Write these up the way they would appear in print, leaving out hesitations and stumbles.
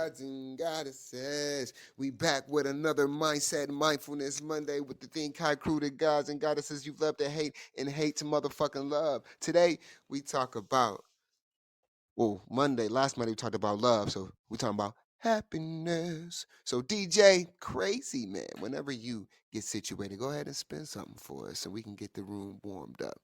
gods and goddesses. We back with another Mindset Mindfulness Monday with the Think High crew, the gods and goddesses you love to hate and hate to motherfucking love. Today, we talk about, well, last Monday we talked about love, so we talking about happiness. So DJ, crazy man, whenever you get situated, go ahead and spin something for us so we can get the room warmed up.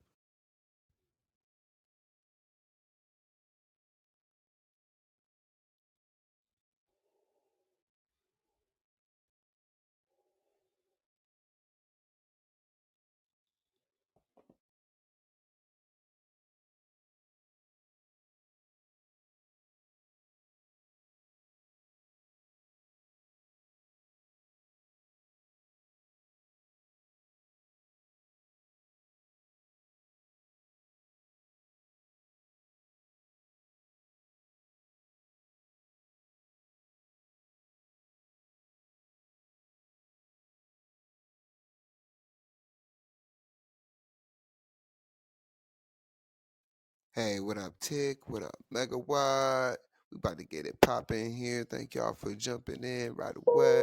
Hey, what up, Tick? What up, Megawatt? We about to get it popping here. Thank y'all for jumping in right away.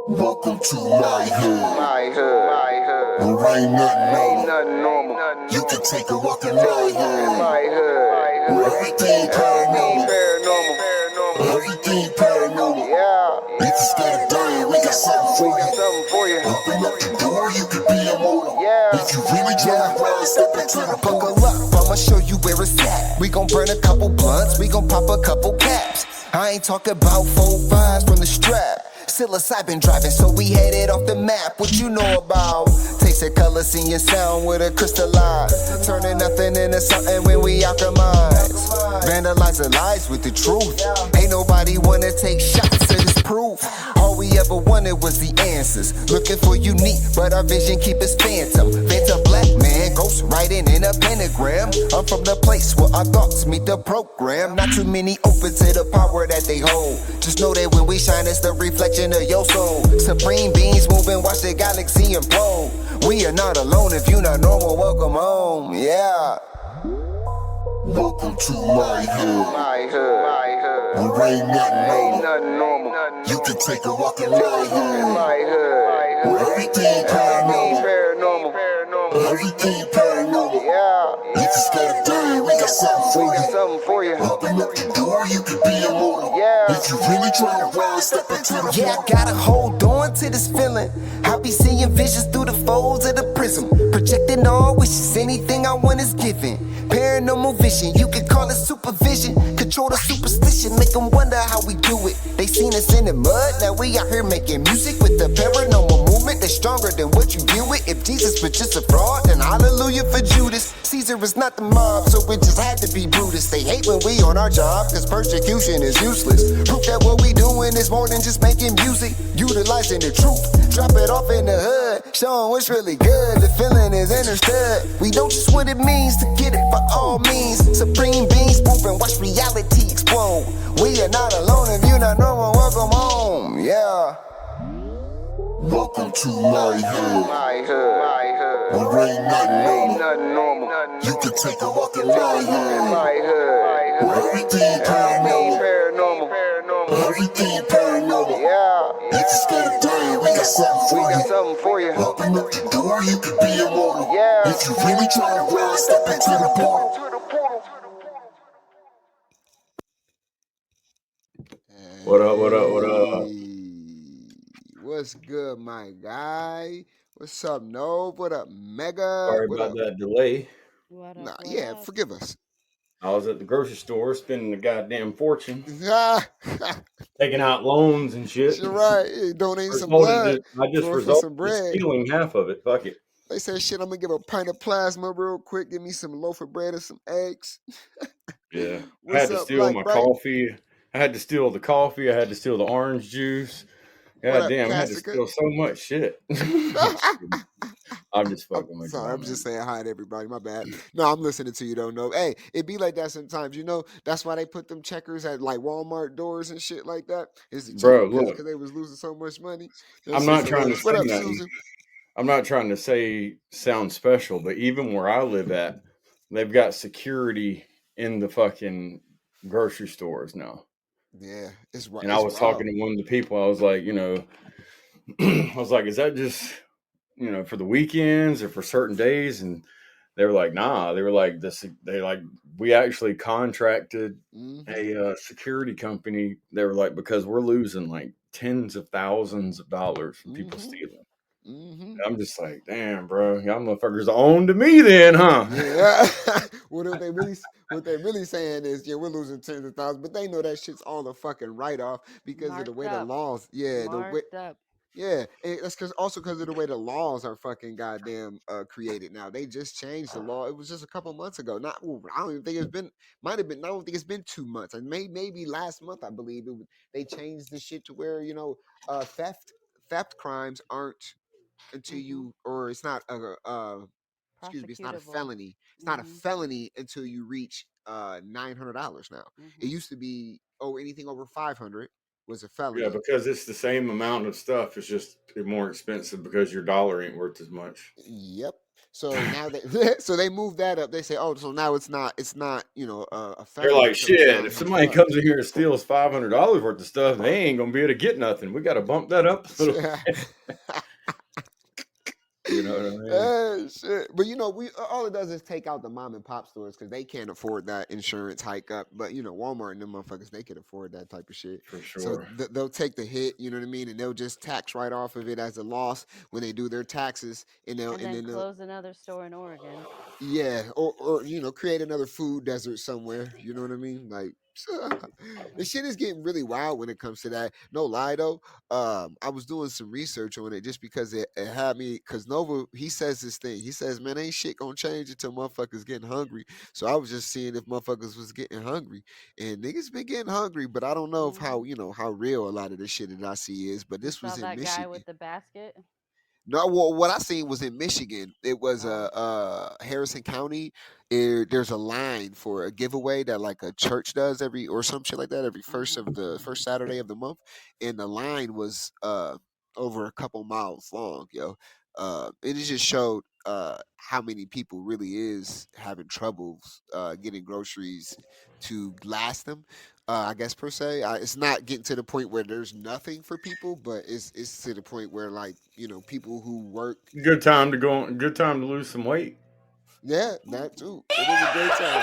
Welcome to my hood. My hood, my hood. There ain't Ain't nothing normal. nothing normal. You can take a walk in my hood. My hood, Where everything paranormal. paranormal. Everything paranormal. Yeah, If you scared of dying, we got something for you. something for you. Open up the door, you can be immortal. Yeah. If you really try to run, step into the Buckle portal. up, I'ma show you where it's at. We gon' burn a couple blunts, we gon' pop a couple caps. I ain't talking about 4-5s from the strap. Psilocybin driving, so we headed off the map. What you know about? Taste the color, seeing sound with a crystallize. Turning nothing into something when we optimize. Vandalize the lies with the truth. Ain't nobody wanna take shots at this proof. All we ever wanted was the answers. Looking for unique, but our vision keep us phantom. Phantom black man, ghost writing in a pentagram. I'm from the place where our thoughts meet the program. Not too many open to the power that they hold. Just know that when we shine, it's the reflection of your soul. Supreme beings moving, watch the galaxy implode. We are not alone. If you not normal, welcome home. Yeah. Welcome to my hood. My hood, my hood. There ain't nothing Ain't normal. nothing normal. You can take a walk in my hood. My hood, Where everything paranormal. paranormal. Everything paranormal. Yeah, If you scared of dying, we got something for you. something for you. Open up the door, you can be immortal. Yeah. If you really try to run, step into the Yeah, I portal. gotta hold on to this feeling. I be seeing visions through the folds of the prism. Projecting all wishes, anything I want is given. Paranormal vision, you can call it supervision. Control the superstition, make them wonder how we do it. They seen us in the mud, now we out here making music with the paranormal movement that's stronger than what you deal with. If Jesus was just a fraud, then hallelujah for Judas. Caesar is not the mob, so it just had to be Brutus. They hate when we on our job, cause persecution is useless. Proof that what we doing is more than just making music. Utilizing the truth, drop it off in the hood. Showing what's really good, the feeling is understood. We know just what it means to get it by all means. Supreme beings moving, watch reality explode. We are not alone, if you not normal, welcome home. Yeah. Welcome to my hood. My hood, my hood. There ain't nothing normal. Nothing normal. You can take a walk in my hood. My hood, Where everything paranormal. paranormal. Everything paranormal. Yeah, If you scared of dying, we got something for you. something for you. Open up the door, you can be immortal. Yeah. If you really try to run, step into the portal. What up, what up, what up? Hey, what's good, my guy? What's up, Nove? What up, Mega? Sorry What about up? that delay. What Nah, up? What yeah, up? forgive us. I was at the grocery store spending a goddamn fortune, Ah, taking out loans and shit. you're right. Hey, donating some Resulted blood, in, I just going for resulted some in bread. stealing half of it. Fuck it. They said, shit, I'm gonna give a pint of plasma real quick. Give me some loaf of bread and some eggs. Yeah. I What's had to up, steal Black my Bright? coffee. I had to steal the coffee. I had to steal the orange juice. What God up, damn, I had to Cassica? steal so much shit. I'm just I'm fucking with you, sorry, my I'm just man. saying hi to everybody. My bad. No, I'm listening to you, don't know. Hey, it be like that sometimes, you know. That's why they put them checkers at like Walmart doors and shit like that. Is to check Bro, because look, they was losing so much money. That I'm shit's not trying to hilarious. say What up, nothing. Susan? I'm not trying to say sound special, but even where I live at, they've got security in the fucking grocery stores now. Yeah, And I it's was talking wild. to one of the people. I was like, I was like, is that just for the weekends or for certain days? And they were like, nah. They were like this. They like we actually contracted Mm-hmm. a security company. They were like because we're losing like tens of thousands of dollars from people Mm-hmm. stealing. Mm-hmm. I'm just like, damn, bro, y'all motherfuckers own to me then, huh? Yeah. What they really saying is, yeah, we're losing tens of thousands, but they know that shit's all a fucking write off because of the Marked way the up. laws. Yeah, the way. Marked up. Yeah, and that's because of the way the laws are fucking goddamn created now. They just changed the law. It was just a couple months ago. Not, well, I don't even think it's been. Might have been. I don't think it's been 2 months. And maybe last month I believe they changed the shit to where theft crimes aren't until Mhm. you, or it's not excuse me, it's not a Prosecutable. felony. It's not a Mhm. felony until you reach $900 now. It Mhm. used to be, oh, anything over 500 was a Yeah, felony. because it's the same amount of stuff. It's just more expensive because your dollar ain't worth as much. Yep. So now they so they moved that up. They say, oh, so now it's not a They're felony like, until it's shit. nine If hundred somebody bucks. comes in here and steals $500 worth of stuff, they ain't gonna be able to get nothing. We got to bump that up a little. You know what I mean? Hey, shit. But we all it does is take out the mom and pop stores because they can't afford that insurance hike up. But Walmart and them motherfuckers, they can afford that type of shit. For So sure. they'll take the hit, you know what I mean, and they'll just tax right off of it as a loss when they do their taxes, And and then then they'll close another store in Oregon. yeah, or create another food desert somewhere. You know what I mean? Like the shit is getting really wild when it comes to that. No lie though, I was doing some research on it just because it had me. Because Nova, he says this thing. He says, "Man, ain't shit gonna change until motherfuckers getting hungry." So I was just seeing if motherfuckers was getting hungry, and niggas been getting hungry, but I don't know if Mhm. how real a lot of the shit that I see is. But You this saw was in that guy Michigan. with the basket? No, well, what I seen was in Michigan. It was Oh. Harrison County. There's a line for a giveaway that like a church does every or some shit like that every Mhm. first Saturday of the month, and the line was over a couple miles long, yo. And it just showed how many people really is having troubles getting groceries to last them. I guess per se, it's not getting to the point where there's nothing for people, but it's to the point where like people who work. Good time to go. Good time to lose some weight. Yeah, that too. It is a great time.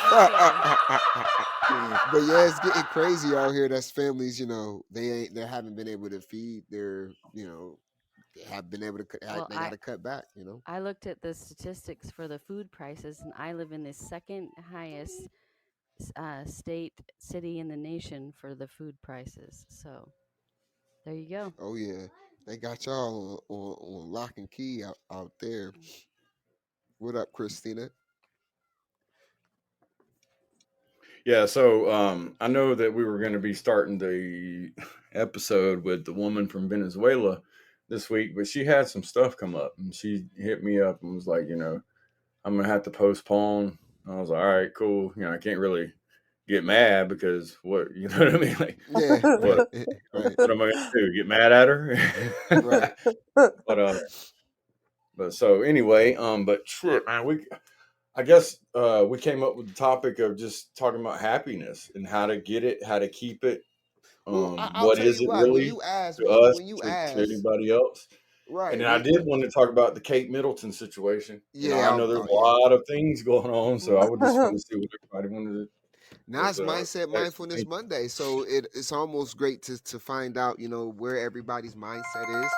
Heck yeah. But yeah, it's getting crazy out here. That's families, they haven't been able to feed their, they have been able to Well, they got to cut back. I looked at the statistics for the food prices, and I live in the second highest state city in the nation for the food prices. So there you go. Oh yeah, they got y'all on lock and key out there. What up, Christina? Yeah, so I know that we were going to be starting the episode with the woman from Venezuela this week, but she had some stuff come up and she hit me up and was like, I'm going to have to postpone. I was like, all right, cool. I can't really get mad because what, you know what I mean? Like, Yeah, what, right, right, what am I going to do? Get mad at her? right. but, uh, but so anyway, but shit, man, I guess we came up with the topic of just talking about happiness and how to get it, how to keep it. Well, I'll What tell is you it what. When really you ask, to us, when you to ask, anybody else? And right? then I did want to talk about the Kate Middleton situation. Yeah. I know there's Oh a yeah. lot of things going on, so I would just want Mhm. to see what everybody wanted to Now was it's mindset next to mindfulness think. Monday, so it's almost great to find out where everybody's mindset is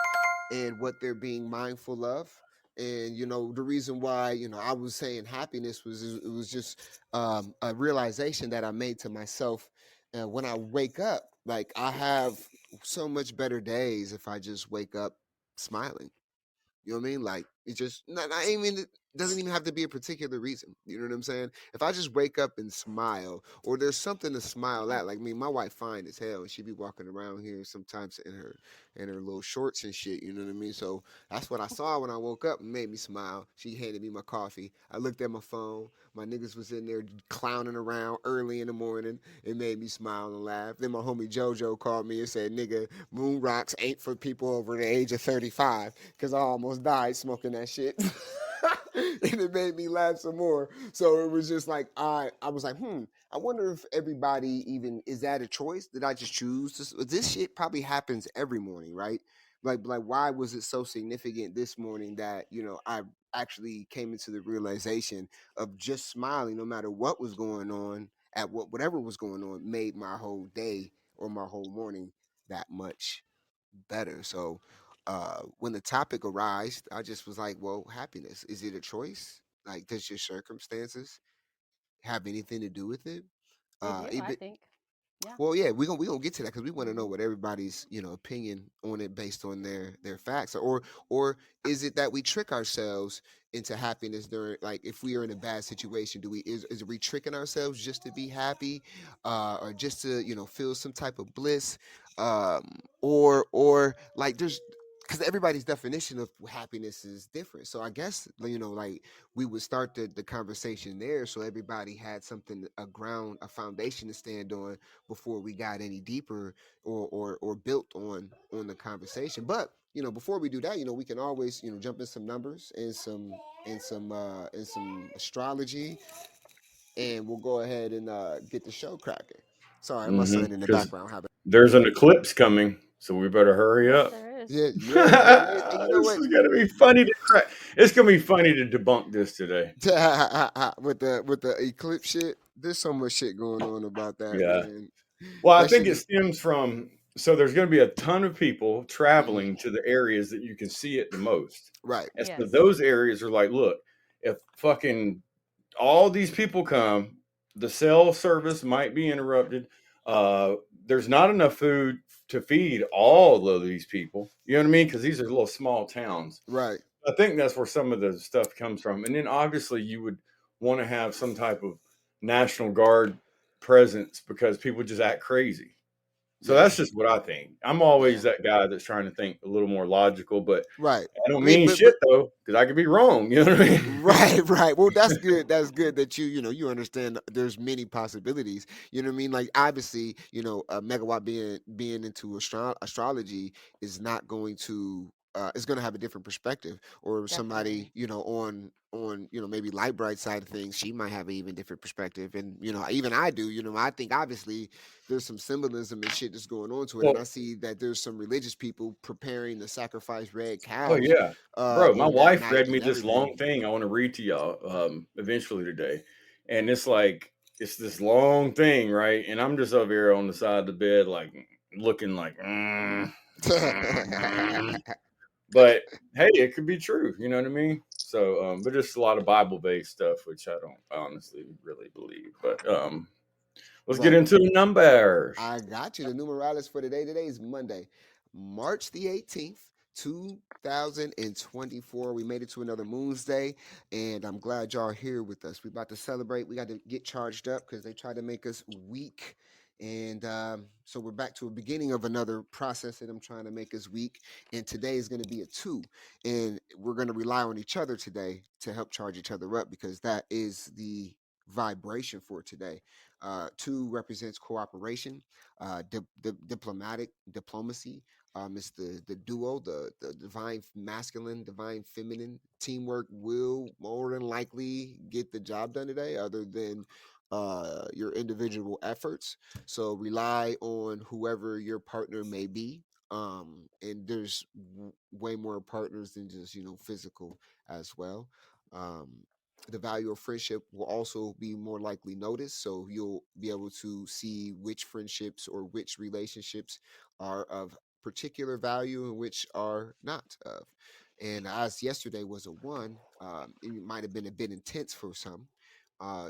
and what they're being mindful of. And the reason why I was saying happiness was it was just a realization that I made to myself when I wake up. Like I have so much better days if I just wake up smiling. You know what I mean? Like it just not even it doesn't even have to be a particular reason. You know what I'm saying? If I just wake up and smile, or there's something to smile at. Like me, my wife fine as hell, and she be walking around here sometimes in her little shorts and shit. You know what I mean? So that's what I saw when I woke up and made me smile. She handed me my coffee. I looked at my phone. My niggas was in there clowning around early in the morning. It made me smile and laugh. Then my homie JoJo called me and said, "Nigga, moon rocks ain't for people over the age of 35." Because I almost died smoking that shit. and it made me laugh some more. So it was just like I was like, I wonder if everybody even is that a choice? Did I just choose this shit probably happens every morning, right? Like why was it so significant this morning that, I actually came into the realization of just smiling no matter what was going on at whatever was going on made my whole day or my whole morning that much better. So when the topic arose, I just was like, well, happiness, is it a choice? Like, does your circumstances have anything to do with it? They do, I Even think. Yeah. well, yeah, we gonna get to that because we want to know Hmm. what everybody's opinion on it based on their facts, or is it that we trick ourselves into happiness during, like, if we are in a bad situation, do we is we tricking ourselves just to be happy, or just to feel some type of bliss, or like there's because everybody's definition of happiness is different. So I guess like we would start the conversation there so everybody had something, a ground, a foundation to stand on before we got any deeper or built on the conversation. But before we do that, we can always jump in some numbers and some astrology, and we'll go ahead and get the show cracking. Sorry, my son in the Because background having. there's an eclipse coming, so we better hurry Yes, up. there is. Yeah, yeah, there is. And you know This what? is gonna be funny to crack. It's gonna be funny to debunk this today. with the eclipse shit, there's so much shit going on about that, Yeah. man. Well, I That think shit it is. stems from so there's going to be a ton of people Mhm. traveling to the areas that you can see it the most. Right. And so Yes. those areas are like, look, if fucking all these people come, the cell service might be interrupted. Uh, there's not enough food to feed all of these people. You know what I mean? Because these are little small towns. Right. I think that's where some of the stuff comes from. And then obviously you would want to have some type of National Guard presence because people just act crazy. So Yeah. that's just what I think. I'm Yeah. always that guy that's trying to think a little more logical, but Right. I don't I mean, mean but shit though, because I could be wrong. You know what I mean? right, right. Well, that's good. That's good that you understand there's many possibilities. You know what I mean? Like obviously, Megawatt being into astrology is not going to is going to have a different perspective, or somebody Definitely. on maybe light bright side of things, she might have an even different perspective. And even I do. I think obviously there's some symbolism and shit that's going on to it, and Well, I see that there's some religious people preparing to sacrifice red oh cows yeah, bro. My on that wife night read me and this everything. long thing I want to read to y'all eventually today, and it's like it's this long thing, right? And I'm just over here on the side of the bed, like looking like. But hey, it could be true. You know what I mean? So, but just a lot of Bible based stuff, which I don't honestly really believe. But let's get Right. into the numbers. I got you. The numeralis for today. Today is Monday, March the 18th, 2024. We made it to another Moon's Day, and I'm glad y'all here with us. We about to celebrate. We got to get charged up because they tried to make us weak. And so we're back to a beginning of another process that I'm trying to make us weak. And today is going to be a two. And we're going to rely on each other today to help charge each other up because that is the vibration for today. Two represents cooperation, diplomatic diplomacy. It's the duo, the divine masculine, divine feminine. Teamwork will more than likely get the job done today, other than your individual efforts. So rely on whoever your partner may be. And there's way more partners than just physical as well. Um, the value of friendship will also be more likely noticed. So you'll be able to see which friendships or which relationships are of particular value and which are not of. And as yesterday was a one, it might have been a bit intense for some. Uh,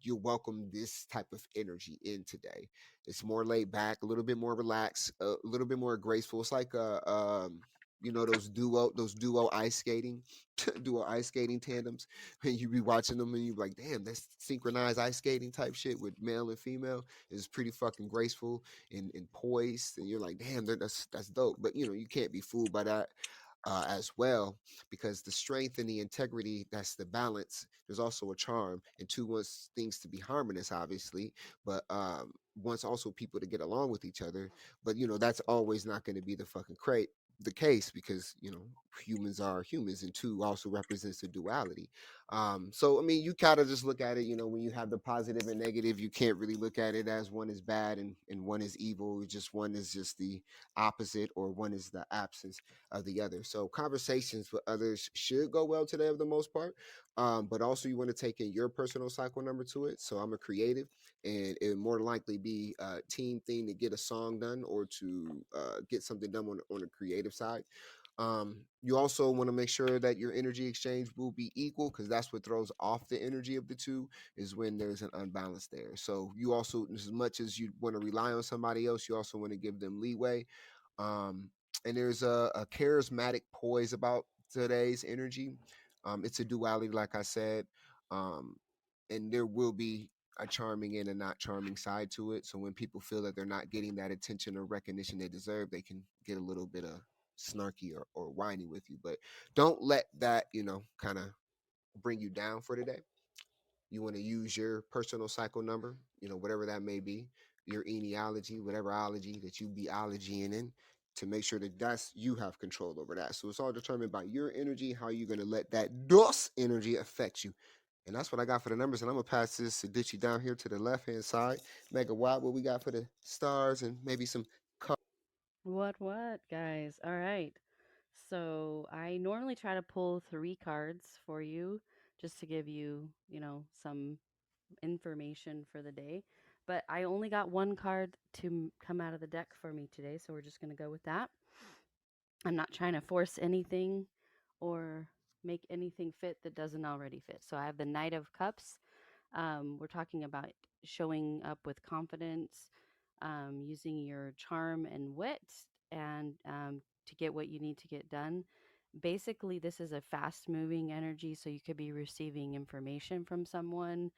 you welcome this type of energy in today. It's more laid back, a little bit more relaxed, a little bit more graceful. It's like those duo ice skating, duo ice skating tandems, and you be watching them and you be like, damn, that's synchronized ice skating type shit with male and female is pretty fucking graceful and poised, and you're like, damn, that's dope. But you can't be fooled by that as well, because the strength and the integrity, that's the balance. There's also a charm, and two wants things to be harmonious, obviously, but wants also people to get along with each other. But that's always not going to be the fucking crate the case, because humans are humans, and two also represents the duality. So I mean, you kind of just look at it, when you have the positive and negative, you can't really look at it as one is bad and one is evil. Just one is just the opposite, or one is the absence of the other. So conversations with others should go well today, for the most part. But also you want to take in your personal cycle number to it. So I'm a creative, and it would more likely be a team thing to get a song done, or to get something done on a creative side. You also want to make sure that your energy exchange will be equal, because that's what throws off the energy of the two, is when there's an unbalance there. So you also, as much as you want to rely on somebody else, you also want to give them leeway. um, and there's a charismatic poise about today's energy. It's a duality, like I said. um, and there will be a charming and a not charming side to it. So when people feel that they're not getting that attention or recognition they deserve, they can get a little bit of snarky or whiny with you. But don't let that, kind of bring you down for today. You want to use your personal cycle number, whatever that may be, your etiology, whatever ology that you be ologying in, to make sure that that's you have control over that. So it's all determined by your energy, how you're going to let that DOS energy affect you. And that's what I got for the numbers. And I'm going to pass this Adichie down here to the left hand side. Mega Watt, what we got for the stars and maybe some color. What, guys? All right. So I normally try to pull three cards for you just to give you, some information for the day. But I only got one card to come out of the deck for me today, so we're just going to go with that. I'm not trying to force anything or make anything fit that doesn't already fit. So I have the Knight of Cups. We're talking about showing up with confidence, using your charm and wit, and to get what you need to get done. Basically, this is a fast moving energy, so you could be receiving information from someone.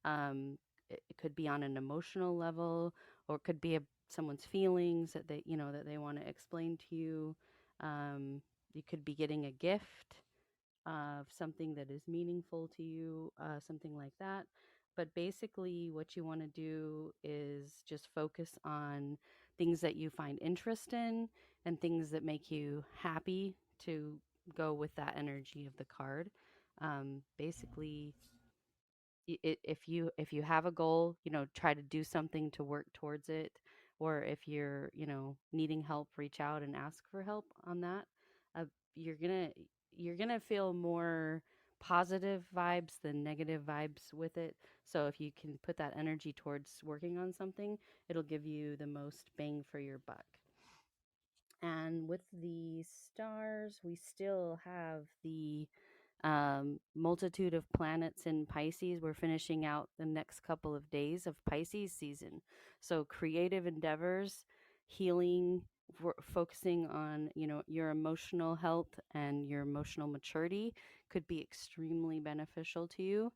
Um, it could be on an emotional level, or it could be someone's feelings that they want to explain to you. You could be getting a gift of something that is meaningful to you, something like that. But basically, what you want to do is just focus on things that you find interest in and things that make you happy, to go with that energy of the card. Basically, if you have a goal, try to do something to work towards it. Or if you're needing help, reach out and ask for help on that. uh, you're gonna you're gonna feel more positive vibes than negative vibes with it. So if you can put that energy towards working on something, it'll give you the most bang for your buck. And with the stars, we still have the multitude of planets in Pisces. We're finishing out the next couple of days of Pisces season. So creative endeavors, healing, focusing on your emotional health and your emotional maturity could be extremely beneficial to you.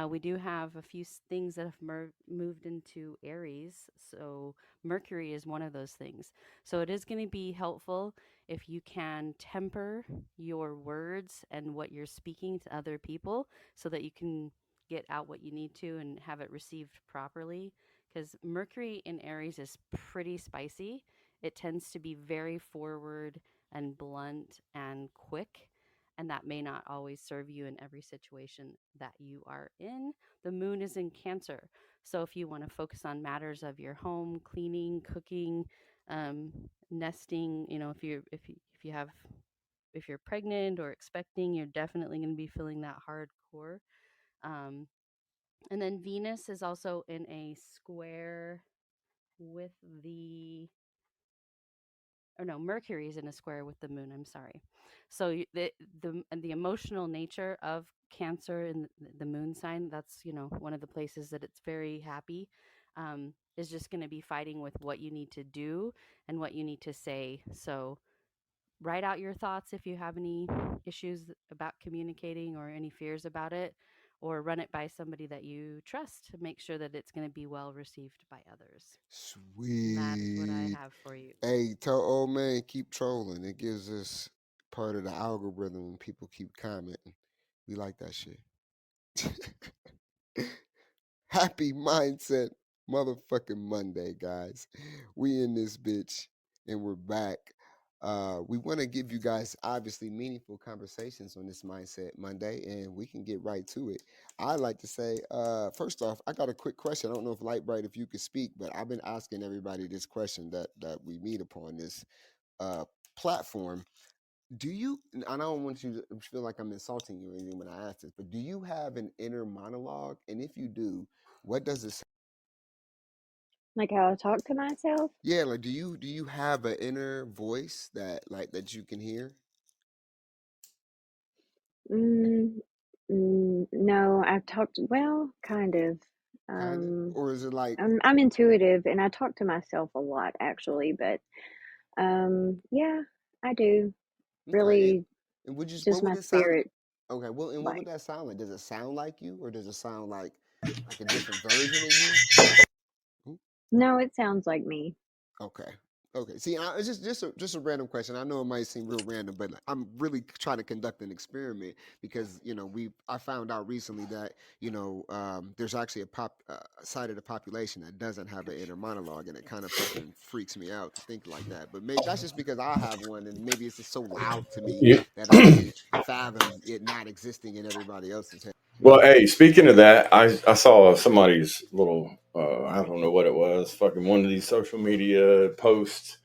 We do have a few things that have moved into Aries. So Mercury is one of those things. So it is going to be helpful if you can temper your words and what you're speaking to other people, so that you can get out what you need to and have it received properly. Because Mercury in Aries is pretty spicy. It tends to be very forward and blunt and quick, and that may not always serve you in every situation that you are in. The moon is in Cancer. So if you want to focus on matters of your home, cleaning, cooking, um, nesting, if you're pregnant or expecting, you're definitely going to be feeling that hardcore. Um, and then Venus is also in a square with the or no, Mercury is in a square with the moon. I'm sorry. So the emotional nature of Cancer and the moon sign, that's one of the places that it's very happy. Is just going to be fighting with what you need to do and what you need to say. So write out your thoughts if you have any issues about communicating or any fears about it, or run it by somebody that you trust to make sure that it's going to be well received by others. And that is what I Sweet. have for you. Hey, tell old man keep trolling. It gives us part of the algorithm when people keep commenting. We like that shit. Happy mindset motherfucking Monday, guys. We in this bitch and we're back. We want to give you guys obviously meaningful conversations on this Mindset Monday, and we can get right to it. I like to say, first off, I got a quick question. I don't know if Lightbright, if you could speak, but I've been asking everybody this question that we meet upon this uh, platform. Do you? And I don't want you to feel like I'm insulting you or anything when I ask this, but do you have an inner monologue? And if you do, what does it? Like how I talk to myself? Yeah, like do you have an inner voice that you can hear? Mm, no, I've talked, well, kind of. Kind of, Um, or is it like I'm intuitive and I talk to myself a lot actually, but yeah, I do. okay? Really, And would you? it's What just would my it sound? spirit. Okay, well, and what would Like, that sound like? Does it sound like you, or does it sound like a different version of you? Ooh, no, it sounds like me. okay. Okay. See, it's just a random question. I know it might seem real random, but I'm really trying to conduct an experiment because I found out recently that there's actually a side of the population that doesn't have an inner monologue, and it kind of fucking freaks me out to think like that. But maybe that's just because I have one, and maybe it's just so loud to me Yeah. that I can't fathom it not existing in everybody else's head. Well, hey, speaking of that, I saw somebody's little I don't know what it was, fucking one of these social media posts,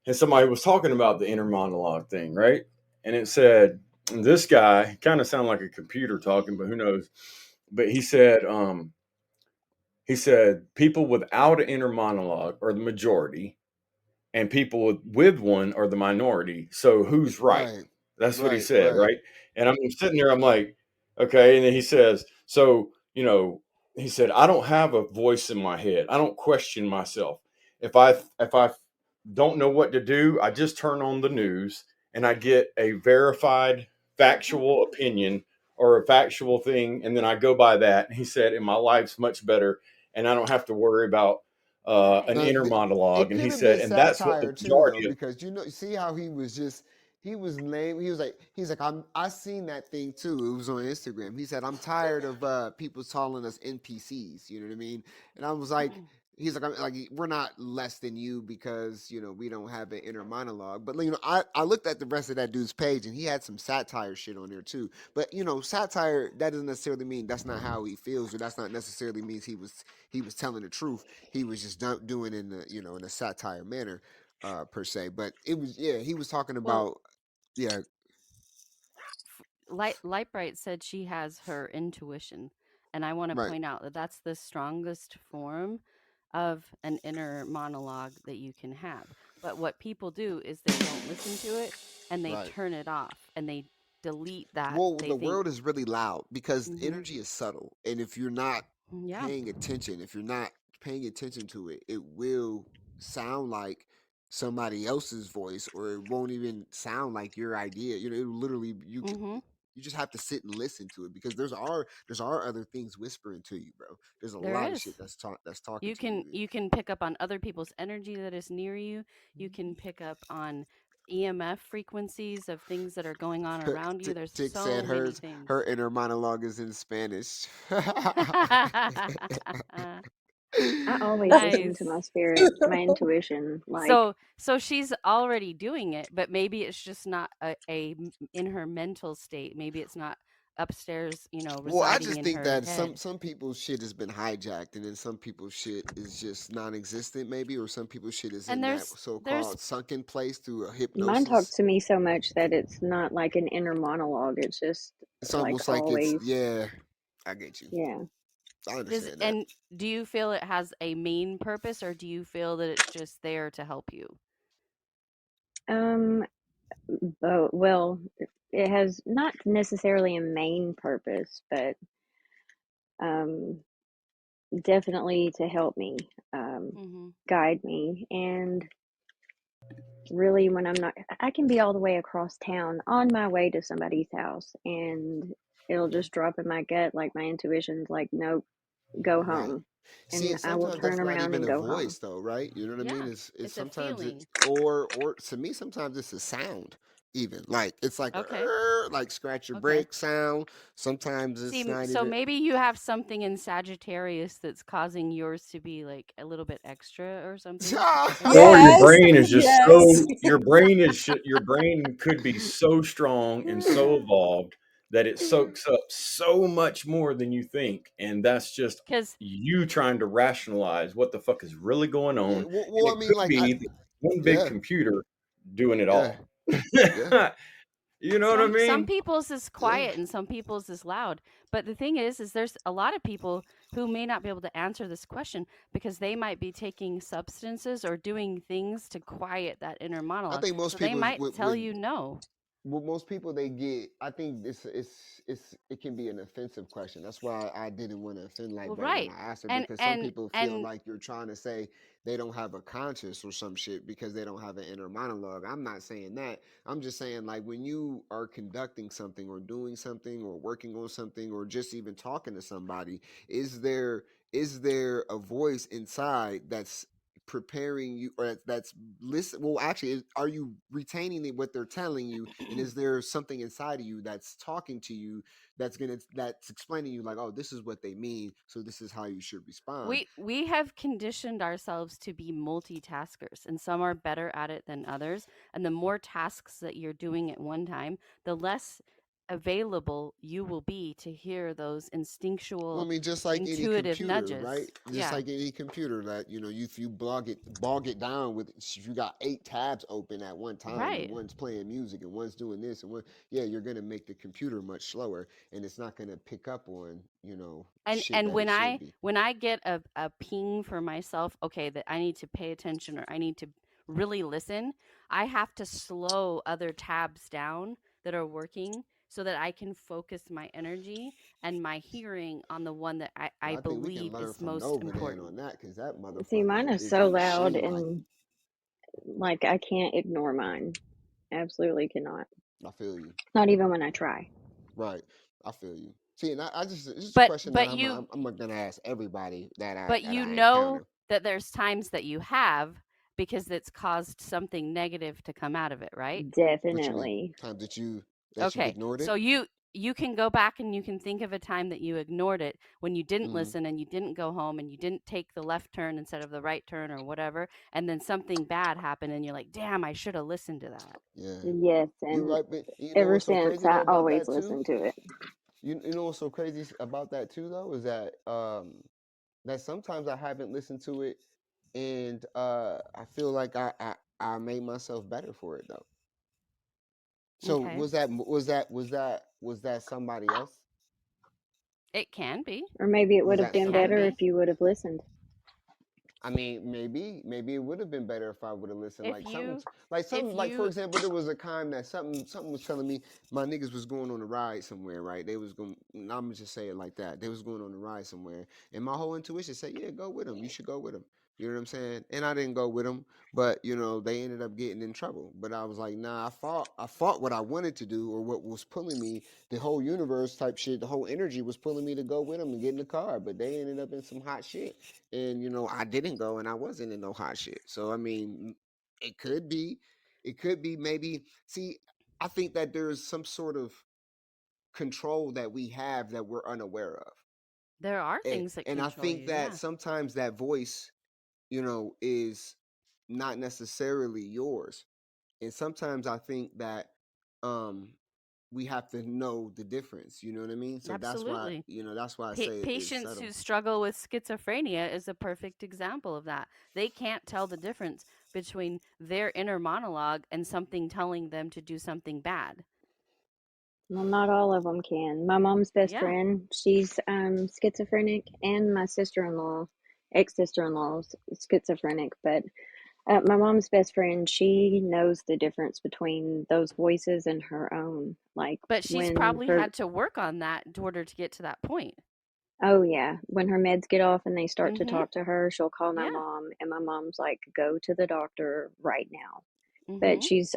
and somebody was talking about the inner monologue thing, right? And it said this guy kind of sounded like a computer talking, but who knows? But he said people without an inner monologue are the majority, and people with one are the minority. So who's right? Right, That's what he right, said, right. right? And I'm sitting there, I'm like, okay. And then he says, so, he said, I don't have a voice in my head. I don't question myself. If I don't know what to do, I just turn on the news and I get a verified factual opinion or a factual thing, and then I go by that. And he said, and my life's much better, and I don't have to worry about an Right. Now, inner monologue. it And could he have said, been and that's what the satire too, though, majority of. because see how he was lame. He's like I seen that thing too. It was on Instagram. He said I'm tired of people calling us NPCs. You know what I mean? And I was like. He's like, we're not less than you because we don't have an inner monologue. But I looked at the rest of that dude's page and he had some satire shit on there too. But satire that doesn't necessarily mean that's not how he feels, or that's not necessarily means he was telling the truth. He was just doing in the in a satire manner, per se. But it was, yeah, he was talking Well, about, yeah, Lightbright said she has her intuition, and I want to right, point out that that's the strongest form of an inner monologue that you can have. But what people do is they don't listen to it and they right. turn it off and they delete that. Well, They the think, world is really loud because mm-hmm, energy is subtle, and if you're not yeah, paying attention to it, it will sound like somebody else's voice, or it won't even sound like your idea. It literally mm-hmm, you just have to sit and listen to it because there's other things whispering to you, bro. There's a there lot of is. shit that's talking You to can you. you can pick up on other people's energy that is near you. You can pick up on EMF frequencies of things that are going on around you. There's Tick said so many her things. inner monologue is in Spanish. I always listen to Nice. my spirit, my intuition. Like, So she's already doing it, but maybe it's just not in her mental state. Maybe it's not upstairs, Well, I residing just in think her that head. some people's shit has been hijacked, and then some people's shit is just non-existent, maybe, or some people's shit is And in that there's so-called sunken place through a mine talks hypnosis. to me so much that it's not like an inner monologue. It's just It's like almost like it's, always, yeah. I get you. yeah. I does understand that. and do you feel it has a main purpose or do you feel that it's just there to help you? Um, but well, it has not necessarily a main purpose, but um, definitely to help me, um, Mhm. guide me, and really when I'm not, I can be all the way across town on my way to somebody's house, and it'll Okay. just drop in my gut, like my intuition's like, nope, go Right. home, See, and and I will sometimes turn that's not around even and a go home. voice, though, right? You know what I mean? Yeah, It's it's a sometimes it's feeling. or to me sometimes it's a sound. even. Like it's like a Okay. like scratch your Okay. brake sound. Sometimes it's See, not so even. maybe you have something in Sagittarius that's causing yours to be like a little bit extra or something. And Or your Yes, brain is just yes. your brain could be so strong and so evolved that it soaks up so much more than you think, and that's just because you trying to rationalize what the fuck is really going Yeah, on, well, and I it mean, could like, I, be one big yeah, computer doing it yeah, all. yeah, You know what I some yeah. mean? people's is Yeah. quiet and some people's is loud. But the thing is there's a lot of people who may not be able to answer this question because they might be taking substances or doing things to quiet that inner I monologue. think most So they people might tell with you no. well, most people they get. I think it can be an offensive question. That's why I didn't want to offend Well, Lightbulb when right. I asked her And because some and people feel and like you're trying to say they don't have a conscience or some shit because they don't have an inner monologue. I'm not saying that. I'm just saying like when you are conducting something or doing something or working on something or just even talking to somebody, is there is there a voice inside that's preparing you or that's listen well actually are you retaining what they're telling you and is there something inside of you that's talking to you that's explaining you like oh this is what they mean so this is how you should respond. we have conditioned ourselves to be multitaskers and some are better at it than others, and the more tasks that you're doing at one time, the less available you will be to hear those Well, I instinctual mean, just like any intuitive computer, right? nudges. Just Yeah. like any computer that if you bog it down with, if you got 8 tabs open at one time, and Right. one's playing music and one's doing this and one, yeah, you're gonna make the computer much slower, and it's not gonna pick up on shit And that it should be. when I get a ping for myself, okay, that I need to pay attention or I need to really listen, I have to slow other tabs down that are working so that I can focus my energy and my hearing on the one that I Well, I think we can believe learn is from most Nova then on important. that because that See, motherfucker mine is is so a loud machine like. and like I can't ignore mine. Absolutely cannot. I feel you. Not even when I try. Right. I feel you. See, and I just it's just a But question that but I'm gonna ask everybody but that you I know encounter. that there's times that you have because it's caused something negative to come out of it, right? What you mean? Definitely. Times that you've Okay. ignored So it? you can go back and you can think of a time that you ignored it when you didn't Hmm. listen and you didn't go home and you didn't take the left turn instead of the right turn or whatever, and then something bad happened and you're like, "Damn, I should have listened to that." Yeah. Yes, You and right, but you know ever what's so since crazy I though about always that too? listen to it. You know what's so crazy about that too though is that sometimes I haven't listened to it and I feel like I made myself better for it though. So Okay. was that somebody else? It can be. Or maybe it Was would have that It been can better somebody? if be. you would have listened. I mean, maybe it would have been better if I would have listened. If you Like if something, like for you example, there was a time that something was telling me my niggas was going on a ride somewhere, right? They was going. I'm gonna just say it like that. They was going on a ride somewhere, and my whole intuition said, "Yeah, go with them. You should go with them." You know what I'm saying? And I didn't go with them, but they ended up getting in trouble. But I was like, nah, I fought what I wanted to do or what was pulling me, the whole universe type shit, the whole energy was pulling me to go with them and get in the car. But they ended up in some hot shit and I didn't go and I wasn't in no hot shit. So I mean, it could be, it could be maybe. See, I think that there's some sort of control that we have that we're unaware of, there are and things that and I control think you, that yeah. sometimes that voice, is not necessarily yours, and sometimes I think that um we have to know the difference. You know what I mean? So Absolutely. that's why I say it's Patients subtle. who struggle with schizophrenia is a perfect example of that. They can't tell the difference between their inner monologue and something telling them to do something bad. Well, not all of them can. My mom's best Yeah. friend, she's schizophrenic, and my sister-in-law, ex-sister-in-law, is schizophrenic. But my mom's best friend, she knows the difference between those voices and her own. Like But she's when probably her, had to work on that in order to get to that point. oh yeah, when her meds get off and they start to Mhm. talk to her, she'll call my Yeah. mom, and my mom's like, "Go to the doctor right now." But Mhm. she's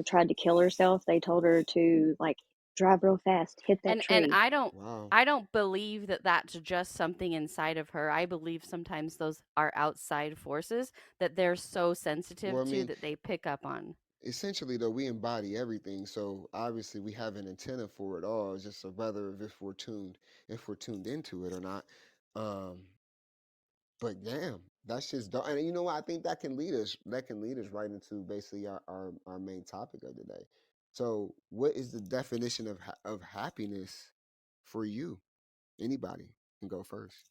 tried to kill herself. They told her to like drive real fast, hit that And tree. Wow. I don't believe that that's just something inside of her. I believe sometimes those are outside forces that they're so Well, sensitive I to mean, that they pick up on. essentially though we embody everything, so obviously we have an antenna for it all. It's just a whether if we're tuned into it or not. um but damn, that's just dope. And you know what, I think that can lead us right into basically our main topic of the day. So what is the definition of of happiness for you? Anybody can go first.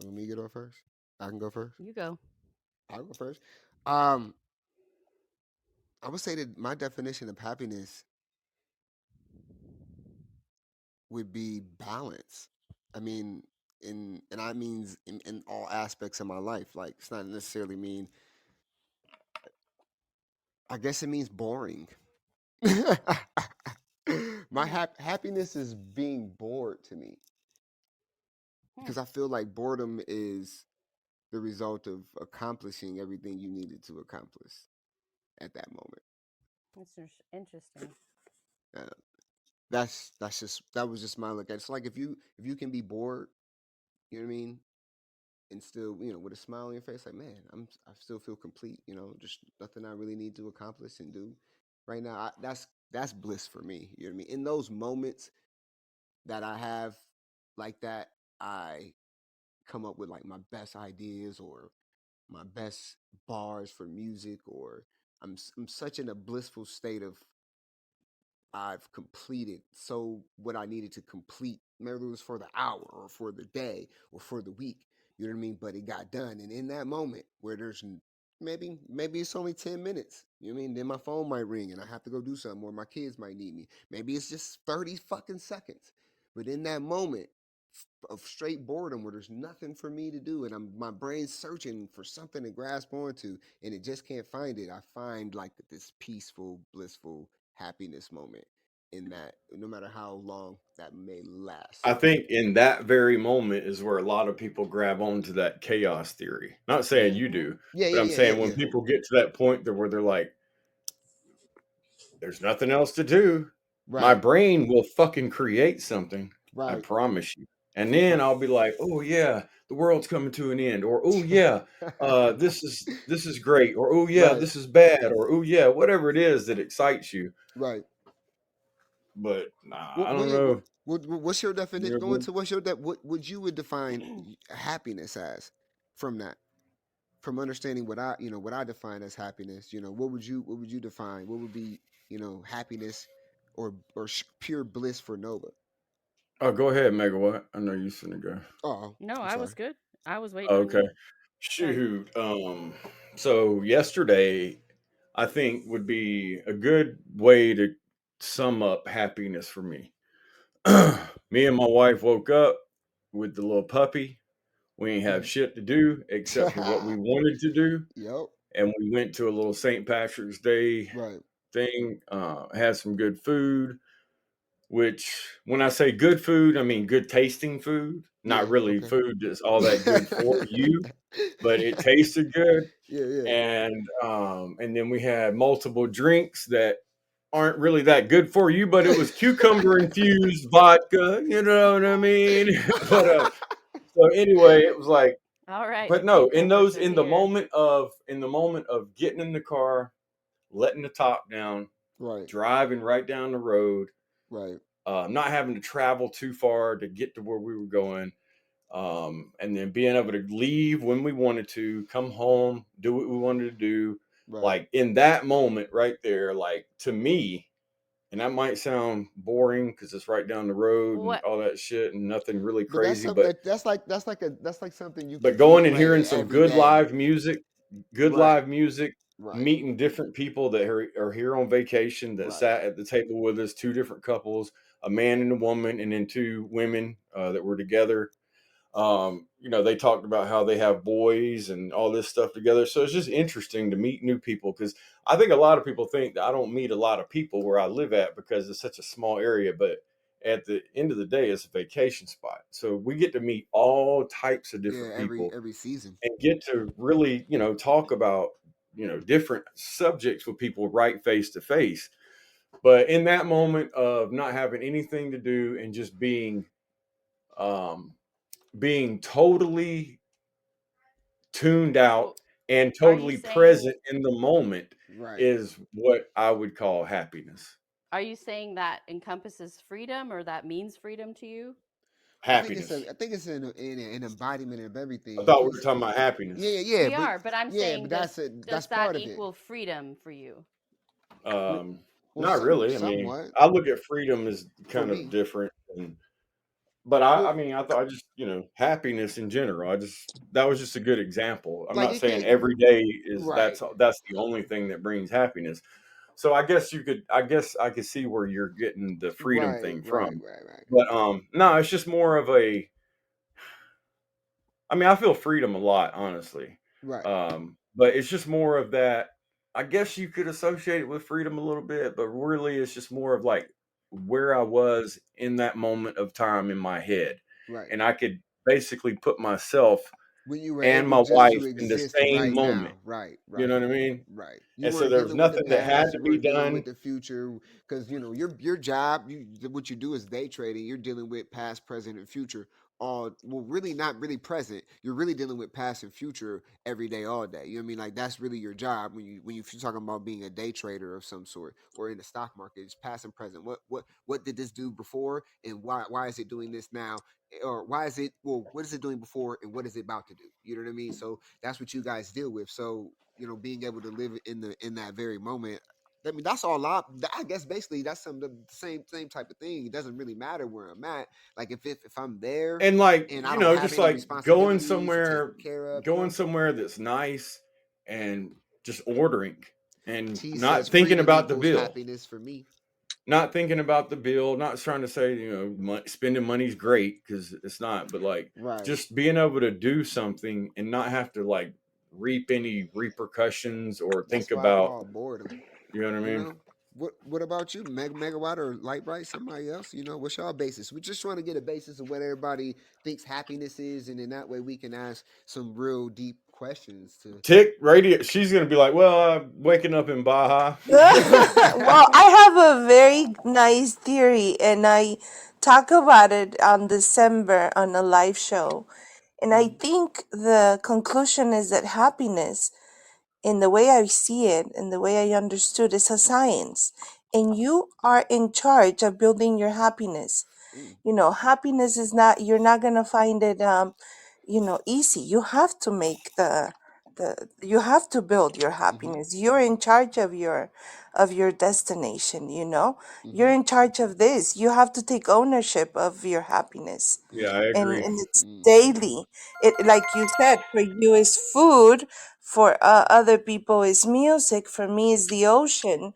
Let me get on first. I can go first. You go. I'll go first. um I would say that my definition of happiness would be balance. I mean, and I means in all aspects of my life. Like it's not necessarily mean. I guess it means boring. My Hmm. happiness is being bored to me Hmm. because I feel like boredom is the result of accomplishing everything you needed to accomplish at that moment. That's interesting. Uh, that's just that was just my look at it. It's like if you can be bored, you know what I mean, and still, with a smile on your face, like, man, I still feel complete. Just nothing I really need to accomplish and do right now. That's bliss for me. You know what I mean? In those moments that I have like that, I come up with like my best ideas or my best bars for music, or I'm such in a blissful state of I've completed so what I needed to complete. Maybe it was for the hour or for the day or for the week. You know what I mean? But it got done. And in that moment where maybe it's only 10 minutes. You know what I mean? Then my phone might ring and I have to go do something, or my kids might need me. Maybe it's just 30 fucking seconds. But in that moment of straight boredom where there's nothing for me to do and my brain's searching for something to grasp onto and it just can't find it, I find like this peaceful, blissful happiness moment in that, no matter how long that may I last. think in that very moment is where a lot of people grab onto that chaos theory. Not saying you Hmm. do, Yeah, but yeah, I'm yeah, yeah, saying when yeah. people get to that point where they're like, there's nothing else to do. My Right, brain will fucking create something. I right, promise you. And then right. I'll be like, oh yeah, the world's coming to an end, or oh yeah, this is great, or oh yeah, Right, this is bad, or oh yeah, whatever it is that excites you. right. But nah, What, I what, don't do you- know. what's your definition? You're Go good. into what would you would define happiness as from that? From understanding what I define as happiness, what would you define? What would be, happiness or pure bliss for Nova? Oh, go ahead, Megawatt. I know you finna go. Oh, No, I'm I was sorry. good. I was waiting on Okay. you. Go ahead. Shoot. So yesterday, I think would be a good way to sum up happiness for me. Me and my wife woke up with the little puppy. We ain't have Mhm. shit to do except for what we wanted to do, Yep. and we went to a little St. Patrick's Day Right. thing. Had some good food. Which, when I say good food, I mean good tasting food. Not Yeah. really Okay. food that's all that good for you, but it tasted good. Yeah. Yeah. And then we had multiple drinks that aren't really that good for you, but it was cucumber infused vodka. You know what I mean? But so anyway, it was like, All right, the but no, cucumbers are here. in the moment of getting in the car, letting the top down, Right. driving right down the road, Right. not having to travel too far to get to where we were going, and then being able to leave when we wanted to, come home, do what we wanted to do. Right. Like in that moment right there, like to me, and that might sound boring because it's right down the road and What? all that shit and nothing really But that's crazy, something but that's like something you but could going and hearing replay some every good day. good Right. live music, Right. meeting different people that are here on vacation that Right. sat at the table with us, two different couples, a man and a woman, and then two women that were together. They talked about how they have boys and all this stuff together. So it's just interesting to meet new people because I think a lot of people think that I don't meet a lot of people where I live at because it's such a small area. But at the end of the day, it's a vacation spot. So we get to meet all types of Yeah. different people Every season. and get to really, talk about, different subjects with people right face to face. But in that moment of not having anything to do and just um, being totally tuned out and Are you totally saying present in the moment Right. is what I would call happiness. that encompasses freedom or that means freedom to you? Happiness. I think it's an embodiment of I everything. thought we were Cause talking about happiness. We are, but I'm yeah, saying but does that's that part of it. equal freedom for you? Re- Um, Well, Not really. I mean, somewhat I look at freedom as for kind of me. different, and but I Well, mean, I thought I just happiness in general. I just that was just a good example. I'm like not it saying could, every day is right, that's the only thing that brings happiness. So I guess you could. I guess I could see where you're getting the freedom right, thing right, from. right, right, But no, it's just more of a. I mean, I feel freedom a lot, honestly. right, But it's just more of that. I guess you could associate it with freedom a little bit, but really, it's just more of like where I was in that moment of time in my head, right. and I could basically put myself When you were and able my just to wife in the exist same right moment. now, right, You right, know what I mean? right. You And so weren't there was dealing with the nothing that had past. to You be weren't dealing with done. the future, because your job, what you do is day trading. You're dealing with past, present, and future. All well, really not really present. You're really dealing with past and future every day, all day. You know what I mean? Like that's really your job when you're talking about being a day trader of some sort or in the stock market. It's past and present. What did this do before, and why is it doing this now? Or why is it what is it doing before and what is it about to do, you know what I mean? So that's what you guys deal with. So being able to live in that very moment, I mean that's all I guess basically that's some the same type of thing. It doesn't really matter where I'm at. Like if I'm there And like, and I don't have just any like responsibilities to take care of, going somewhere that's nice and just ordering and T says not thinking freedom about the equals bill. happiness for me. Not thinking about the bill, not trying to say, spending money's great because it's not, but like Right. just being able to do something and not have to like reap any repercussions or That's think why I about, call boredom. you know what I You mean? know, what about you, Megawatt or Lightbright? Somebody else? What's y'all basis? We're just trying to get a basis of what everybody thinks happiness is, and then that way we can ask some real deep questions to. Tick radio, she's going to be like, well, I'm waking up in Baja. Well, I have a very nice theory, and I talk about it on December on a live show. And I Mhm. think the conclusion is that happiness, in the way I see it and the way I understood, is a science. And you are in charge of building your happiness. Ooh. Happiness is not, you're not going to find it easy. You have to make you have to build your Mhm. happiness. You're in charge of your destination. You're Mhm. in charge of this. You have to take ownership of your happiness. Yeah, I and agree. and it's Mm. daily. It, like you said, for you is food, for other people is music, for me is the ocean,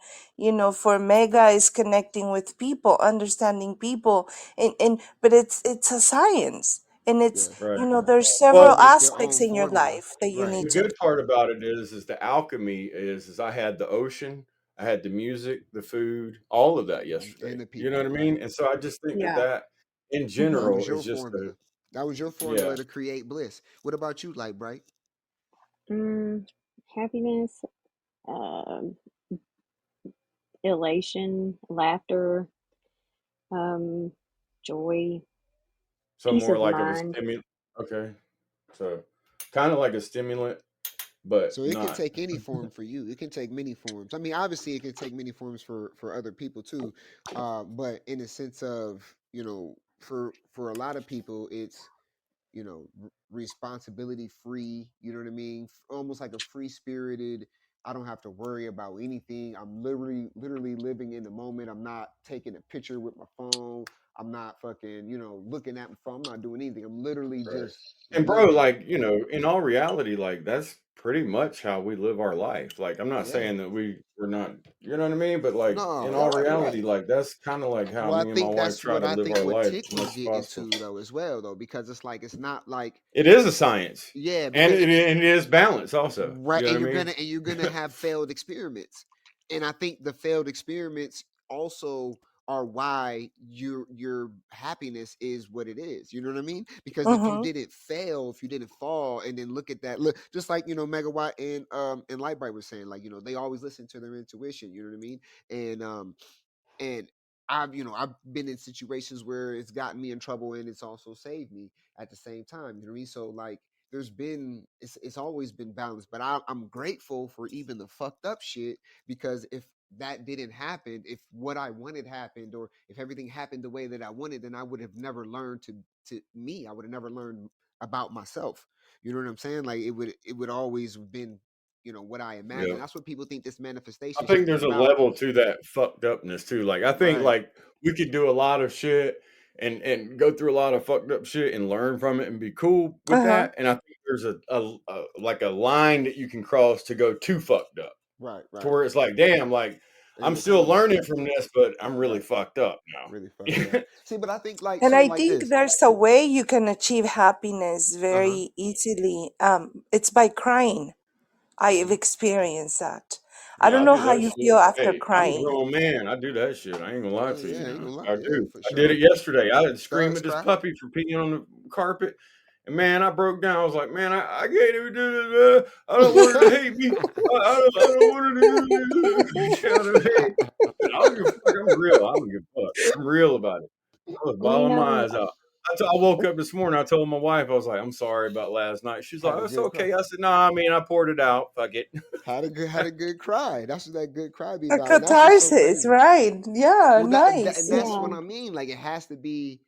for Mega is connecting with people, understanding people. And but it's a science, and it's, Yeah. Right. there's You several Well, make your aspects own in your formula. life that you Right. need the to good part about it is the alchemy is I had the ocean, I had the music, the food, all of that Mhm. yesterday. And the You know what people. I Right. mean? And so I just think that Yeah. in That Mhm. general was your is just formula. That was your yeah. formula to create bliss. What about you, Lightbright? Happiness, um, elation, laughter, um, joy, So peace more of like of a mind. stimulant. Okay. So kind of like a stimulant, but So it can not. take any form for you. It can take many forms. I mean, obviously, it can take many forms for other people too. But in the sense of for a lot of people, it's responsibility free. You know what I mean? Almost like a free spirited. I don't have to worry about anything. I'm literally living in the moment. I'm not taking a picture with my phone. I'm not fucking looking at my phone. I'm not doing anything. I'm literally Right. just And bro, living. like, in all reality, like that's pretty much how we live our life. Like I'm not Yeah. saying that we're not, you know what I mean? But like No, in all right, reality, right. like that's kind of like how Well, I me and my think wife that's try what to I live think our what life Tick as much was as getting possible. to though as well though, because it's like it's not like It is a science. yeah, And because it, and it is balance also. right, You know and what I mean? you're gonna have failed experiments, and I think the failed experiments also are why your happiness is what it is. You know what I mean? Because if you Mhm. didn't fail, if you didn't fall, and then look at that, look just like Megawatt and Lightbright was saying, like they always listen to their intuition. You know what I mean? And I've been in situations where it's gotten me in trouble and it's also saved me at the same time. You know what I mean? So like it's always been balanced. But I'm grateful for even the fucked up shit, because if that didn't happen, if what I wanted happened, or if everything happened the way that I wanted, then I would have never learned to me. I would have never learned about myself. You know what I'm saying? Like it would always have been, what I Yeah. imagine. That's what people think this I manifestation think shit is there's a about. level to that fucked upness too. Like I think Right. like we could do a lot of shit and go through a lot of fucked up shit and learn from it and be cool with Uh-huh. that. And I think there's a like a line that you can cross to go too fucked up, Right. to Right. where it's like, damn, like And I'm you're still kind of learning from this, but I'm really right. fucked up Really fucked now. up. See, but I think like And so I like think this. there's a way you can achieve happiness Uh-huh. very easily. It's by crying. I have experienced that. I Yeah, don't I know do how that you shit. feel after Hey, I'm a crying. grown man. I do that shit. I ain't gonna lie Yeah, to you yeah, ain't now. gonna lie. I Yeah, do. for I did sure. it yesterday. I had to scream Thugs at this cry. puppy for peeing on the carpet. And man, I broke down. I was like, man, I can't even do this. I don't want her to hate me. I don't want her to shout her hate. I don't give a fuck. I'm real. I don't give a fuck. I'm real about it. I was You bawling my know, eyes out. I woke up this morning. I told my wife, I was like, I'm sorry about last night. She's like, Had a oh, it's good cry. okay. I said, no, I mean, I poured it out. Fuck it. Had a good cry. That's what that good cry be A about. And that's what's so catharsis, crazy. right? Yeah, Well, and nice. that's what yeah. I mean. Like it has to be.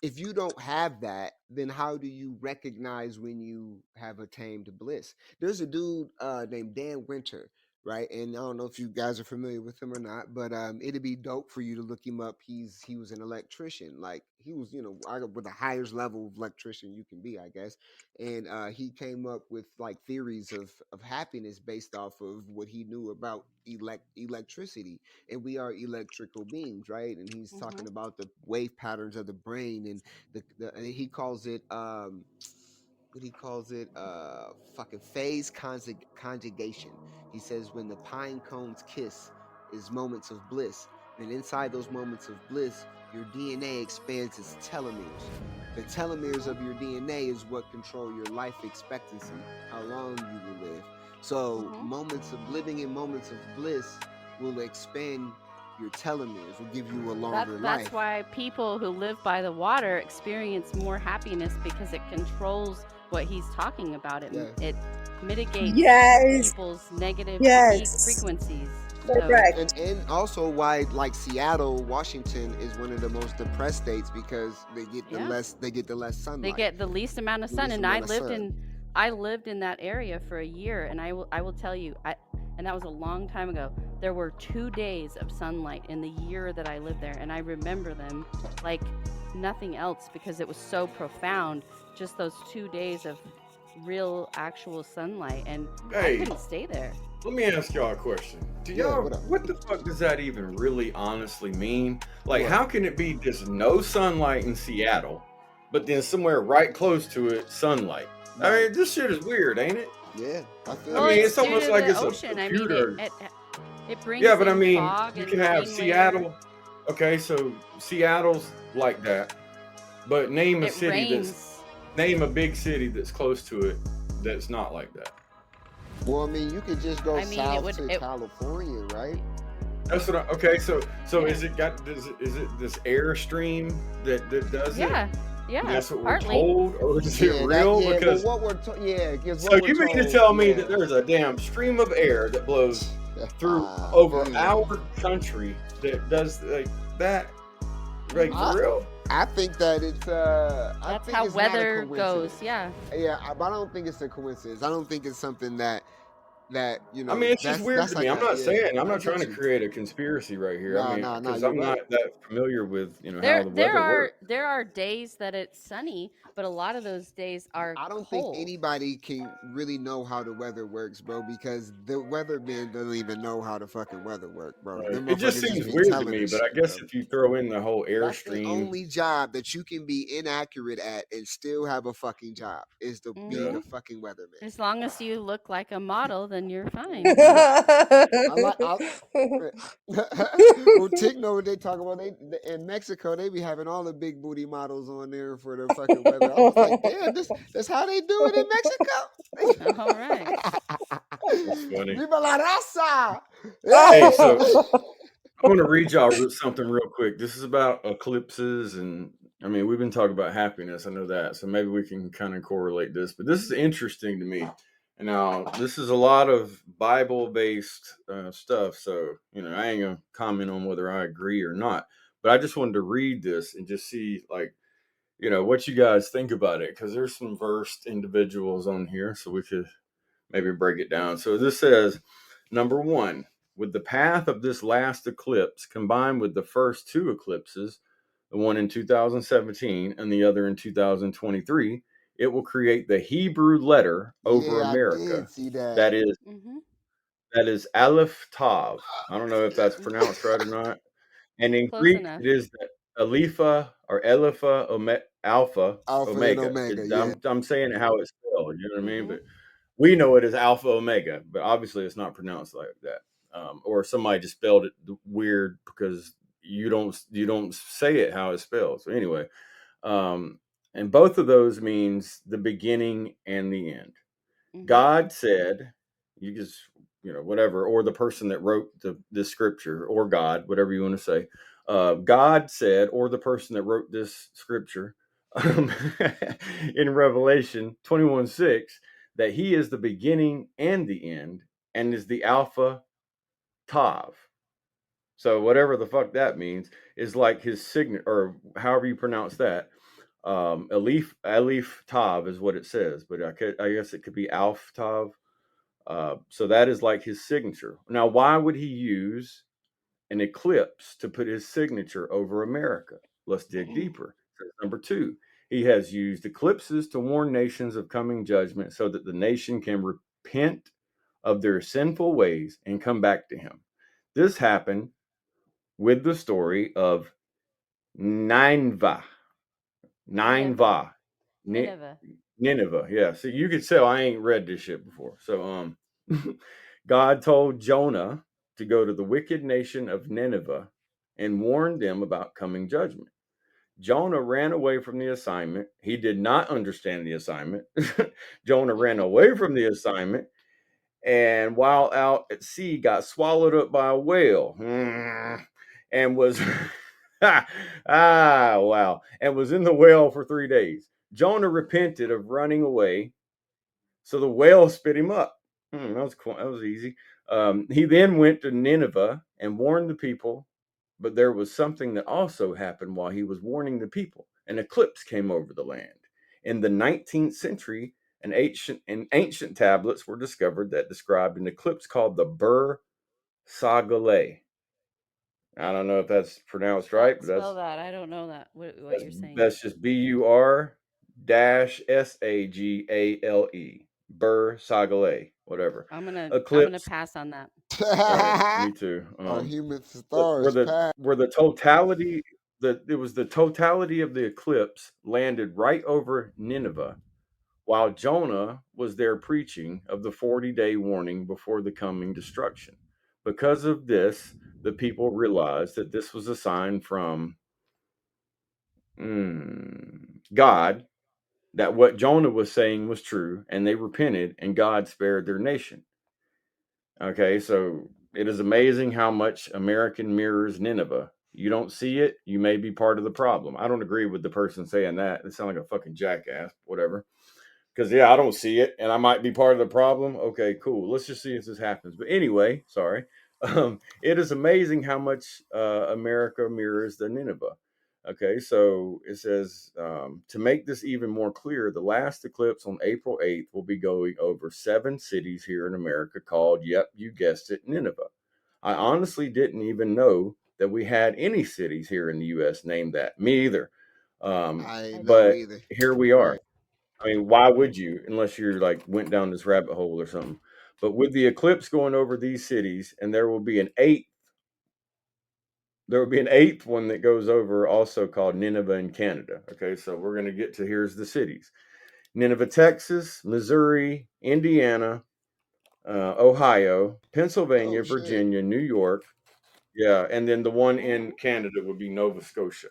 If you don't have that, then how do you recognize when you have attained bliss? There's a dude named Dan Winter, right? And I don't know if you guys are familiar with him or not, but it'd be dope for you to look him up. He was an electrician, like he was, with the highest level of electrician you can be, I guess. And he came up with like theories of happiness based off of what he knew about electricity, and we are electrical beings, right? And he's talking Mhm. about the wave patterns of the brain, and and he calls it what he calls it fucking phase conjugation. He says when the pine cones kiss is moments of bliss, and inside those moments of bliss your DNA expands its telomeres. The telomeres Mhm. of your DNA is what control your life expectancy, how long you will live. So Mhm. moments of living in moments of bliss will expand your telomeres, will give you a longer That's life. why people who live by the water experience more happiness because it controls what he's talking about. Yeah. It mitigates Yes, people's negative yes, frequencies. So and correct. and also why like Seattle, Washington is one of the most depressed states, because yeah, they get the less they sunlight, get the least amount of the sun. least And amount of sun. I lived in that area for a year, and I will tell you, and that was a long time ago. There were 2 days of sunlight in the year that I lived there, and I remember them like nothing else because it was so profound. Just those 2 days of real, actual sunlight, and I Hey, couldn't stay there. let me ask y'all a question. Do Yeah, y'all, what up? what the fuck does that even really honestly mean? Like, What? how can it be just no sunlight in Seattle, but then somewhere right close to it, sunlight? I Right. mean, this shit is weird, ain't it? Yeah, I feel I Well, you. mean, it's it's due almost to like the it's a ocean. I mean, computer. it Yeah, brings but I in mean, fog you and can have marine layer. Seattle. Okay, so Seattle's like that, but It rains. name a big city that's close to it that's not like that. Well, I mean, you could just go I mean, it south would to it California, right? That's what I, okay. So yeah. is it got is it this airstream that does it? Yeah. And Yeah, that's what we're partly. told, or is it Yeah, that. real? Yeah, well, Because what because so what we're you mean to told. tell me that Yeah. there's a damn stream of air that blows through over our country that does like that? Like Mhm. for I real? I think that it's I That's think how it's not a weather goes. coincidence. Yeah. Yeah, but I don't think it's a coincidence. I don't think it's something I mean, it's just weird that's to me. like I'm a not yeah. saying I'm I not trying get to you. create a conspiracy right here. I No, mean, no, no. because You're I'm not right. that familiar with how the weather works. There are days that it's sunny, but a lot of those days are I don't think cold. anybody can really know how the weather works, bro, because the weatherman doesn't even know how the fucking weather work, bro. Right? Them It just motherfuckers just seems be weird to telling me, us but I shit, guess bro. if you throw in the whole That's the airstream, only job that you can be inaccurate at and still have a fucking job, is to be yeah. the Mhm. fucking weatherman. As long as you look like a model, then you're fine. Right. I like. Well, Tick know what they talk about. In Mexico, they be having all the big booty models on there for the fucking weather. I was like, damn, that's how they do it in All right. Mexico. That's funny. Viva la raza! Hey, Hey. so I'm going to read y'all something real quick. This is about eclipses and I mean, we've been talking about happiness. I know that. So maybe we can kind of correlate this. But this is interesting to me. And now, this is a lot of Bible based stuff. So, I ain't going to comment on whether I agree or not. But I just wanted to read this and just see, like, what you guys think about it. Because there's some versed individuals on here. So we could maybe break it down. So this says, number one, with the path of this last eclipse combined with the first two eclipses, the one in 2017 and the other in 2023, it will create the Hebrew letter over Yeah, I did America. see that. That is Mm-hmm. that is Aleph Tav. I don't know if that's pronounced right or not. And in Close Greek, enough. it is the Alepha or Elepha Alpha Alpha and Omega. Omega, yeah. I'm saying it how it's spelled. You know what I mean? Mm-hmm. But we know it as Alpha Omega, but obviously it's not pronounced like that. Or somebody just spelled it weird because you don't say it how it's spelled. So anyway, um, and both of those means the beginning and the end. Mm-hmm. God said, you just whatever, or the person that wrote the scripture, or God, whatever you want to say. God said, or the person that wrote this scripture, um, in Revelation 21:6, that He is the beginning and the end, and is the Alpha Tav. So whatever the fuck that means is like His signet, or however you pronounce that. Alif Tav is what it says, but I guess it could be Alf Tav. So that is like His signature. Now, why would He use an eclipse to put His signature over America? Let's dig deeper. Number two, He has used eclipses to warn nations of coming judgment so that the nation can repent of their sinful ways and come back to Him. This happened with the story of Nineveh. Nineveh. Nineveh. Ni- Nineveh. Nineveh. Yeah. So you could tell I ain't read this shit before. So God told Jonah to go to the wicked nation of Nineveh and warn them about coming judgment. Jonah ran away from the assignment. He did not understand the assignment. Jonah ran away from the assignment, and while out at sea got swallowed up by a whale. And was wow, and was in the whale for 3 days. Jonah repented of running away, so the whale spit him up. That was cool. That was easy. He then went to Nineveh and warned the people, but there was something that also happened while he was warning the people. An eclipse came over the land. In the 19th century, ancient tablets were discovered that described an eclipse called the Bur Sagale. I don't know if that's pronounced Spell right, but spell that. I don't know that. What that's you're saying. that's just BUR dash SAGALE. Bur Sagale, whatever. I'm gonna Eclipse. pass on that. All right, me too. Our human But stars pass. where the totality the it was the totality of the eclipse landed right over Nineveh, while Jonah was there preaching of the 40-day warning before the coming destruction. Because of this, the people realized that this was a sign from God, that what Jonah was saying was true, and they repented, and God spared their nation. Okay, so it is amazing how much American mirrors Nineveh. You don't see it, you may be part of the problem. I don't agree with the person saying that. They sound like a fucking jackass, whatever. Because, yeah, I don't see it, and I might be part of the problem. Okay, cool. Let's just see if this happens. But anyway, sorry. It is amazing how much America mirrors the Nineveh. Okay, so it says, to make this even more clear, the last eclipse on April 8th will be going over 7 cities here in America called, yep, you guessed it, Nineveh. I honestly didn't even know that we had any cities here in the U.S. named that. Me either. I ain't I know didn't. But either. here we are. Right. I mean, why would you, unless you're like went down this rabbit hole or something? But with the eclipse going over these cities, and there will be an eighth one that goes over, also called Nineveh in Canada. Okay, so we're going to get to, here's the cities: Nineveh, Texas; Missouri; Indiana; Ohio; Oh Pennsylvania; shit. Virginia; New York. Yeah, and then the one in Mm-hmm. Canada would be Nova Scotia.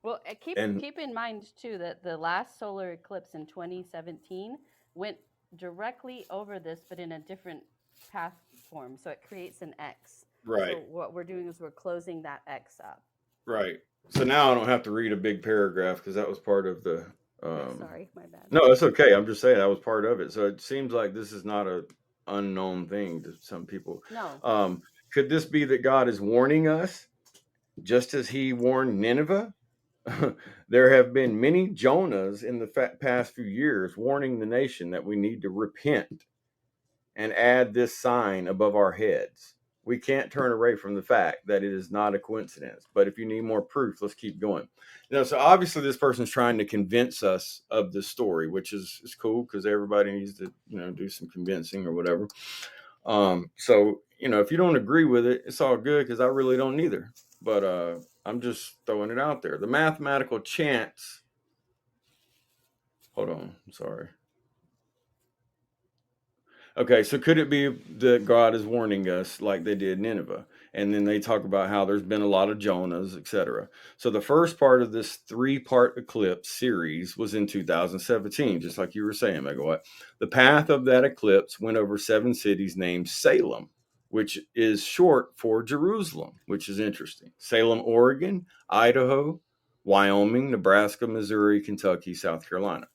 Well, keep And keep in mind too that the last solar eclipse in 2017 went directly over this, but in a different path form. So it creates an X. So right, what we're doing is we're closing that X up. right. So now I don't have to read a big paragraph because that was part of the. Um, Sorry, my bad. no, it's okay. I'm just saying that was part of it. So it seems like this is not a unknown thing to some people. No. Um, could this be that God is warning us, just as He warned Nineveh? There have been many Jonahs in the past few years warning the nation that we need to repent and add this sign above our heads. We can't turn away from the fact that it is not a coincidence. But if you need more proof, let's keep going. So obviously this person's trying to convince us of the story, which is cool because everybody needs to, do some convincing or whatever. So if you don't agree with it, it's all good because I really don't either. But I'm just throwing it out there. The mathematical chance. Hold on, I'm sorry. Okay, so could it be that God is warning us like they did Nineveh? And then they talk about how there's been a lot of Jonahs, etc. So the first part of this three-part eclipse series was in 2017, just like you were saying, Megawatt. The path of that eclipse went over 7 cities named Salem, which is short for Jerusalem, which is interesting. Salem, Oregon, Idaho, Wyoming, Nebraska, Missouri, Kentucky, South Carolina.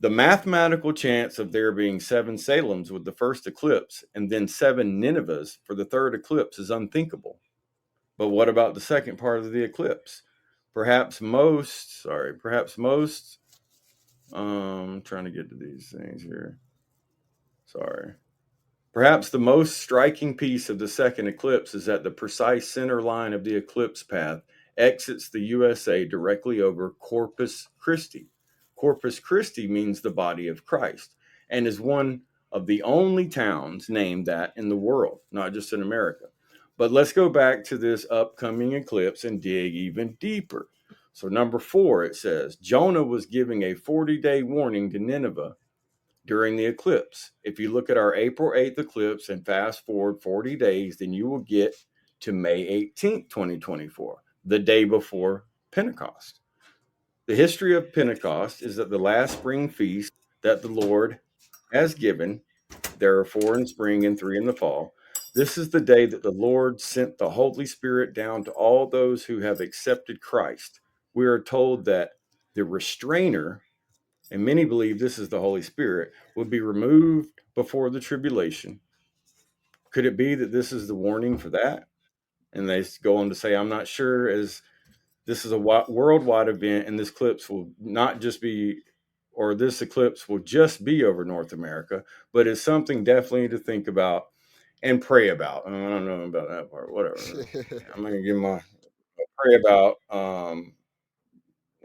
The mathematical chance of there being 7 Salems with the first eclipse and then 7 Ninevehs for the third eclipse is unthinkable. But what about the second part of the eclipse? Perhaps most, trying to get to these things here. Sorry. Perhaps the most striking piece of the second eclipse is that the precise center line of the eclipse path exits the USA directly over Corpus Christi. Corpus Christi means the body of Christ and is one of the only towns named that in the world, not just in America. But let's go back to this upcoming eclipse and dig even deeper. So, number 4, it says Jonah was giving a 40-day warning to Nineveh during the eclipse. If you look at our April 8th eclipse and fast forward 40 days, then you will get to May 18th, 2024, the day before Pentecost. The history of Pentecost is that the last spring feast that the Lord has given, there are 4 in spring and 3 in the fall. This is the day that the Lord sent the Holy Spirit down to all those who have accepted Christ. We are told that the restrainer, and many believe this is the Holy Spirit, would be removed before the tribulation. Could it be that this is the warning for that? And they go on to say, I'm not sure, as this is a worldwide event, and this eclipse will not just be, or this eclipse will just be over North America, but it's something definitely to think about and pray about. I don't know about that part, whatever. I'm going to give my pray about.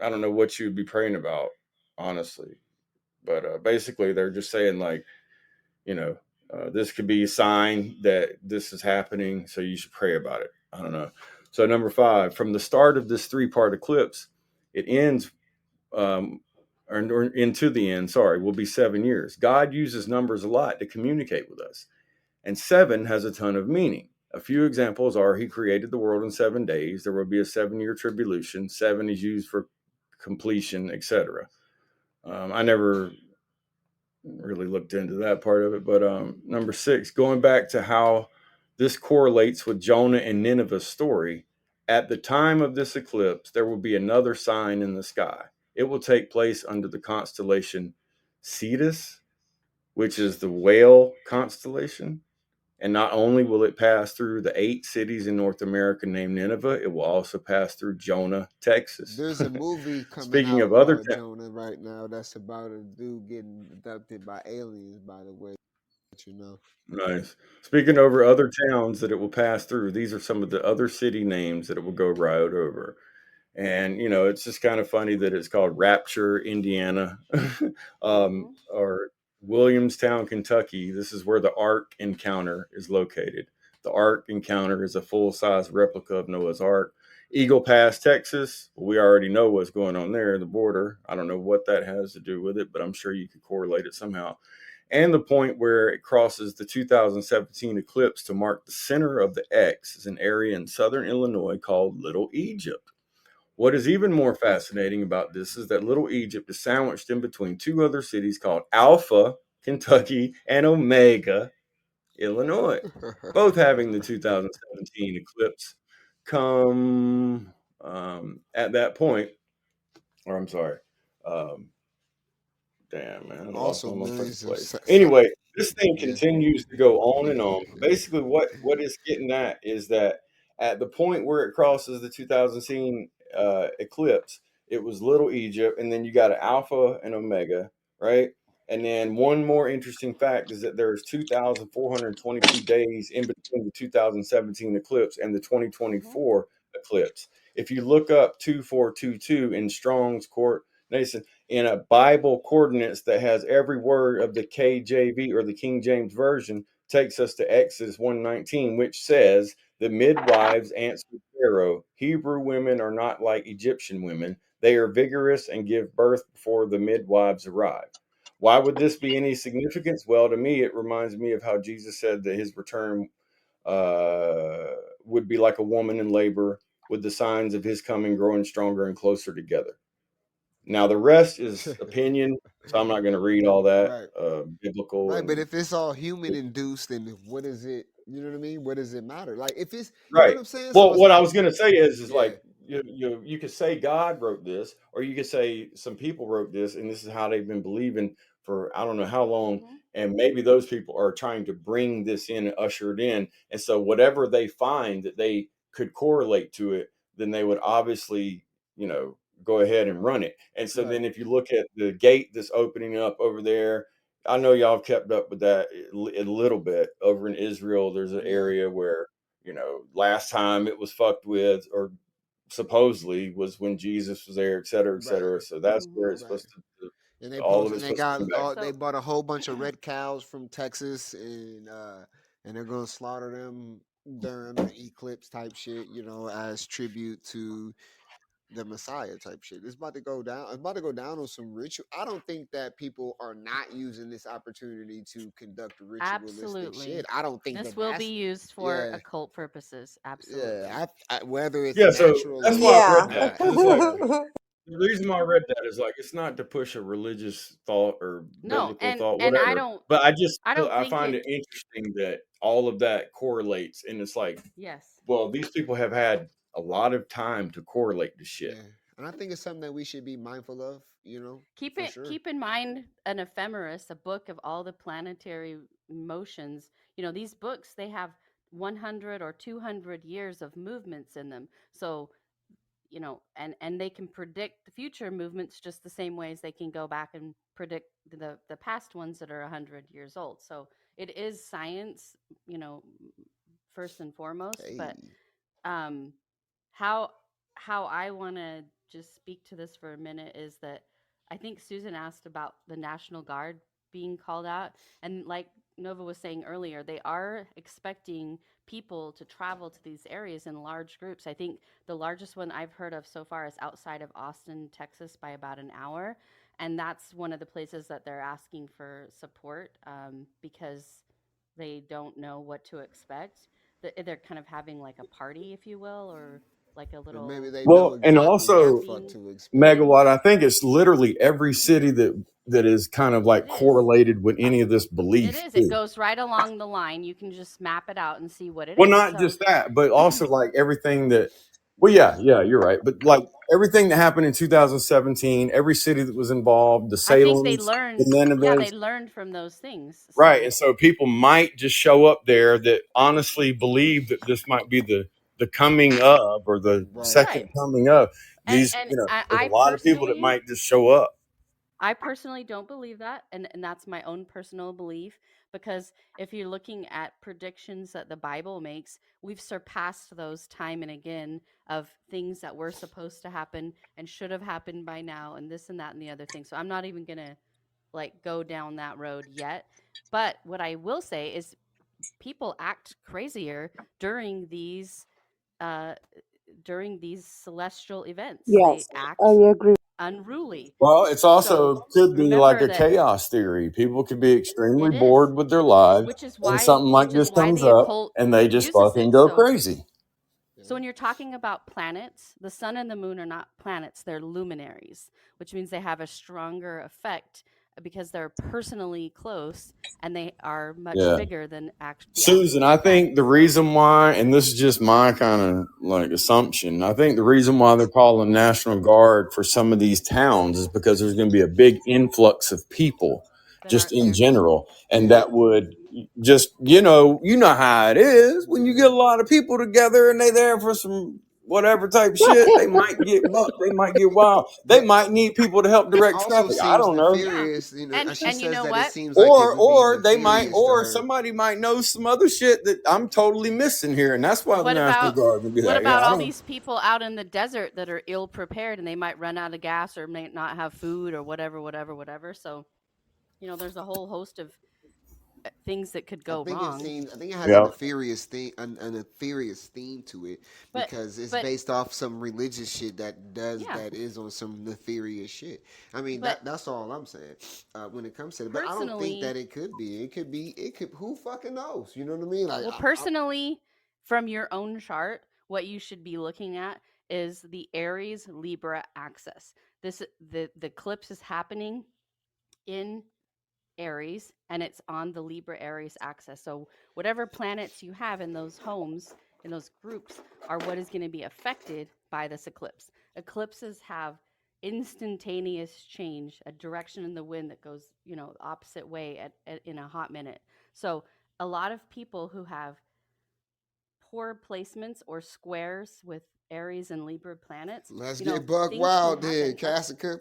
I don't know what you'd be praying about, honestly. But basically, they're just saying, like, you know, this could be a sign that this is happening, so you should pray about it. I don't know. So, number 5, from the start of this 3-part eclipse, it ends, or into the end, sorry, will be 7 years. God uses numbers a lot to communicate with us, and 7 has a ton of meaning. A few examples are He created the world in 7 days. There will be a 7-year tribulation. 7 is used for completion, etc. I never really looked into that part of it. But number 6, going back to how this correlates with Jonah and Nineveh's story, at the time of this eclipse, there will be another sign in the sky. It will take place under the constellation Cetus, which is the whale constellation. And not only will it pass through the 8 cities in North America named Nineveh, it will also pass through Jonah, Texas. There's a movie coming Speaking out of other about Jonah right now that's about a dude getting abducted by aliens, by the way, you know. Nice. Speaking over other towns that it will pass through, these are some of the other city names that it will go right over. And it's just kind of funny that it's called Rapture, Indiana, Mhm. or Williamstown, Kentucky. This is where the Ark Encounter is located. The Ark Encounter is a full-size replica of Noah's Ark. Eagle Pass, Texas. We already know what's going on there, the border. I don't know what that has to do with it, but I'm sure you could correlate it somehow. And the point where it crosses the 2017 eclipse to mark the center of the X is an area in southern Illinois called Little Egypt. What is even more fascinating about this is that Little Egypt is sandwiched in between 2 other cities called Alpha, Kentucky, and Omega, Illinois, both having the 2017 eclipse come At that point, or I'm sorry, um, damn man, I lost Also, my motherfucking millions of place. Anyway, this thing yeah, continues to go on and yeah, on. Basically, what it's getting at is that at the point where it crosses the 2000 scene eclipse, it was Little Egypt, and then you got an Alpha and Omega, right? And then one more interesting fact is that there's 2,422 days in between the 2017 eclipse and the Mhm. 2024 eclipse. If you look up 2422 in Strong's coordination in a Bible coordinates that has every word of the KJV or the King James Version, takes us to Exodus 119, which says, the midwives answered Pharaoh, Hebrew women are not like Egyptian women. They are vigorous and give birth before the midwives arrive. Why would this be any significance? Well, to me, it reminds me of how Jesus said that his return would be like a woman in labor, with the signs of his coming growing stronger and closer together. Now the rest is opinion, so I'm not going to read all that right. biblical Right, but and if it's all human induced, then what is it? You know what I mean? What does it matter? Like if it's, you know right. what I'm saying? So Well, it's what I like, was going to say is yeah, like you could say God wrote this, or you could say some people wrote this, and this is how they've been believing for I don't know how long, Mhm. and maybe those people are trying to bring this in and usher it in, and so whatever they find that they could correlate to it, then they would obviously go ahead and run it. And so right, then if you look at the gate that's opening up over there, I know y'all have kept up with that a little bit over in Israel. There's an yeah, area where last time it was fucked with, or supposedly was when Jesus was there, et cetera, et right, cetera. So that's where Mhm. it's right. supposed to, And they all of post, and it's they supposed to got come back. all, they So bought a whole bunch of red cows from Texas, and they're gonna slaughter them during the eclipse type shit, as tribute to the Messiah type shit. It's about to go down. It's about to go down on some ritual. I don't think that people are not using this opportunity to conduct ritualistic shit. absolutely. I don't think This that will be that's used for yeah, occult purposes. Absolutely. yeah. Whether it's Yeah, so natural that's or why I Yeah. read that not, because it's like the reason why I read that is like it's not to push a religious thought or No, biblical thought, and whatever. But I don't I think find it it interesting that all of that correlates, and it's like, yes. well, these people have had a lot of time to correlate the shit. yeah. And I think it's something that we should be mindful of. For sure. Keep in mind an ephemeris, a book of all the planetary motions. These books they have 100 or 200 years of movements in them. So, and they can predict the future movements just the same way as they can go back and predict the past ones that are 100 years old. So, it is science, you know, first and foremost, but Hey, um how how I want to just speak to this for a minute is that I think Susan asked about the National Guard being called out, and like Nova was saying earlier, they are expecting people to travel to these areas in large groups. I think the largest one I've heard of so far is outside of Austin, Texas, by about an hour, and that's one of the places that they're asking for support because they don't know what to expect. They're kind of having like a party, if you will, or like a or maybe little they know Well, and exactly what the also fuck camping. to expect. megawatt. I think it's literally every city that is kind of It like is. correlated with any of this It belief is. It too. goes right along the line. You can just map it out and see what it Well, is. not So just that, but also like everything that. Well, yeah, yeah, you're right. But like everything that happened in 2017, every city that was involved, the I think they Salems, the learned, yeah, they Ninevehs, learned from those things. right? And So so people might just show up there that honestly believe that this might be the coming of, or the Right. second right. coming of And these. and There's a lot of people that might just show up. I personally don't believe that, and that's my own personal belief, because if you're looking at predictions that the Bible makes, we've surpassed those time and again of things that were supposed to happen and should have happened by now, and this and that and the other thing. So I'm not even gonna like go down that road yet. But what I will say is people act crazier during uh, these celestial events. They Yes, I act agree. unruly. Well, it's So also could be like remember a that chaos theory. People could be extremely it is, bored with their lives, and something like which is this why comes the up, occult and they just uses fucking it. go So crazy. so Yeah. when you're talking about planets, the sun and the moon are not planets, they're luminaries, which means they have a stronger effect because they're personally close and they are much Yeah. bigger than the Susan, actual I think the planets. reason why, and this is just my kind of like assumption, I think the reason why they're calling National Guard for some of these towns is because there's going to be a big influx of people That just aren't in there. general. And Yeah. that would just, you know how it is when you get a lot of people together and they there for some whatever type shit, they might get bucked, they might get wild. They But might need people to help it direct also traffic. I seems don't know. Yeah. nefarious. You know, she And you says know that it what? seems like it would be They might, nefarious to or her. somebody might know some other shit that I'm totally missing here, and that's why the What National about Guard would be what like, yeah, about I all don't. these people out in the desert that are ill prepared and they might run out of gas or may not have food or whatever. So, there's a whole host of things that could go wrong. I think it has a Yeah, nefarious thing, a nefarious theme to it But because it's but based off some religious shit yeah, that is on some nefarious shit. I mean but that's all I'm saying when it comes to it. But I don't think personally, that it could be. It could be. It could. Who fucking knows? You know what I mean? Like well, personally, from your own chart, what you should be looking at is the Aries Libra axis. The eclipse is happening in Aries and it's on the Libra Aries axis. So whatever planets you have in those homes, in those groups, are what is going to be affected by this eclipse. Eclipses have instantaneous change, a direction in the wind that goes, opposite way in a hot minute. So a lot of people who have poor placements or squares with Aries and Libra planets, let's get buck things can wild then, happen Cassica.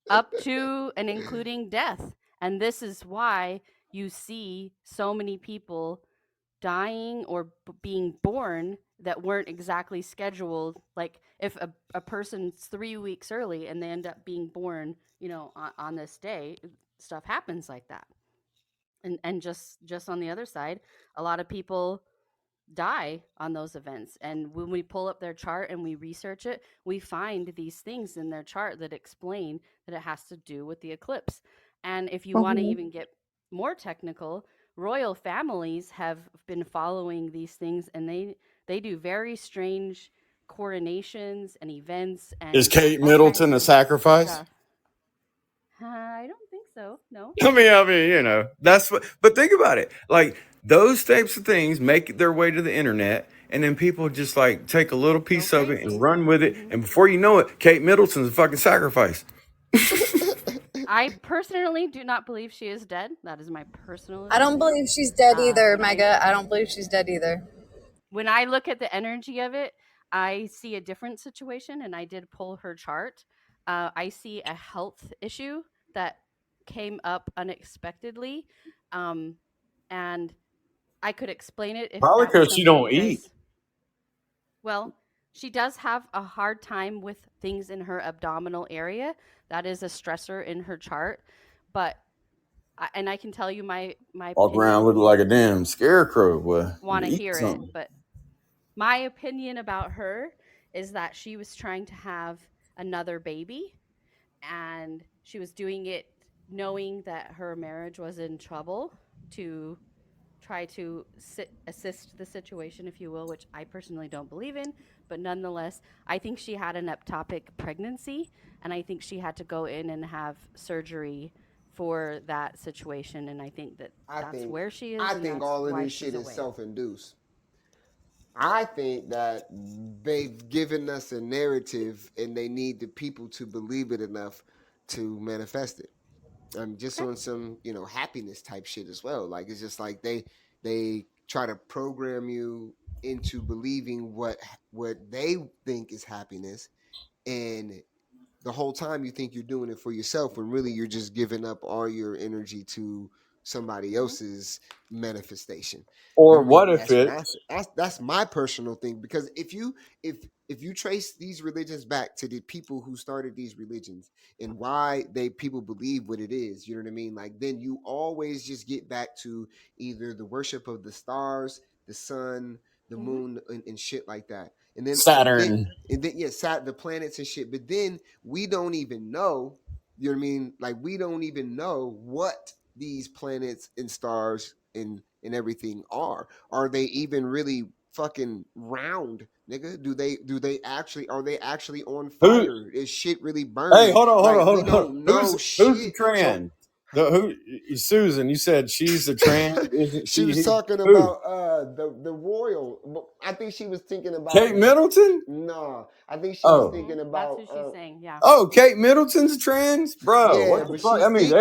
up to and including death. And this is why you see so many people dying or being born that weren't exactly scheduled. Like if a person's 3 weeks early and they end up being born, on this day, stuff happens like that. And just on the other side, a lot of people die on those events. And when we pull up their chart and we research it, we find these things in their chart that explain that it has to do with the eclipse. And if you want to Hmm. even get more technical, royal families have been following these things and they do very strange coronations and events is and Kate all kinds Middleton a of sacrifice? stuff. I don't think so. No. I mean, that's what. But think about it, like those types of things make their way to the internet, and then people just like take a little Go piece of it and crazy. run with it, and before you know it, Kate Middleton's a fucking sacrifice. I personally do not believe she is dead. That is my personal I don't opinion. believe she's dead either, When I Mega. I don't believe she's dead either. when I look at the energy of it, I see a different situation, and I did pull her chart. I see a health issue that came up unexpectedly, um, and I could explain it if Probably that was because she something don't you eat. guys. Well, she does have a hard time with things in her abdominal area. That is a stressor in her chart, but and I can tell you my Walk around opinion looking if like you a damn scarecrow. Boy, want to eat hear it, something. but my opinion about her is that she was trying to have another baby and she was doing it knowing that her marriage was in trouble to try to assist the situation, if you will, which I personally don't believe in. But nonetheless, I think she had an ectopic pregnancy, and I think she had to go in and have surgery for that situation. And I think that I that's think where she I is, and think that's all of why this she's shit is away. self-induced. I think that they've given us a narrative and they need the people to believe it enough to manifest it. Just Okay. on some, happiness type shit as well. Like it's just like they try to program you into believing what they think is happiness, and the whole time you think you're doing it for yourself when really you're just giving up all your energy to somebody Hmm. else's manifestation. You Or know what I what mean? if it's That's my personal thing because if you trace these religions back to the people who started these religions and why they people believe what it is, you know what I mean? Like then you always just get back to either the worship of the stars, the sun, the Hmm. moon, and shit like that. And then Saturn? yeah, the planets and shit. But then we don't even know. You know what I mean? Like we don't even know what these planets and stars and everything are. Are they even really fucking round, nigga? Do they actually are they actually on Who? fire? Is shit really Hey, burning? hold on, hold Like on, hold we on, hold on. don't know Who's the shit. So trend? Who Susan? You said she's a trans, isn't She she? was talking Who? about the royal. I think she was thinking Kate about Middleton? no. I think she was Oh, thinking That's about who she's saying. Yeah. oh, Kate Middleton's a trans, bro. yeah, What the Mm-hmm. but fuck? she's I mean, think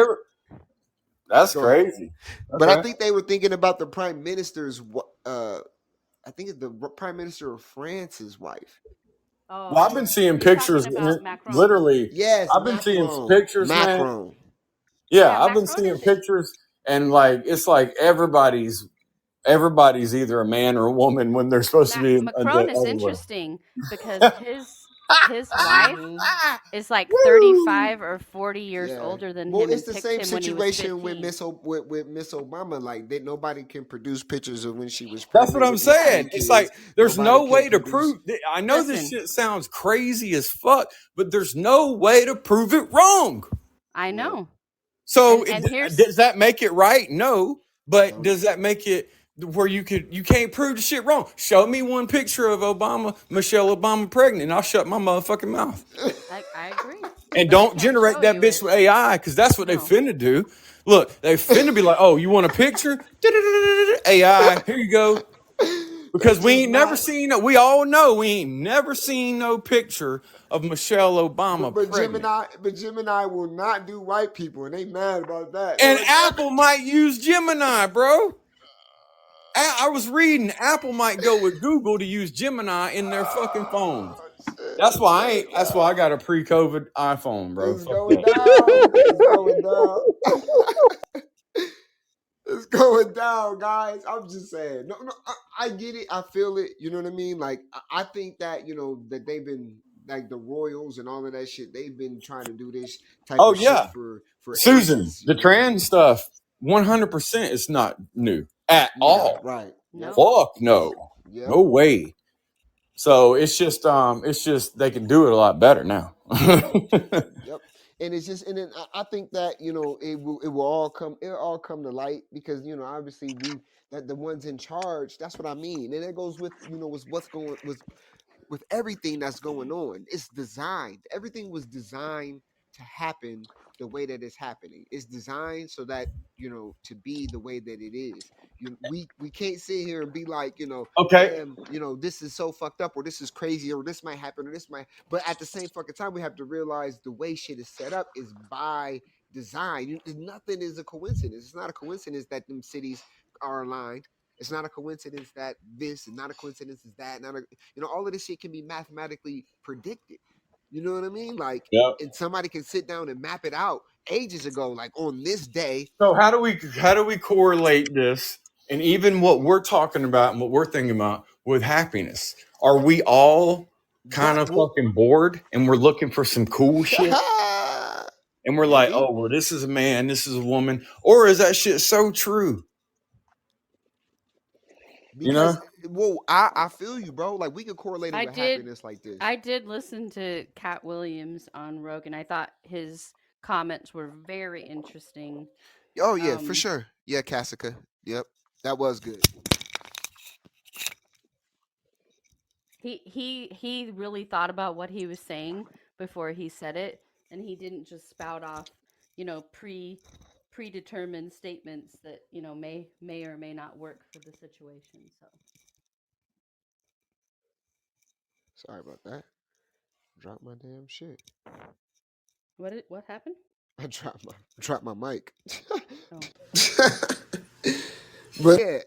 that's go ahead. crazy. But I Okay. think they were thinking about the prime minister's I think it's the prime minister of France's wife. Well, I've been Oh, seeing you're talking pictures. about Macron. Literally, Yes, I've been seeing Macron. pictures, man. Macron. Yeah, Yeah, I've been Macron seeing is pictures, and like it's like everybody's either a man or a woman when they're supposed to be the Macron is other way. interesting because his wife Hmm. is like Woo! 35 or 40 years Yeah. older than Well, him it's and the picked same him when he was situation with 15. With Miss Obama. Like that, nobody can produce pictures of when she was That's what pregnant I'm with the saying. twin It's kids. like there's Nobody no can way to produce. prove. I know this Listen, shit sounds crazy as fuck, but there's no way to prove it wrong. I Yep. know. So And here's does that make it right? No, but No. does that make it where you can't prove the shit wrong? Show me one picture of Michelle Obama pregnant, and I'll shut my motherfucking mouth. I agree. And But I don't can't generate show that you bitch it. with AI because that's what they No. finna do. Look, they finna be like, oh, you want a picture? AI, here you go. They Because just not. we all know we ain't never seen no picture of Michelle Obama pregnant. But Gemini will not do white people, and they mad about that. They And like, damn Apple might use Gemini, bro. I was reading Apple might go with Google to use Gemini in their fucking phones. shit, it's going That's why I down. got a pre-COVID iPhone, bro. It's Fuck going that. down. It's going down. It's going down, guys. I'm just saying. No, no, I get it. I feel it. You know what I mean? Like, I think that that they've been like the Royals and all of that shit. They've been trying to do this type Oh of shit yeah, for Susan, ages. the You know what I mean? trans stuff, 100% is not new at Yeah. all. Right. Yep. No. Fuck no, Yep. no way. So it's just they can do it a lot better now. Yep. And it's just, and then I think that it will all come to light because obviously that the ones in charge. That's what I mean, and it goes with with what's going with everything that's going on. It's designed. Everything was designed to happen the way that it's happening. It's designed so that to be the way that it is. We can't sit here and be like Okay. damn, this is so fucked up or this is crazy or this might happen or this might. But at the same fucking time, we have to realize the way shit is set up is by design. Nothing is a coincidence. It's not a coincidence that them cities are aligned. It's not a coincidence that this is not a coincidence is that not a all of this shit can be mathematically predicted. You know what I mean? Like, Yep. and somebody can sit down and map it out ages ago, like on this day. So how do we correlate this and even what we're talking about and what we're thinking about with happiness? Are we all kind That of will fucking bored and we're looking for some cool shit? And we're like, maybe oh, well, this is a man, this is a woman. Or is that shit so true? You know? because I feel you, bro. Like we could correlate it I with did happiness like this. I did listen to Cat Williams on Rogan. I thought his comments were very interesting. Oh yeah, for Um sure. Yeah, Cassica. Yep, that was good. he really thought about what he was saying before he said it, and he didn't just spout off, predetermined statements that, may or may not work for the situation. So, Sorry about that. Drop my damn shit. what happened? I dropped my mic. Oh. But yeah,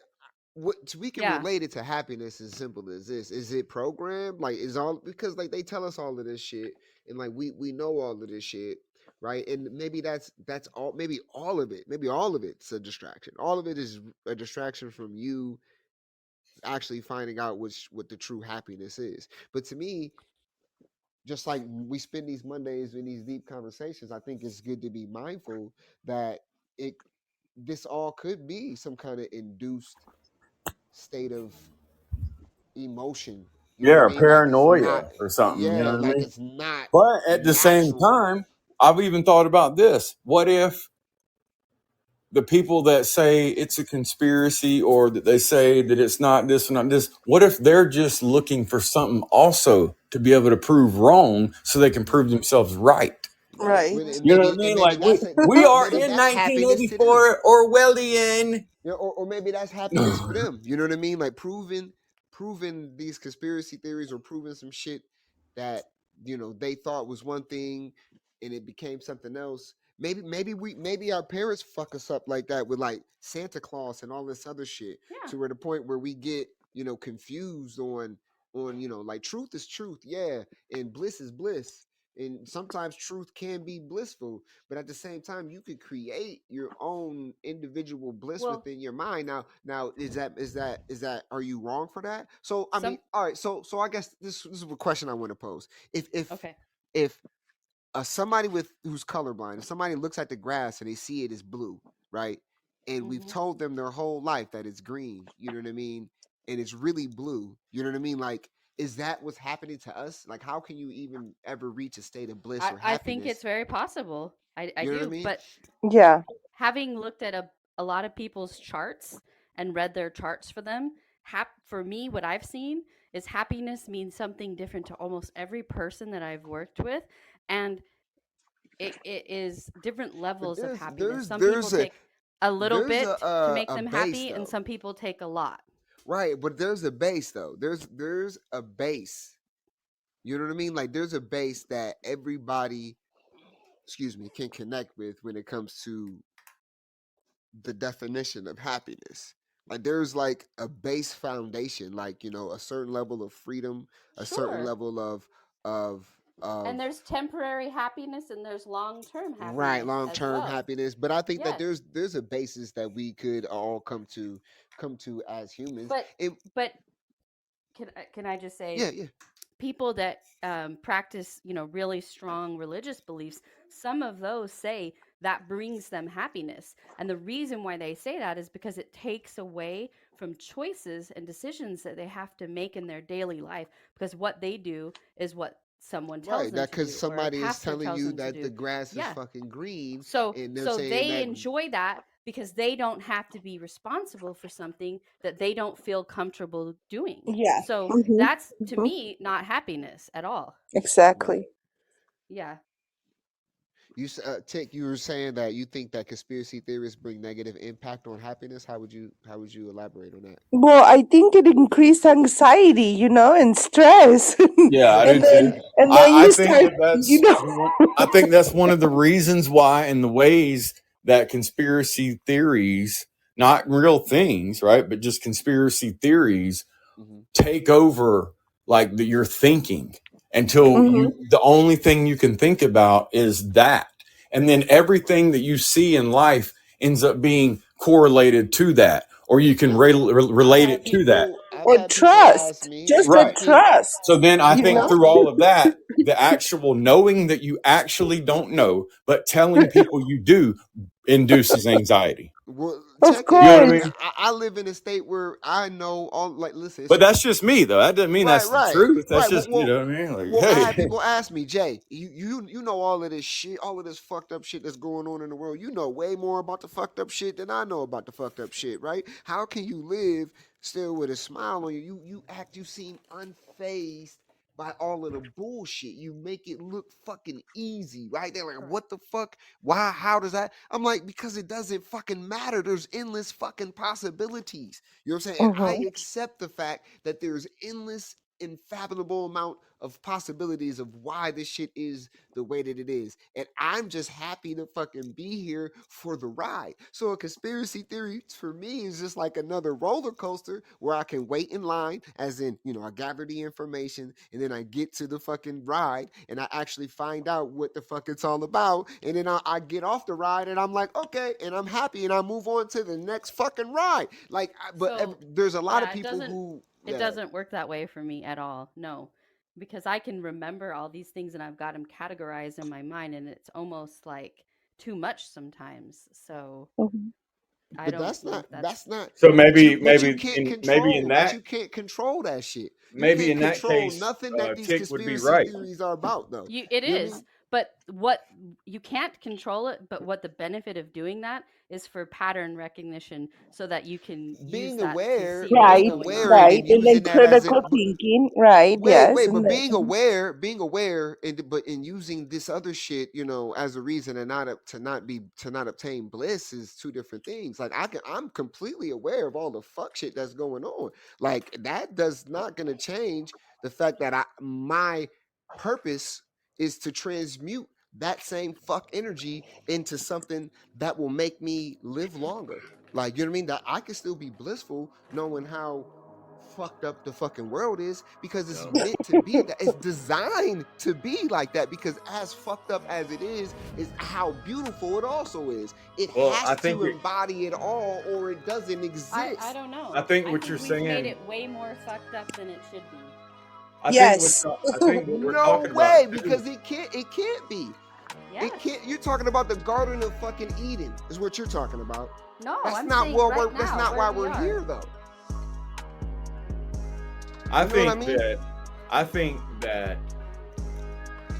we can Yeah. relate it to happiness as simple as this. Is it programmed? Like is all because like they tell us all of this shit and like we know all of this shit, right? And maybe that's all maybe all of it. Maybe all of it's a distraction. All of it is a distraction from you actually finding out what the true happiness is. But to me, just like we spend these Mondays in these deep conversations, I think it's good to be mindful that it this all could be some kind of induced state of emotion. You know what I Yeah, mean? Like it's paranoia not, or something. You know yeah, what I like mean? it's not But at the same natural. time, I've even thought about this. What if the people that say it's a conspiracy or that they say that it's not this and not this, what if they're just looking for something also to be able to prove wrong so they can prove themselves right? Right. And You know what I maybe mean? Like we are maybe in that's happiness to them. 1984 Orwellian. Or maybe that's happiness for them. You know what I mean? Like proving these conspiracy theories or proving some shit that they thought was one thing and it became something else. Maybe our parents fuck us up like that with like Santa Claus and all this other shit Yeah. to where the point where we get confused on like truth is truth, yeah, and bliss is bliss. And sometimes truth can be blissful, but at the same time you could create your own individual bliss Well, within your mind. Now is that are you wrong for that? So I mean, some all right, so I guess this is a question I want to pose. okay. If somebody with who's colorblind, if somebody looks at the grass and they see it as blue, right, and we've Hmm. told them their whole life that it's green, you know what I mean, and it's really blue, you know what I mean, like, is that what's happening to us? Like, how can you even ever reach a state of bliss or I think it's happiness? very possible. I You know what I do, mean? but Yeah. having looked at a lot of people's charts and read their charts for them, for me, what I've seen is happiness means something different to almost every person that I've worked with, and it is different But levels of there's happiness. there's Some people there's a take a little there's a bit to make a them base happy, and though, some people take a lot. right? But there's a base though. There's a base. You know what I mean? Like there's a base that everybody, excuse me, can connect with when it comes to the definition of happiness. Like there's like a base foundation, like a certain level of freedom, a certain Sure. level of And of there's temporary happiness and there's long-term right happiness long as term well. happiness. But I think that Yes. there's a basis that we could all come to as humans. But And but can I just say, yeah, yeah, people that practice, really strong religious beliefs, some of those say that brings them happiness. And the reason why they say that is because it takes away from choices and decisions that they have to make in their daily life, because what they do is what someone tells right. them That to because do or a somebody is pastor telling tells you them to that the do. grass is Yeah. fucking green, So and they're so saying they that enjoy that because they don't have to be responsible for something that they don't feel comfortable doing. Yeah. So Hmm. that's, to Hmm. me, not happiness at all. right. Exactly. Yeah. Tick, you were saying that you think that conspiracy theorists bring negative impact on happiness. How would you elaborate on that? Well, I think it increased anxiety, and stress. Yeah, I But do and but then too. and then I you think start, that I think that's one of the reasons why, and the ways that conspiracy theories, not real things, right, but just conspiracy theories, hmm take over like your thinking until Mhm. the only thing you can think about is that, and then everything that you see in life ends up being correlated to that, or you can yeah, I've relate had it to that. people I've Or had people ask trust, me, just do the you Right. think trust, So then I I've think you asked through all of people. that, the actual knowing that you actually don't know, but telling people you do, induces anxiety. Well, Of check it. You know what I course. mean? I live in a state where I know all. Like, listen, But that's just me, though. That doesn't mean right, that's the right, truth. That's right. just, you know what I mean? Like, I had hey, people ask me, Jay, you know all of this shit, all of this fucked up shit that's going on in the world. You know way more about the fucked up shit than I know about the fucked up shit, right? How can you live still with a smile on you? You seem unfazed by all of the bullshit. You make it look fucking easy, right? They're like, Correct. what the fuck? Why? How does that? I'm like, because it doesn't fucking matter. There's endless fucking possibilities. You know what I'm saying? And I Hmm. accept the fact that there's endless unfathomable amount of possibilities of why this shit is the way that it is. And I'm just happy to fucking be here for the ride. So a conspiracy theory for me is just like another roller coaster where I can wait in line, as in, I gather the information and then I get to the fucking ride and I actually find out what the fuck it's all about. And then I get off the ride and I'm like, okay, and I'm happy and I move on to the next fucking ride. Like, So, there's a lot of yeah, people who, it yeah. doesn't work that way for me at all. No. Because I can remember all these things and I've got them categorized in my mind, and it's almost like too much sometimes. So, Hmm. I But don't that's not think that's that's not so but you maybe, but you can't maybe control but you can't control that shit. You maybe can't in that control case, nothing that these Tick would be conspiracy right. theories are about though. it You know what I is, mean? but what you can't control it, but what the benefit of doing that is for pattern recognition so that you can use being that to aware, see what's being Right, going aware, on. and right. then And then using that as it. critical thinking, right? Wait, Yes. wait, And but then, being aware, and but in using this other shit, as a reason and not to not obtain bliss is two different things. Like I'm completely aware of all the fuck shit that's going on. Like that does not gonna change the fact that my purpose is to transmute that same fuck energy into something that will make me live longer. Like, you know what I mean? That I can still be blissful knowing how fucked up the fucking world is, because it's Yeah. meant to be that. It's designed to be like that, because as fucked up as it is how beautiful it also is. It Well, has to embody it all or it doesn't I exist. don't I know. think I what you're think we've made saying. it way more fucked up than it should be. yes. I think what we're No talking about way, too. because it can't be. It Yes. can't. You're talking about the Garden of fucking Eden, is what you're talking about. No, That's I'm not saying what right we're. That's now not where why we we're are. here, though. I You know what I think mean? that I think that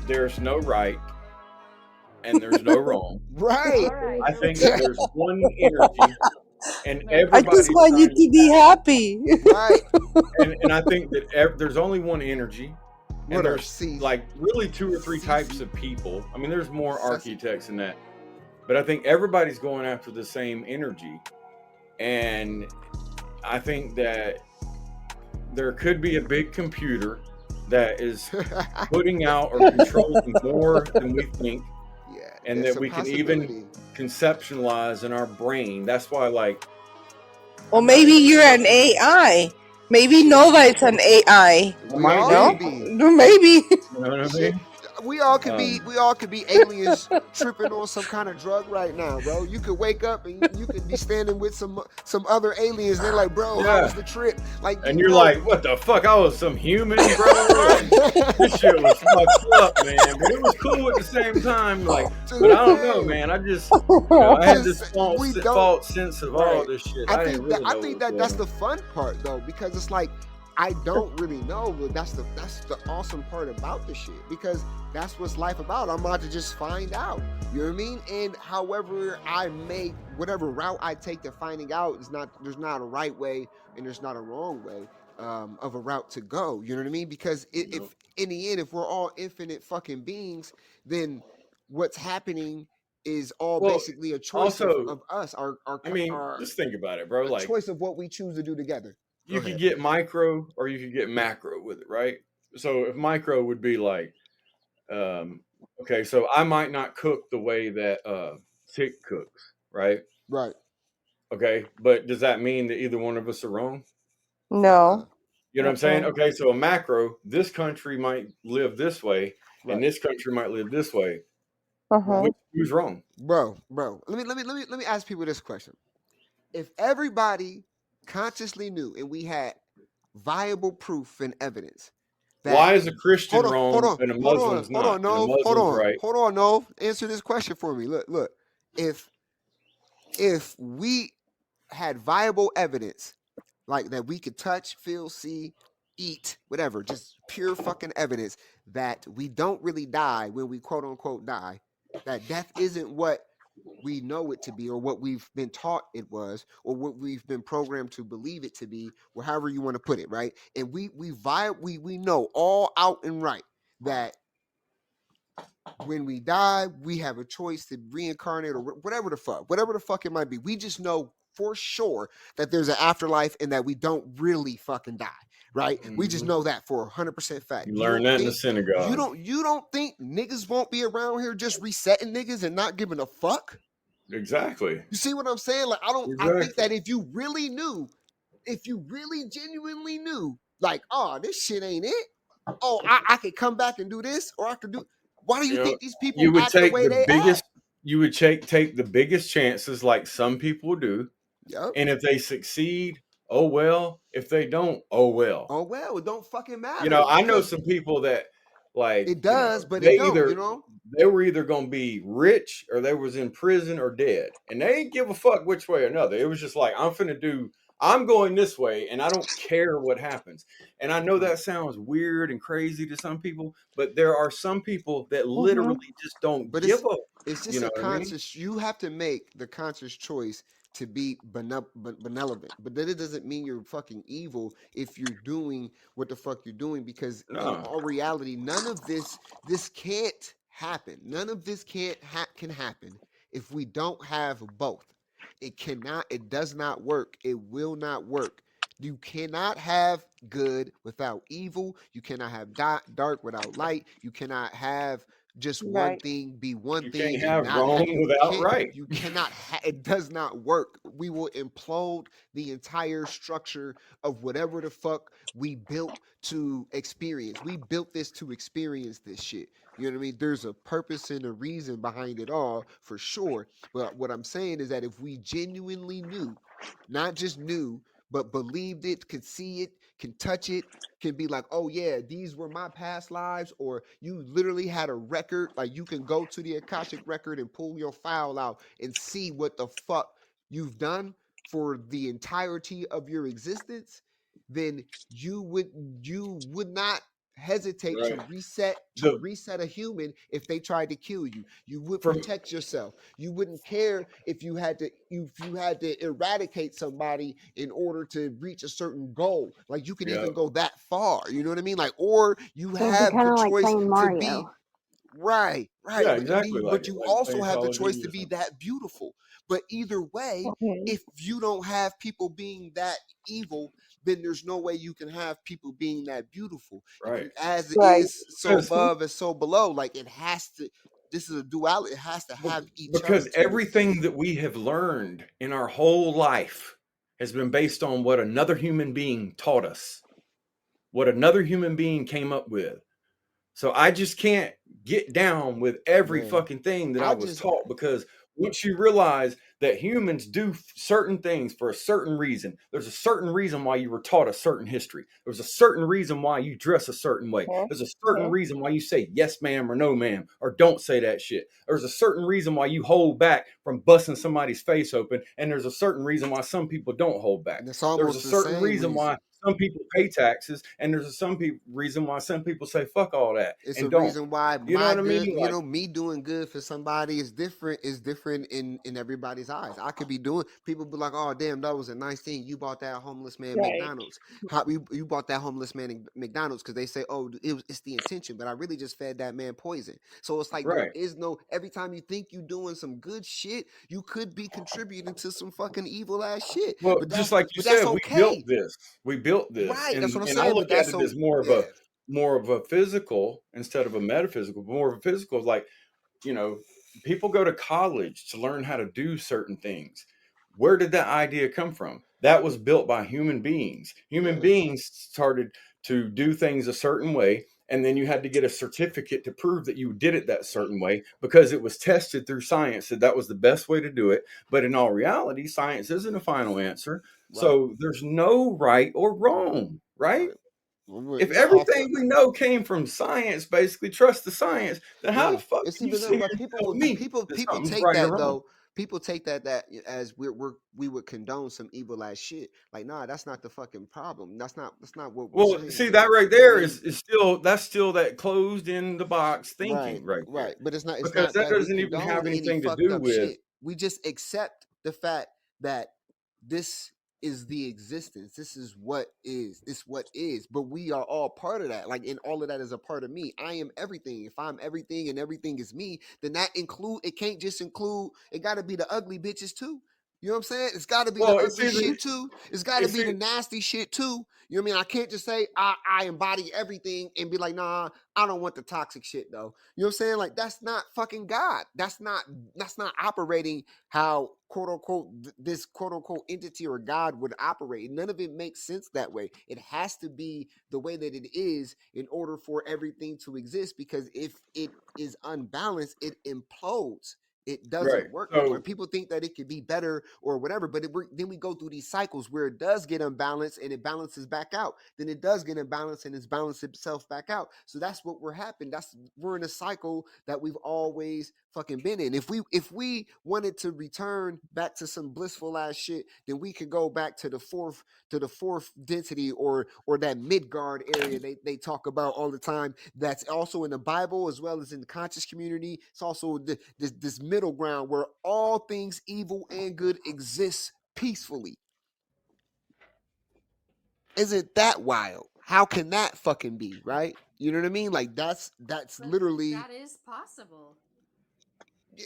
there's no right and there's no wrong. Right. All right, I here we think that go. there's one energy, and Make I just everybody's want you trying to to be tap. happy. Right. And I think that there's only one energy, and What up, there's C? like really two or three types Cece? of people. I mean, there's more Ceci? architects than that, but I think everybody's going after the same energy, and I think that there could be a big computer that is putting out or controlling more than we think, Yeah, and that's that a we can even possibility. conceptualize in our brain. That's why, like, Or I'm not maybe saying you're that. an AI. Maybe Shit, Nova is an AI. it we might all No? could be. be. Maybe. You know what I Shit, mean? we all could be. Um, We all could be aliens tripping on some kind of drug right now, bro. You could wake up and you could be standing with some other aliens. And they're like, bro, how was yeah. the trip? Like, And you're like, what the fuck? I was some human, bro. And this shit was fucked up, man. But it was cool at the same time. Like, but I just don't know, saying. man. I had this We don't. false sense of all Right. this shit. I didn't really I know what think was that going that's on. the fun part though, because it's like I don't really know, but that's the awesome part about the shit, because that's what's life about. I'm about to just find out. You know what I mean? And however I make whatever route I take to finding out is not there's not a right way and there's not a wrong way of a route to go. You know what I mean? Because if in the end, if we're all infinite fucking beings, then what's happening is all Well, basically a choice also, of us, I mean, our just think about it, bro. a Like, choice of what we choose to do together. Go you could ahead. get micro or you could get macro with it, right? So if micro would be like, um, okay, so I might not cook the way that Tick cooks, right? Right. Okay, but does that mean that either one of us are wrong? Nuh-uh. No. You know what I'm saying? Mm-mm. Okay, so a macro, this country might live this way, and Right. this country might live this way. Right. Uh-huh. Who's wrong? Bro. Let me ask people this question. If everybody consciously knew and we had viable proof and evidence that Why is a Christian hold on, hold wrong on, and a hold on, Muslim's hold not, on, and a no, Muslim's right? hold on, no. Answer this question for me. Look. If we had viable evidence like that we could touch, feel, see, eat, whatever, just pure fucking evidence that we don't really die when we quote unquote die, that death isn't what we know it to be or what we've been taught it was or what we've been programmed to believe it to be, or however you want to put it, right? And we know all out and right that when we die, we have a choice to reincarnate or whatever the fuck it might be. We just know for sure that there's an afterlife and that we don't really fucking die, right? We just Mhm. know that for 100% fact. You learn that in the synagogue. You don't think niggas won't be around here just resetting niggas and not giving a fuck? Exactly. You see what I'm saying? Like I think Exactly. that if you really knew, if you really genuinely knew, like, oh, this shit ain't it. Oh, I could come back and do this, or I could do. Why do You you know, think these people you would act the take way the they act? biggest. You would take the biggest chances, like some people do, Yep. and if they succeed, oh well. If they don't, oh well. Oh well, it don't fucking You know, matter I know because some people that, like, it does, but it they don't. either they were either going to be rich or they was in prison or dead, and they didn't give a fuck which way or another. It was just like, I'm finna do I'm going this way and I don't care what happens. And I know Right. that sounds weird and crazy to some people, but there are some people that Mm-hmm. literally just don't But give a, it's you just know a what I mean? conscious. You have to make the conscious choice to be benevolent. But then it doesn't mean you're fucking evil if you're doing what the fuck you're doing. Because in No, all reality, none of this can't happen. None of this can happen if we don't have both. It cannot. It does not work. It will not work. You cannot have good without evil. You cannot have dark without light. You cannot have just one Right. thing be one you can't thing and have not wrong without right. you cannot it does not work. We will implode the entire structure of whatever the fuck we built to experience. We built this to experience this shit. You know what I mean? There's a purpose and a reason behind it all for sure. But what I'm saying is that if we genuinely knew, not just knew, but believed it, could see it, can touch it, can be like, oh yeah, these were my past lives, or you literally had a record, like you can go to the Akashic record and pull your file out and see what the fuck you've done for the entirety of your existence, then you would not hesitate Right. to The reset a human if they tried to kill you. You would from protect yourself. You wouldn't care if you had to eradicate somebody in order to reach a certain goal. Like you could yeah, even go that far. You know what I mean? Like, or you So it'd be have kind the of like choice playing to be Mario. right, right. yeah, And exactly like but it, you like also playing have the Call of choice Duty to or be something. that beautiful. But either way, Okay. if you don't have people being that evil, then there's no way you can have people being that beautiful. If Right. you as it Right. is so Because above and so below, like it has to. This is a duality. It has to have each other because to everything exist. that we have learned in our whole life has been based on what another human being taught us, what another human being came up with. So I just can't get down with every Man, fucking thing that I I was just taught, because once you realize that humans do certain things for a certain reason, there's a certain reason why you were taught a certain history. There's a certain reason why you dress a certain way. Okay. There's a certain Okay. reason why you say yes, ma'am, or no, ma'am, or don't say that shit. There's a certain reason why you hold back from busting somebody's face open. And there's a certain reason why some people don't hold back. and it's There's a almost the certain same reason why reason. some people pay taxes, and there's a reason why some people say fuck all that It's a and don't. reason why You know my what I mean? good, Like, me doing good for somebody is different in everybody's eyes. I could be doing, people be like, oh damn, that was a nice thing, you bought that homeless man Right. McDonald's. How you bought that homeless man McDonald's because they say, oh, it's the intention, but I really just fed that man poison. So it's like there right. is no, every time you think you doing some good shit, you could be contributing to some fucking evil ass shit. Well, But just that's like you but that's said, we built okay. this. We built this, Right. That's what I'm and I saying. But look at that's it so as yeah. more of a physical instead of a metaphysical, but more of a physical. Like, you know, people go to college to learn how to do certain things. Where did that idea come from? That was built by human beings. Human Yeah. beings started to do things a certain way, and then you had to get a certificate to prove that you did it that certain way because it was tested through science that that was the best way to do it. But in all reality, science isn't a final answer. Right. So there's no right or wrong, right? Right. If Yeah, off the everything we know came from science, basically trust the science, then how the yeah. fuck It's can you even sit here but and people tell would me people that people something's take right or that wrong? though. People take that as we would condone some evil ass shit. Like, nah, that's not the fucking problem. That's not what we're Well, saying see here. that right You know what there I mean? is still that's still that closed in the box Right, thinking right there, right. But it's because not that that we doesn't even condone have any anything to fucked do up with. shit. We just accept the fact that this is the existence. This is what is. It's what is. But we are all part of that. Like, and all of that is a part of me. I am everything. If I'm everything and everything is me, then that include. It can't just include. It got to be the ugly bitches too. You know what I'm saying? It's got to be the Well, it's ugly either shit too. It's got to it's be the e- nasty shit too. You know what I mean? I can't just say I embody everything and be like, nah, I don't want the toxic shit though. You know what I'm saying? Like that's not fucking God. That's not operating how quote unquote this quote unquote entity or God would operate. None of it makes sense that way. It has to be the way that it is in order for everything to exist. Because if it is unbalanced, it implodes. it Right. doesn't work that way. So People think that it could be better or whatever, but then we go through these cycles where it does get unbalanced and it balances back out. Then it does get imbalanced and it's balanced itself back out. So that's what we're happening. That's we're in a cycle that we've always fucking been in. If we wanted to return back to some blissful ass shit, then we could go back to the fourth density or that Midgard area they talk about all the time. That's also in the Bible as well as in the conscious community. It's also this middle ground where all things evil and good exist peacefully. Isn't that wild? How can that fucking be, right? You know what I mean? Like that's But literally that is possible.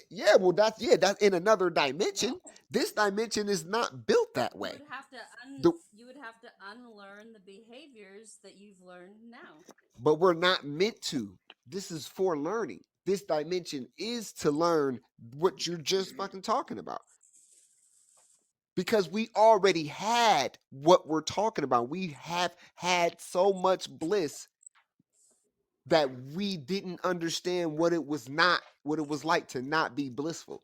yeah, well that's in another No, dimension. This dimension is not built that you way. would have to The, you would have to unlearn the behaviors that you've learned now. but we're not meant to. This is for learning. This dimension is to learn what you're just fucking talking about. Because we already had what we're talking about. We have had so much bliss that we didn't understand what it was like to not be blissful.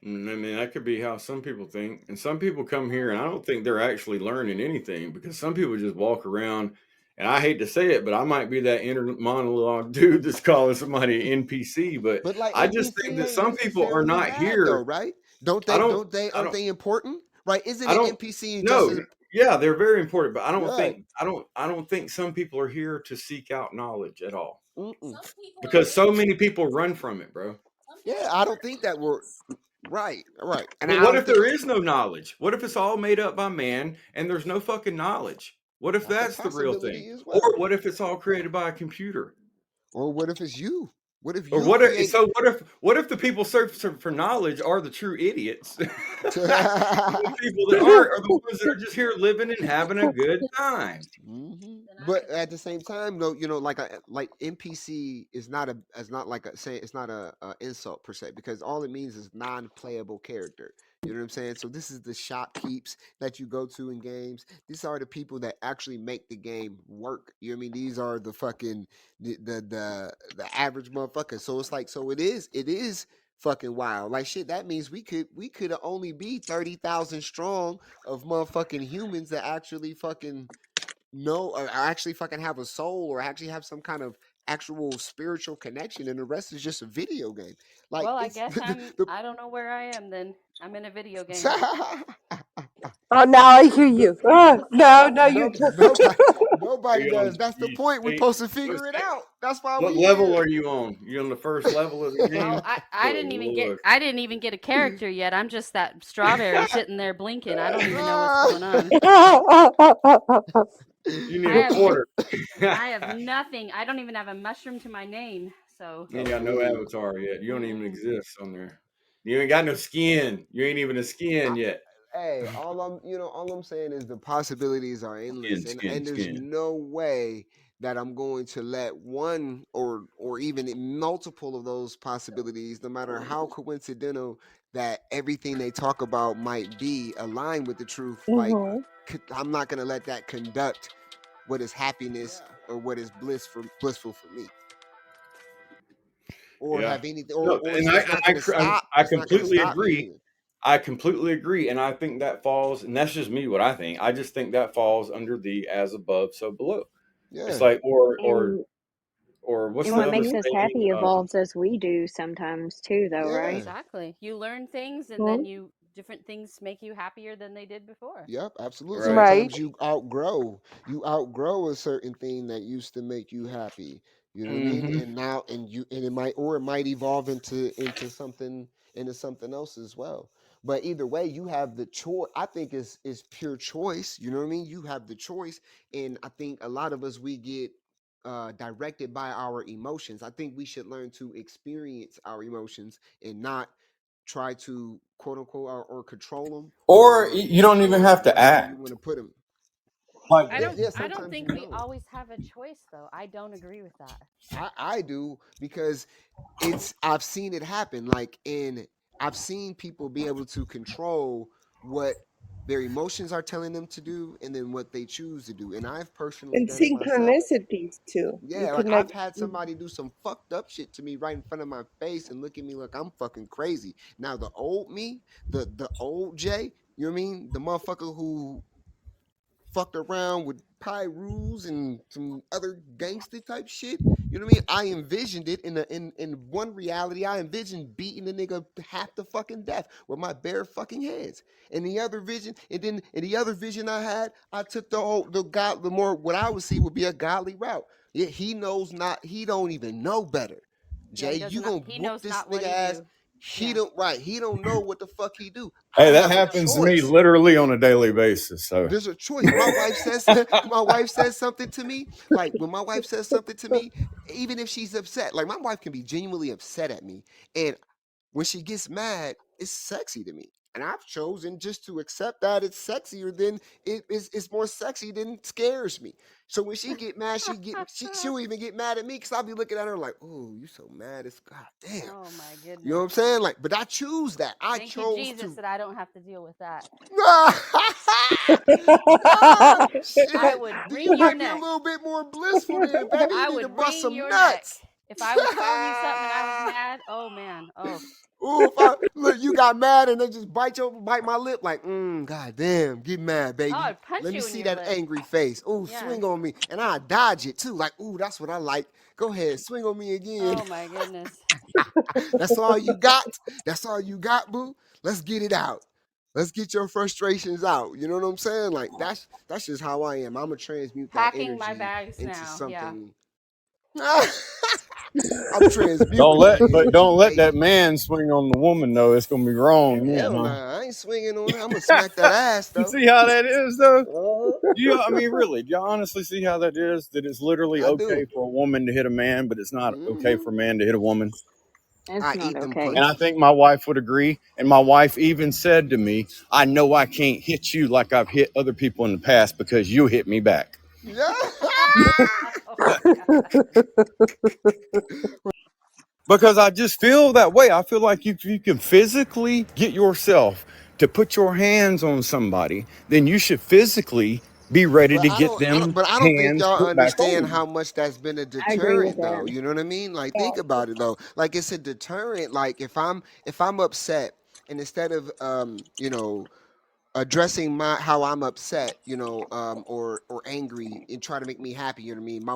I mean, that could be how some people think. And some people come here, and I don't think they're actually learning anything because some people just walk around. And I hate to say it, but I might be that inner monologue dude that's calling somebody an NPC. But But like I just think NPC that ain't some people are necessarily not bad though, here. right? I don't, I Aren't don't, they important? Right? Isn't I an don't NPC just know. as Yeah, they're very important, but right? I don't think some people are here to seek out knowledge at all Mm-mm. Some people are because so here many to. people run from it, bro. Some Yeah, people I are don't think that we're right, right. And But I what don't if think there is no knowledge? What if it's all made up by man and there's no fucking knowledge? What if that's a that's the real thing? possibility as Or well. what if it's all created by a computer? Or what if it's you? What if Or you create what if the people searching for knowledge are the true idiots? The people that aren't are the ones that are just here living and having a good time. then I But agree. at the same time, though, like NPC is not a as not like a say it's not a insult per se because all it means is non-playable character. You know what I'm saying? So this is the shopkeeps that you go to in games. These are the people that actually make the game work. You know what I mean? These are the fucking the average motherfucker. So it's like it is fucking wild. Like shit, that means we could only be 30,000 strong of motherfucking humans that actually fucking know or actually fucking have a soul or actually have some kind of actual spiritual connection and the rest is just a video game like Well, I it's guess I don't know where I am then. I'm in a video game. Oh, now I hear you. No, no, you no, nobody Are nobody you on does. That's the you point. We're state supposed to figure it out. That's why what we level here. are you on? You on the first level of the Well, game? I Oh didn't even get Lord. I didn't even get a character yet. I'm just that strawberry sitting there blinking. I don't even know what's going on. You need I a have n- quarter. I have nothing. I don't even have a mushroom to my name. So, You ain't got no Ooh. avatar yet. You don't even mm-mm. exist on there. You ain't got no skin. You ain't even a skin I, yet. hey, all I'm saying is the possibilities are endless, Skin, and skin, there's skin. no way that I'm going to let one or even multiple of those possibilities, no matter how coincidental that everything they talk about might be, aligned with the truth. Like, Mhm. I'm not gonna let that conduct what is happiness or what is blissful for me, or Yeah. have anything, No, or and it's not gonna stop. I It's not gonna completely stop me agree. either. I completely agree, and I think that falls, and that's just me what I think. I just think that falls under the as above, so below. It's Yeah, like And or what's and the what other makes hmm us saying? happy evolves as we do sometimes too, though, yeah. right? Exactly. You learn things and then Mhm. you different things make you happier than they did before. Yep, absolutely. Right. Right. Sometimes you outgrow a certain thing that used to make you happy. You know what I mean? Mm-hmm. And now it might evolve into something else as well. But either way, you have the choice. I think is pure choice. You know what I mean? You have the choice, and I think a lot of us we get directed by our emotions. I think we should learn to experience our emotions and not try to quote unquote or control them Or or you don't even have to wherever you act. want to put them. Like I Yeah, don't yeah. I don't Sometimes you think we don't. always have a choice though. I don't agree with that. I do because I've seen it happen. Like I've seen people be able to control what their emotions are telling them to do, and then what they choose to do. And I've personally And done it myself. synchronicities too. You Yeah, like I've connect. had somebody do some fucked up shit to me right in front of my face and look at me like I'm fucking crazy. Now the old me, the old Jay, you know what I mean? The motherfucker who fucked around with Pyrus and some other gangster type shit. You know what I mean? I envisioned it in one reality. I envisioned beating the nigga half the fucking death with my bare fucking hands. In the other vision, and then in the other vision I had, I took the more what I would see would be a godly route. Yeah, he knows not. He don't even know better. Yeah, Jay, he does you not. gonna He whoop knows this not what nigga he ass? do. He Yeah. don't right. He don't know what the fuck he do. Hey, I that have a happens to me choice. literally on a daily basis. So There's a choice. My wife says my wife says something to me. Like when my wife says something to me, even if she's upset, like my wife can be genuinely upset at me. And when she gets mad, it's sexy to me. And I've chosen just to accept that it's sexier than it's more sexy than it scares me. So when she get mad, she'll even get mad at me because I'll be looking at her like, oh, you so mad. It's god damn. Oh my You know what goodness. I'm saying? Like, but I choose that. I Thank you, chose Jesus, to. that I don't have to deal with that. Ah, I shit. would You wring your might be a neck. little bit more blissful then, baby. You I need to would bust wring some your neck. nuts. If I was showing you something and I was mad, oh man, oh, Ooh, if I look, you got mad and they just bite my lip like, god damn, get mad, oh, baby. I'd punch Let me you in see your that lip. angry face. Ooh, Yeah. swing on me. And I dodge it too. Like, ooh, that's what I like. Go ahead, swing on me again. Oh my goodness. That's all you got. That's all you got, boo. Let's get it out. Let's get your frustrations out. You know what I'm saying? Like that's just how I am. I'm gonna transmute that Packing my energy bags into now. Yeah. something. I'm transmuting that don't energy, let that baby. man swing on the woman though. It's gonna be wrong then, Hell huh? nah, I ain't swinging on her. I'm gonna smack that ass You though. see how that is though? Uh-huh. I mean, really, do you honestly see how that is? That it's literally I okay do. for a woman to hit a man, but it's not okay Hmm. for a man to hit a woman. It's I not eat them okay. And I punches. think my wife would agree. And my wife even said to me, I know I can't hit you like I've hit other people in the past because you hit me back. Yeah. Oh God. Because I just feel that way. I feel like if you can physically get yourself to put your hands on somebody, then you should physically be ready But to get them I don't think hands y'all put back understand on how much that's been a I agree with deterrent though. that. You know what I mean? Like think about it though. Like it's a deterrent. Like if I'm upset and instead of addressing my how I'm upset, or angry and try to make me happy, you know what I mean? My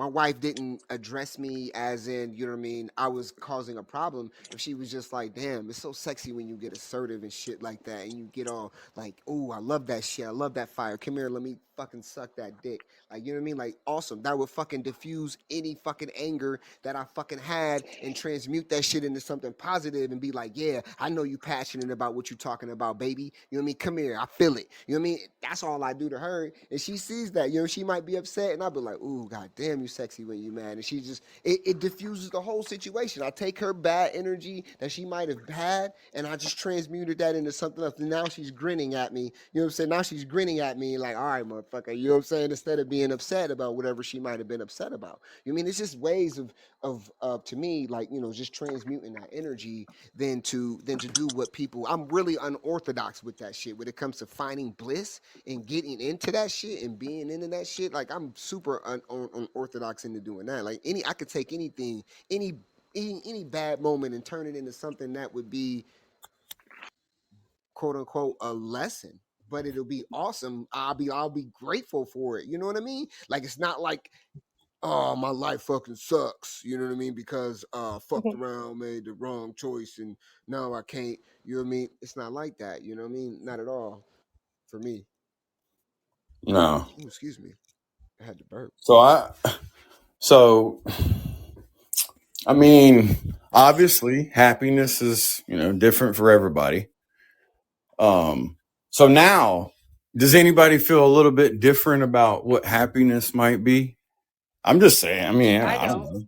wife didn't address me as in, you know what I mean, I was causing a problem. If she was just like, damn, it's so sexy when you get assertive and shit like that and you get all like, oh, I love that shit. I love that fire. Come here, let me fucking suck that dick. Like, you know what I mean? Like, awesome. That would fucking diffuse any fucking anger that I fucking had and transmute that shit into something positive and be like, yeah, I know you passionate about what you talking about, baby. You know what I mean? Come here. I feel it. You know what I mean? That's all I do to her. And she sees that. You know, she might be upset and I'll be like, ooh, god damn, you sexy when you mad. And she just, it diffuses the whole situation. I take her bad energy that she might have had and I just transmuted that into something else. And now she's grinning at me. You know what I'm saying? Now she's grinning at me like, all right, motherfucker. You know what I'm saying? Instead of being upset about whatever she might have been upset about. You know what I mean? It's just ways of to me, like, just transmuting that energy than to do what people. I'm really unorthodox with that shit when it comes to finding bliss and getting into that shit and being into that shit. Like I'm super unorthodox into doing that. Like I could take anything, any bad moment and turn it into something that would be quote unquote a lesson. But it'll be awesome. I'll be grateful for it. You know what I mean? Like it's not like, oh, my life fucking sucks. You know what I mean? Because fucked around, made the wrong choice, and now I can't. You know what I mean? It's not like that. You know what I mean? Not at all for me. No. Ooh, excuse me. I had to burp. So so I mean, obviously happiness is, different for everybody. Um, so now, does anybody feel a little bit different about what happiness might be? I'm just saying. I mean, I I don't don't. know.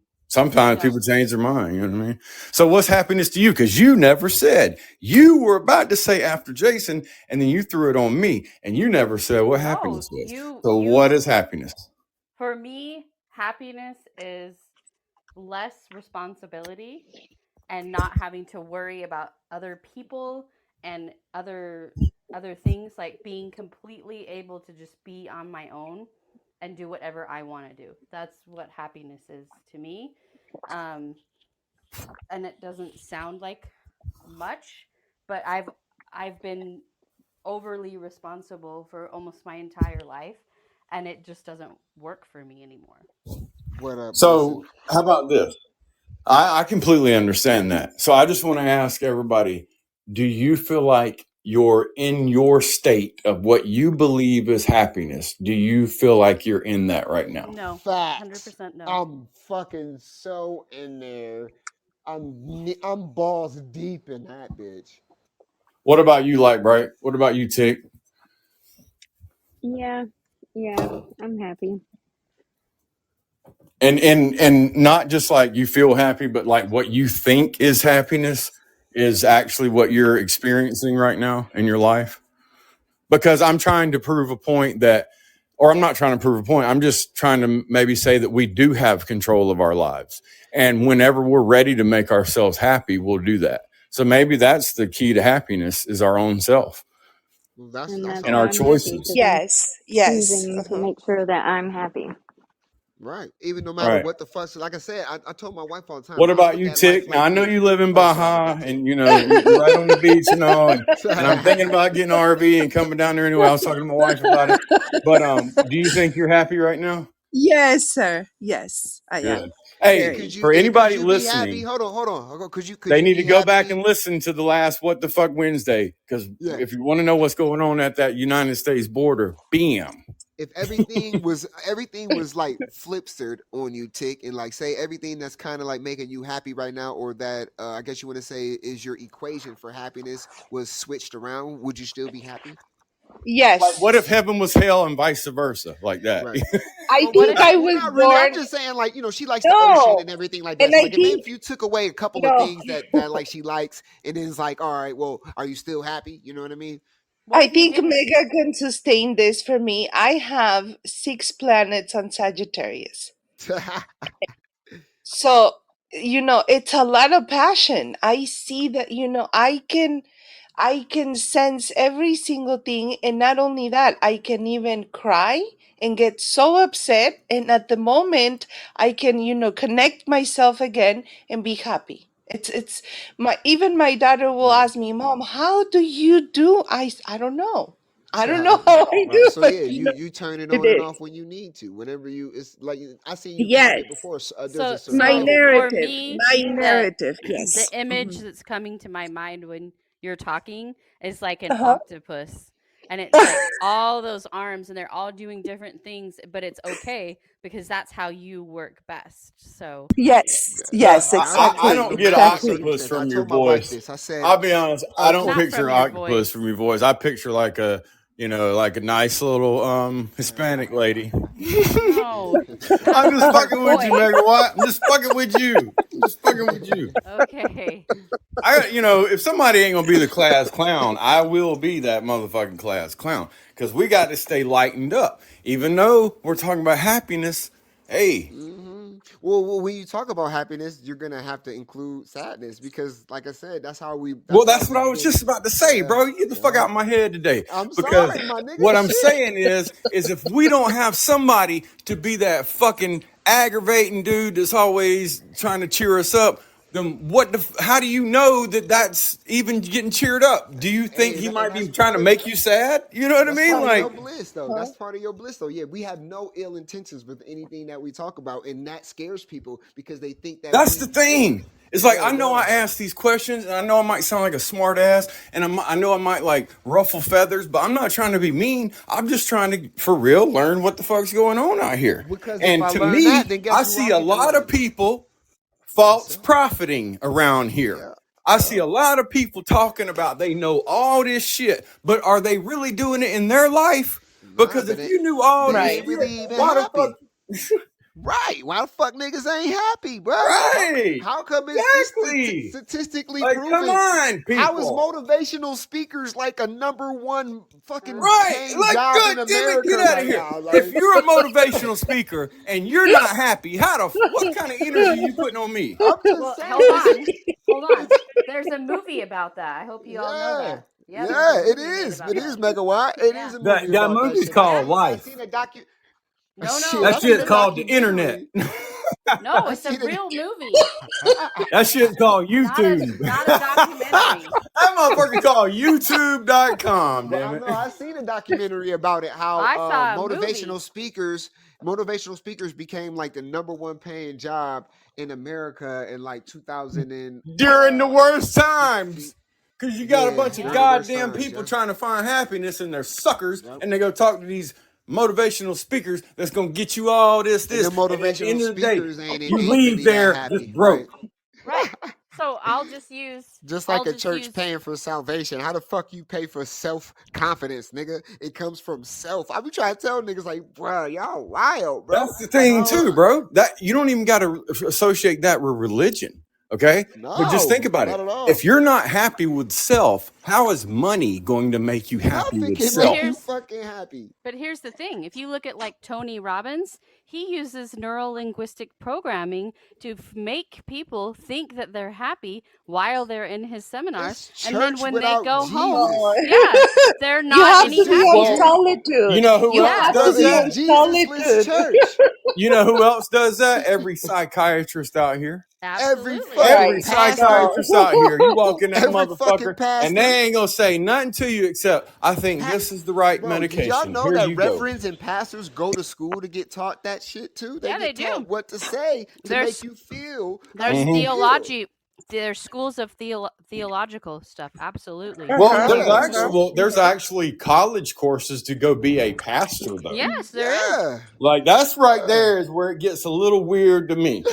I Sometimes don't. people change their mind. You know what I mean? So, what's happiness to you? Because you never said. You were about to say after Jason, and then you threw it on me, and you never said what No, happiness was. you So, what you is happiness? for me, happiness is less responsibility and not having to worry about other people and other other things, like being completely able to just be on my own and do whatever I want to do. That's what happiness is to me. Um, and it doesn't sound like much, but I've been overly responsible for almost my entire life, and it just doesn't work for me anymore. What up? Listen, So, how about this? I completely understand that. So, I just want to ask everybody, do you feel like you're in your state of what you believe is happiness? Do you feel like you're in that right now? No, facts. 100% no. I'm fucking so in there. I'm balls deep in that bitch. What about you, Like Bright? What about you, Tick? Yeah, yeah, I'm happy. And not just like you feel happy, but like what you think is happiness is actually what you're experiencing right now in your life. Because I'm trying to prove a point that, or I'm not trying to prove a point. I'm just trying to maybe say that we do have control of our lives, and whenever we're ready to make ourselves happy, we'll do that. So maybe that's the key to happiness is our own self Well, And that's that's and all. why our I'm happy choices. because I'm Yes, yes. choosing to Uh-huh. make sure that I'm happy. Right. Even no matter Right. what the fuck. So like I said, I told my wife all the time. What I about look you, at life Tick? Now like I know this. you live in Oh, sorry. My Baja, bad, Tick. and you're right on the beach and all, and I'm thinking about getting an RV and coming down there anyway. I was talking to my wife about it. But do you think you're happy right now? Yes, sir. Yes, I am. Good. Hey, Hey, Very. for could anybody you be happy? listening, Hold on. Could they you need be to go back happy? and listen to the last What the Fuck Wednesday. Because Yeah. if you want to know what's going on at that United States border, bam. If everything was like flipstered on you, Tick, and like say everything that's kind of like making you happy right now, or that I guess you want to say is your equation for happiness was switched around, would you still be happy? Like, Yes. what if heaven was hell and vice versa? Like that. Right. I Well, What think if I was not really. I'm born. just saying, like, she likes the ocean No. and everything like And that. So, I like, maybe think, if you took away a couple of no. things that like she likes, and then it's like, all right, well, are you still happy? You know what I mean? what I if you think didn't? Mega can sustain this for me. I have 6 planets on Sagittarius. So, it's a lot of passion. I see that, I can sense every single thing, and not only that, I can even cry and get so upset, and at the moment I can, connect myself again and be happy. It's my even my daughter will Right. ask me, "Mom, how do you do?" I don't know. I don't know how I Right. do, So but yeah, you turn it it on and is. off when you need to. Whenever it's like I seen you Yes. comment before. There's a So My so survival for mode. narrative. me, My the narrative. the Yes. image that's coming to my mind when you're talking is like an Uh-huh. octopus. And it's like all those arms and they're all doing different things, but it's okay because that's how you work best. So, Yes. Yeah, Yes, I exactly. don't No get an matter the Exactly. octopus circumstance. I from your told my wife voice. this. I said, I'll be honest, I don't not okay, picture from an your octopus from voice. your voice. I picture like like a nice little Hispanic lady. No, I'm that's just your fucking with you, voice. Megawatt. I'm just fucking with you. I'm just fucking with you. Okay. If somebody ain't gonna be the class clown, I will be that motherfucking class clown. Cause we got to stay lightened up. Even though we're talking about happiness, hey, well, when you talk about happiness, you're gonna have to include sadness because, like I said, well, that's how that's what I we've was been. just about to say, Yeah, bro. You get the fuck yeah. out of my head today. I'm Because sorry, my nigga. what I'm Shit. saying is if we don't have somebody to be that fucking aggravating dude that's always trying to cheer us up, then how do you know that that's even getting cheered up? Do you think Hey, he and might be that's trying part to of make you sad? You know what I that's mean? part of Uh-huh. your Like, bliss, though. Uh-huh. That's part of your bliss, though. Yeah, we have no ill intentions with anything that we talk about, and that scares people because they think that that's the we. thing. It's like Yeah, I it know I does. ask these questions, and I know I might sound like a smart ass, and I know I might like ruffle feathers, but I'm not trying to be mean. I'm just trying to, for real, learn what the fuck's going on out here. Because if And I to learn that, me, then I guess who see I a get to lot of learn? people false Myself. profiting around here. Yeah, I yeah. see a lot of people talking about they know all this shit, but are they really doing it in their life? Nah, Because but if you knew all they this ain't Right. really shit, even why the happy. fuck? Right. Why the fuck niggas ain't happy, bruh? Right. How come it's Exactly. statistically Like, come proven? on, How is people. motivational speakers like a number one fucking Right. paying Like, job good in damn it, get America out of right here. now? If Like, you're a motivational speaker and you're not happy, what kind of energy are you putting on me? I'm just Well, saying. hold on. Hold on. There's a movie about that. I hope you all know Yeah. that. Yep, there's a Yeah, it movie made is. about It is that. megawatt. It is Yeah. a movie That about that movie's shit. I called Yeah. seen. I Life. seen a docu. No, Shit, no, I That listen seen shit's a to this. called the internet. documentary. No, I it's a seen it. real movie. That shit's called YouTube. Not a documentary. That motherfucker called YouTube.com, But damn I it. know I seen a documentary about it. How I saw a movie. motivational speakers became like the number one paying job in America in like 2000 and During the worst 50. times. Because you got a Yeah, bunch of during the Yeah. worst goddamn times. people Yeah. trying to find happiness and they're suckers Yep. and they go talk to these motivational speakers that's going to get you all this, And the this. And at the motivational end of the day, speakers you ain't leave really that there just happy, right? broke. Right. So I'll just use Just I'll like a just church use paying for salvation. How the fuck you pay for self confidence, nigga? It comes from self. I be trying to tell niggas like, bro, y'all wild, bro. That's the Like, thing too, bro. That you don't even got to associate that with religion. Okay. But just think no, about not it. at all. If you're not happy with self, how is money going to make you happy Nothing with can But make self? you here's fucking happy. but here's the thing. If you look at like Tony Robbins, he uses neuro-linguistic programming to make people think that they're happy while they're in his seminars, It's and then church when they without go home, Jesus. yeah, they're You not have any to be It's in happier. Jesus. You solitude. know who You else Yeah. have to does be It's that? in Jesusless solitude. church. You know who else does that? Every psychiatrist out here. Every Absolutely. fucking Every Right. pastor. psychiatrist out here. You walk in that Every fucking motherfucker and pastor. they ain't gonna say nothing to you except, I think Pa- this is the right Bro, did y'all medication. know Here that you go. reverends and pastors go to school to get taught that shit too? They Yeah, they get taught do. what to say to make There's you feel how there's you feel. there's schools of theological stuff. Absolutely. Well, Yeah. there's actually college courses to go be a pastor though. Yes, there is. Yeah. Like that's right there is where it gets a little weird to me.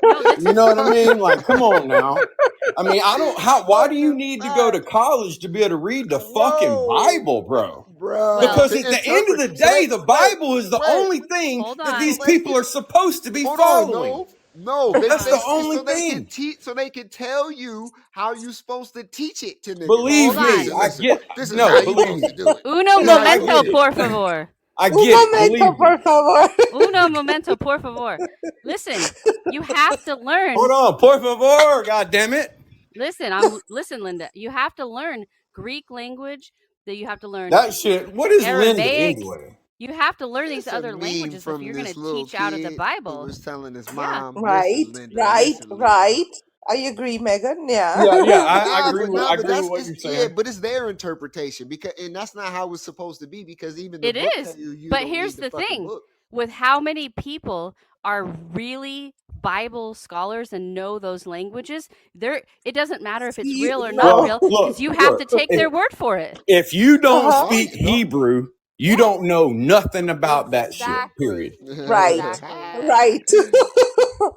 No, this You is know what I mean? Like, come on now. I mean, I don't how why do you Fucking need to go to facts. college to be able to read the fucking Bible, Whoa. bro? Bro, well. Because to at the end of interpret. the So day, they the Bible is the wait. only thing Hold that on. these So they people can are supposed to be hold on, following. no. Hold They That's the on. basically only so they can thing. teach, so they can tell you how you supposed to teach it to niggas. Believe Hold Like, me, on. I listen. get This is how no, you believe supposed me. to do it. Uno This is No, how I you momento, get do it. it. por favor. I Un get it. momento, Believe por me. favor. Uno momento, por favor. Listen, you have to learn. Hold on, por favor, god damn it. Listen, Linda. You have to learn Greek language. That you have to learn That shit. What is Linda Aramaic. anyway? You have to learn these It's a other meme languages if from you're going this to little teach out of the kid who Bible. was telling his Yeah. mom, Right, Listen, Linda. right. I agree, Megan. Yeah. Yeah, I Nah, agree but with nah, but that's what it's you're yeah, saying. but it's their interpretation because and that's not how it's supposed to be because even the It book is. tell you But don't here's read the the fucking thing. book. With how many people are really Bible scholars and know those languages, it doesn't matter if it's See, real or not Well, real no. because you have to take their word for it. if you don't Uh-huh. speak No, you don't. Hebrew, you Yeah. don't know nothing about that shit. Period. Exactly. Right, Exactly. right.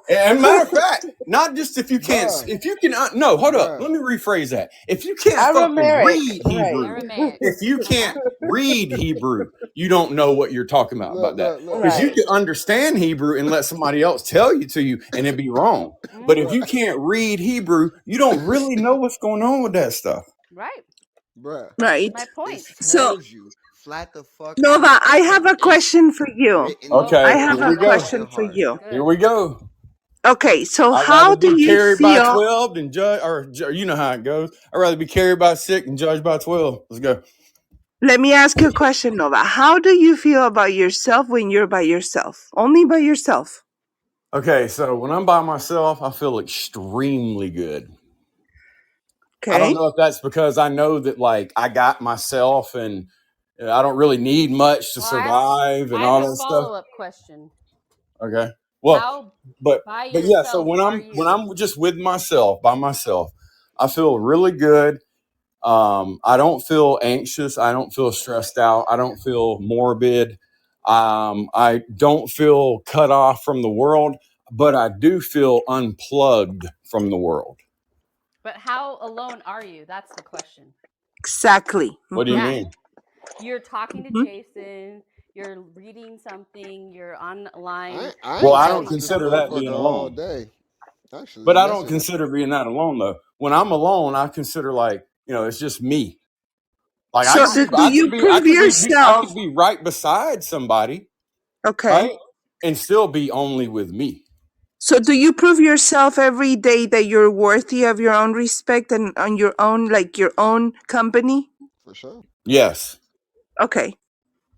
And matter of fact, not just if you can't, Bruh, if you can, no, hold up. bruh. Let me rephrase that. If you can't fucking Aramaic, read right. Hebrew, Aramaic. if you can't read Hebrew, you don't know what you're talking about that. Look. Because you Right. can understand Hebrew and let somebody else tell you to you, and it'd be wrong. But if Mhm. you can't read Hebrew, you don't really know what's going on with that stuff. Right. Bruh, Right. My it point. So, tells you flat the fuck out Nova, I have a it's question for you. written Oh, I Okay, on have here your a we go. question fucking for heart. you. Here good. we go. Okay, so I'd how rather do be you carried by feel? 12 than judge, or you know how it goes. I'd rather be carried by 6 and judged by 12. Let's go. Let me ask you a question, Nova. How do you feel about yourself when you're by yourself? Only by yourself. Okay, so when I'm by myself, I feel extremely good. I don't Okay. know if that's because I know that like I got myself and I don't really need much to Well, I have survive and I have all a that stuff. follow-up question. Okay. Well, How but by yeah, so yourself are when you? I'm just with myself, by myself, I feel really good. I don't feel anxious. I don't feel stressed out. I don't feel morbid. I don't feel cut off from the world, but I do feel unplugged from the world. But how alone are you? That's the question. Exactly. What do you Yeah. mean? You're talking to Mhm. Jason, you're reading something, you're online I Well, ain't I don't talking to the consider that being motherfucker all alone. day. But Actually, I don't yesterday. consider being that alone though. When I'm alone, I consider like, it's just me. Like So, do you prove I yourself? could be right beside somebody, Okay. right? And still be only with me. So do you prove yourself every day that you're worthy of your own respect and on your own, like your own company? For sure. Yes. Okay.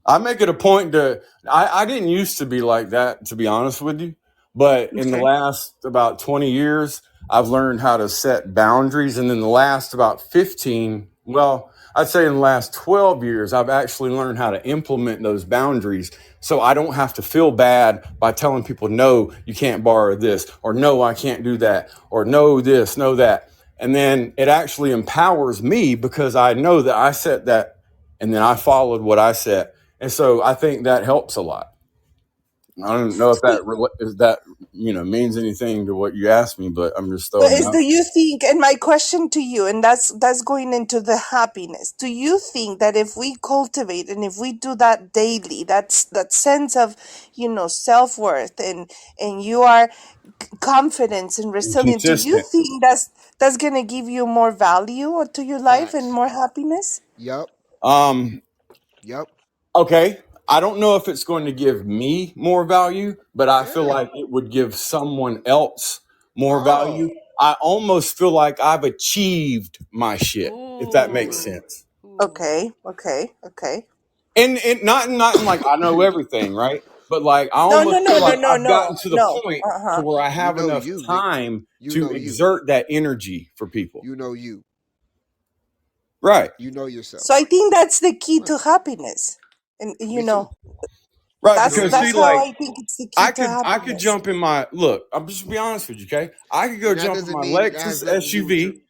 I make it a point to. I didn't used to be like that, to be honest with you. But in the Okay. last about 20 years, I've learned how to set boundaries. And in the last about 15, well, I'd say in the last 12 years, I've actually learned how to implement those boundaries so I don't have to feel bad by telling people, no, you can't borrow this, or no, I can't do that, or no, this, no, that. And then it actually empowers me because I know that I set that and then I followed what I set, and so I think that helps a lot. I don't know if See, if that means anything to what you asked me, but I'm just but throwing it is out. do you think, and my question to you, and that's going into the happiness. Do you think that if we cultivate and if we do that daily, that's that sense of, self-worth and you are confidence and And resilient, do you consistent. think that's gonna give you more value to your life and Facts. more happiness? Yup. Um, Yup. okay. I don't know if it's going to give me more value, but I feel Yeah. like it would give someone else more value. Oh. I almost feel like I've achieved my shit, if that makes Ooh. sense. Ooh. Okay, okay, okay. And not in like I know everything, right? But like I No, no, almost no, feel no, like no, I've no, gotten to the no. point to Uh-huh. where I You have know enough you, nigga. time You to know you. exert that energy for people. You know you. Right. You know So yourself. I think that's the key Right. to happiness. And Me too. Right, You know because that's see, you. how like I think it's the key to I could happiness. jump in my look. I'm just be honest with you, okay? I could go And that jump in doesn't my mean that has Lexus nothing to do with your SUV,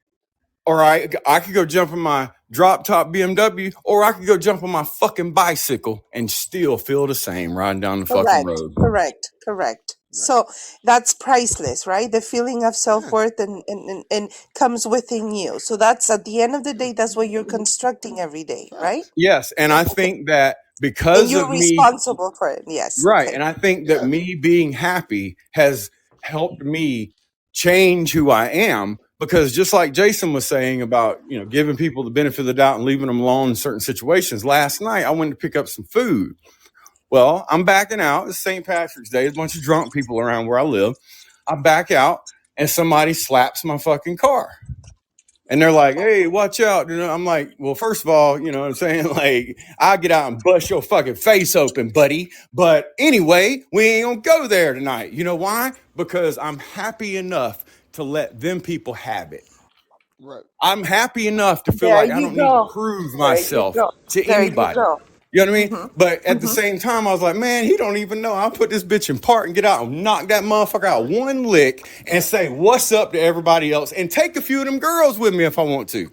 or I could go jump in my drop top BMW, or I could go jump on my fucking bicycle and still feel the same riding down the fucking Correct, road. correct, correct. right. So that's priceless, right? The feeling of Yeah. self-worth and comes within you. So that's at the end of the day, that's what you're constructing every day, right? Facts. Yes, and I Okay. think that And because you're of me. responsible for it. Yes. Right. Okay. And I think that Yeah. me being happy has helped me change who I am because just like Jason was saying about, giving people the benefit of the doubt and leaving them alone in certain situations. Last night I went to pick up some food. Well, I'm backing out. It's St. Patrick's Day. There's a bunch of drunk people around where I live. I back out and somebody slaps my fucking car. And they're like, hey, watch out. I'm like, well, first of all, you know what I'm saying? Like, I'll get out and bust your fucking face open, buddy. But anyway, we ain't gonna go there tonight. You know why? Because I'm happy enough to let them people have it. Right. I'm happy enough to feel There like I you don't need to go. prove There you myself go. to There you anybody. go. You know what I mean? Mm-hmm. But at the Mm-hmm. same time, I was like, man, he don't even know. I'll put this bitch in park and get out and knock that motherfucker out Right. one lick and say, what's up to everybody else and take a few of them girls with me if I want to.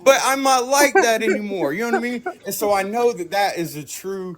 But I'm not like that anymore. You know what I mean? And so I know that that is a true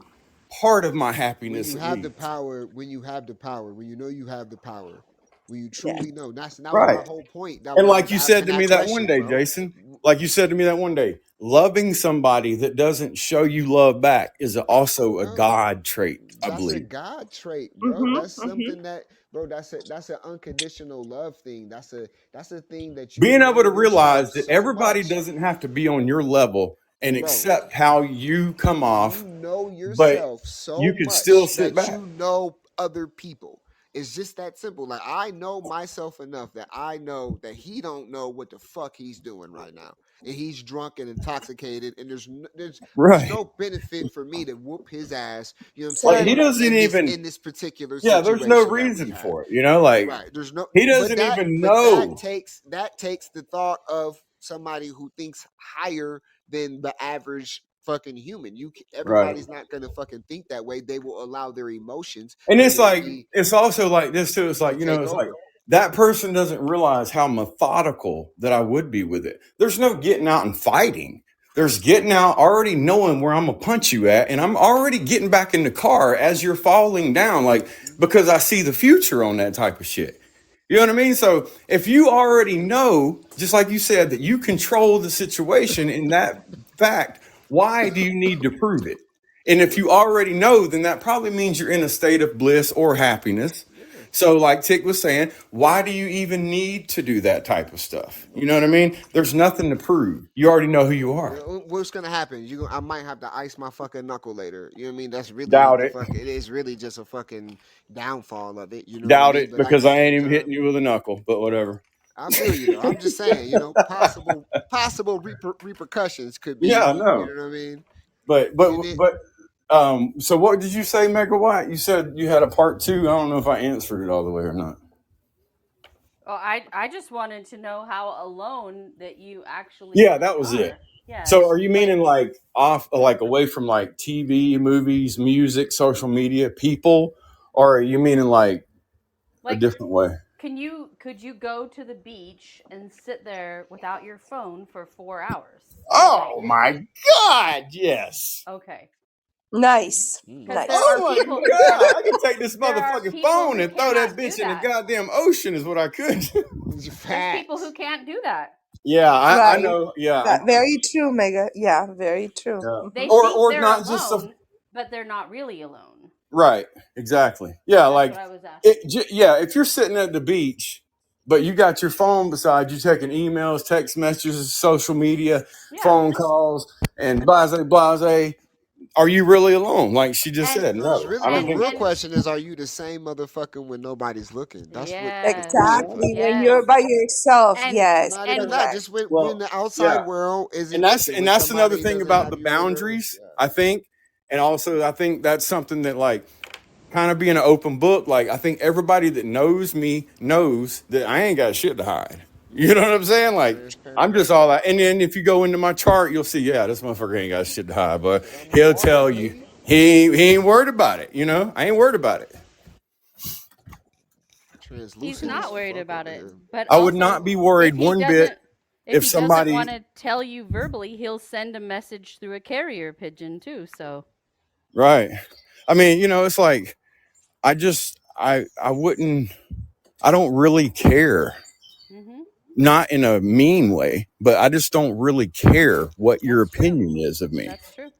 part of my when you happiness, at have the least. power, when you have the power, when you know you have the power, when you Yeah. truly know. That was my Right. whole point. And When I like was you said asking to that me that one question, day, bro. Jason, like you said to me that one day, loving somebody that doesn't show you love back is also a Bro, God trait, I that's a believe. God trait, bro. Mm-hmm. That's Mm-hmm. something that, bro. That's an unconditional love thing. That's a thing that you Being able know to yourself realize that so everybody much, doesn't have to be on your level and bro. accept how you come You off, know but yourself so you could still much sit that back. you know other people. It's just that simple. Like I know myself enough that I know that he don't know what the fuck he's doing right now, and he's drunk and intoxicated, and there's Right. no benefit for me to whoop his ass. You know what I'm Like he saying? Correct. doesn't even, In this particular yeah, there's no situation that we reason have. for it, like Right. There's no he doesn't even know. that takes the thought of somebody who thinks higher than the average fucking human. Right. Everybody's not gonna fucking think that way. They will allow their emotions And to it's like maybe, it's also like this too. It's like, take it's like over. that person doesn't realize how methodical that I would be with it. There's no getting out and fighting. There's getting out already knowing where I'm gonna punch you at, and I'm already getting back in the car as you're falling down, like Mhm. because I see the future on that type of shit. You know what I mean? So if you already know, just like you said, that you control the situation in that fact, why do you need to prove it? And if Right. you already know, then that probably means you're in a state of bliss or happiness. Yeah. So, like Tick was saying, why do you even need to do that type of stuff? You know what I mean? There's nothing to prove. You already know who you You are. know, what's gonna happen? I might have to ice my fucking knuckle later. You know what I mean? That's really Doubt the it. fuck. It is really just a fucking downfall of it. You know what I Doubt mean? it But at because the I ain't same even hitting time, you with a knuckle, but whatever. I feel you though. I'm just saying. Possible repercussions could be. Yeah, You no. know what I mean? But, And but, it. but, so what did you say, Megawatt? You said you had a part two. I don't know if I answered it all the way or not. Oh, I just wanted to know how alone that you Yeah, actually that was it. are. Yeah, So are you like meaning like off, like away from like TV, movies, music, social media, people, or are you meaning like a like different way? could you go to the beach and sit there without your phone for 4 hours? Oh my God, yes. Okay. Nice. Cuz Mm. there Nice. are Oh my people God, I can take this there are motherfucking people phone who and throw that cannot do bitch in the that. goddamn ocean is what I could. There's people who Facts. can't do that. Yeah, I Right. know. Yeah, That very true, Mega. Yeah, very true. yeah. They Hmm. think Or they're not just a alone, but they're not really alone. right, exactly. Yeah, That's what like I was asking. yeah, if you're sitting at the beach, but you got your phone beside you, taking emails, text messages, social media, Yeah. phone calls, and blase blase. Are you really alone? Like she just And said, No, it's no, really I the don't think real so. and question is: are you the same motherfucker when nobody's looking? That's what yes. really Yeah. Exactly. fucking. When Yes. you're by yourself. And Yes, Not even that. correct. Just when Well, the outside yeah, world isn't looking. and When that's another somebody thing doesn't about have the you on their. boundaries. Yeah. I think, and also I think that's something that like kind of being an open book. Like I think everybody that knows me knows that I ain't got shit to hide. You know what I'm saying? Like I'm Transparent. just all that. And then if you go into my chart, you'll see, yeah, this motherfucker ain't got shit to hide. But Shit, I'm a he'll baller, tell you baby. he ain't worried about it. You know, I ain't worried about it. he's Translucent as not worried fuck about over it. here. But I would not also, be worried if he one bit doesn't if if he doesn't somebody want to tell you verbally, he'll send a message through a carrier pigeon too. So, right. I mean, it's like I wouldn't I don't really care. mhm. Not in a mean way, but I just don't really care what your That's true. opinion is of me That's true.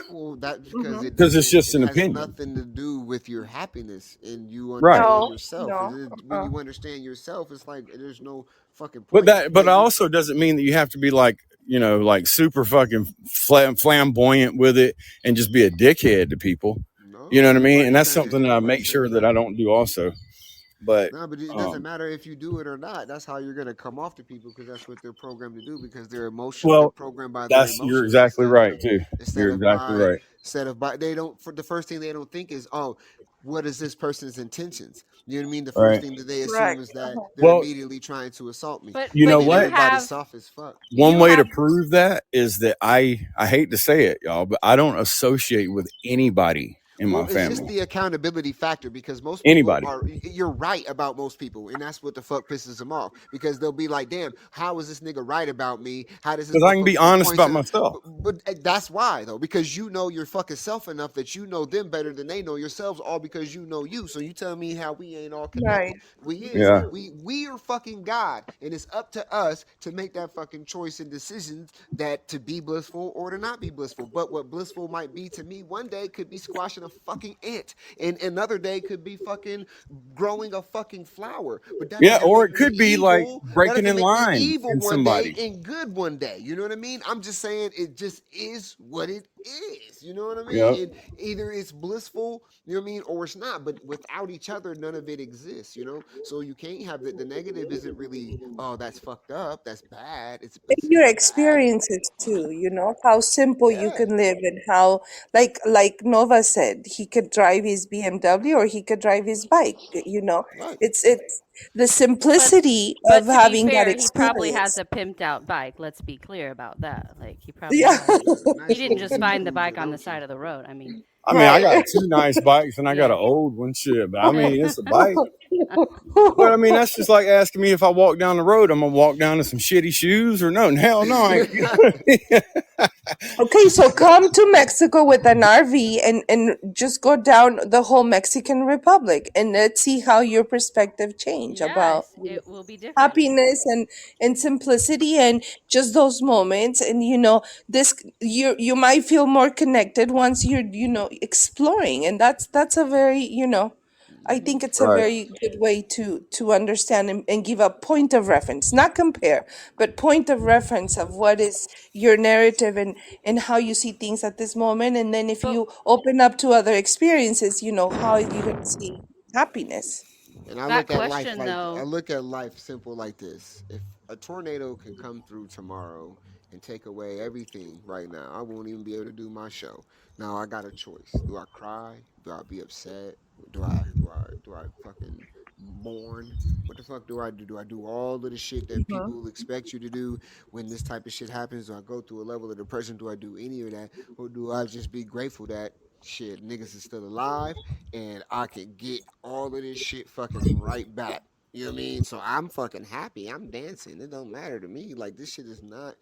Well, that's because Hmm. it because it's doesn't. just It an has opinion. nothing to do with your happiness, and you Right. understand No, yourself. no. When you understand yourself, it's like there's no fucking But point. that, but But it you also doesn't mean that you have to be like, like super fucking flamboyant with it and just be a dickhead to people. You know no, what I mean? And nobody's that's saying something that I nobody's make sure saying that I that. don't do also. But, No, but it doesn't um, matter if you do it or not. That's how you're gonna come off to people because that's what they're programmed to do because they're well, programmed by their you're emotions exactly right too. instead You're of exactly by right. they don't for the first thing they don't think is, oh, what is this person's intentions? You know what I mean? The first Right. thing that they assume Correct. is that Uh-huh. they're Well, immediately trying to assault me. But you And know but then you what? everybody's have soft as fuck. One you way to have prove that is that I hate to say it, y'all, but I don't associate with anybody in Well, my it's just family. the accountability factor because most people Anybody. are. You're right about most people, and that's what the fuck pisses them off because they'll be like, "Damn, how is this nigga right about me? How does this Because I can be motherfucker honest point about to?" myself. But that's why though, because you know your fucking self enough that you know them better than they know yourselves, all because you know you. So you tell me how we ain't all Right. connected. We is. Yeah. We are fucking God, and it's up to us to make that fucking choice and decisions that to be blissful or to not be blissful. But what blissful might be to me one day could be squashing a fucking ant, and another day could be fucking growing a fucking flower. But that Yeah. doesn't Or make it me could be like evil. That breaking doesn't in make me line evil in one day somebody. and good one day. You know what I mean? I'm just saying it just is what it is. You know what I Yep. mean? And either it's blissful, you know what I mean, or it's not. But without each other, none of it exists. So you can't have the negative. Isn't really, oh, that's fucked up. That's bad. Your It's bad. experiences too, how simple you Yeah. can live and how, like Nova said, he could drive his BMW or he could drive his bike. Right. It's the but simplicity of but to be having that fair, he probably has experience. a pimped out bike. Let's be clear about that. Like he probably Yeah. has he Nice didn't little just Mini find the Cruiser, bike on the don't you? side of the road. I mean, I mean, I Right. got two nice bikes and I got yeah. an old one. Shit, but I mean, it's a bike. But I mean, that's just like asking me if I walk down the road, I'm gonna walk down to some shitty shoes or no? Hell no, I ain't. Okay, so come to Mexico with an RV and just go down the whole Mexican Republic and let's see how your perspective change about Yes, it will be different. happiness and simplicity and just those moments. And this, you might feel more connected once you're exploring, and that's a very I think it's a Right. very good way to understand and give a point of reference, not compare, but point of reference of what is your narrative and how you see things at this moment. And then if But you open up to other experiences, you know how you're gonna see happiness. And I that look at life question like I though, look at life simple like this. If a tornado can come through tomorrow and take away everything right now, I won't even be able to do my show. Now I got a choice. Do I cry? Do I be upset? Do I fucking mourn? What the fuck do I do? Do I do all of the shit that Mhm. people expect you to do when this type of shit happens? Do I go through a level of depression? Do I do any of that? Or do I just be grateful that shit niggas is still alive and I can get all of this shit fucking right back. You know what I mean? So I'm fucking happy. I'm dancing. It don't matter to me. Like this shit is not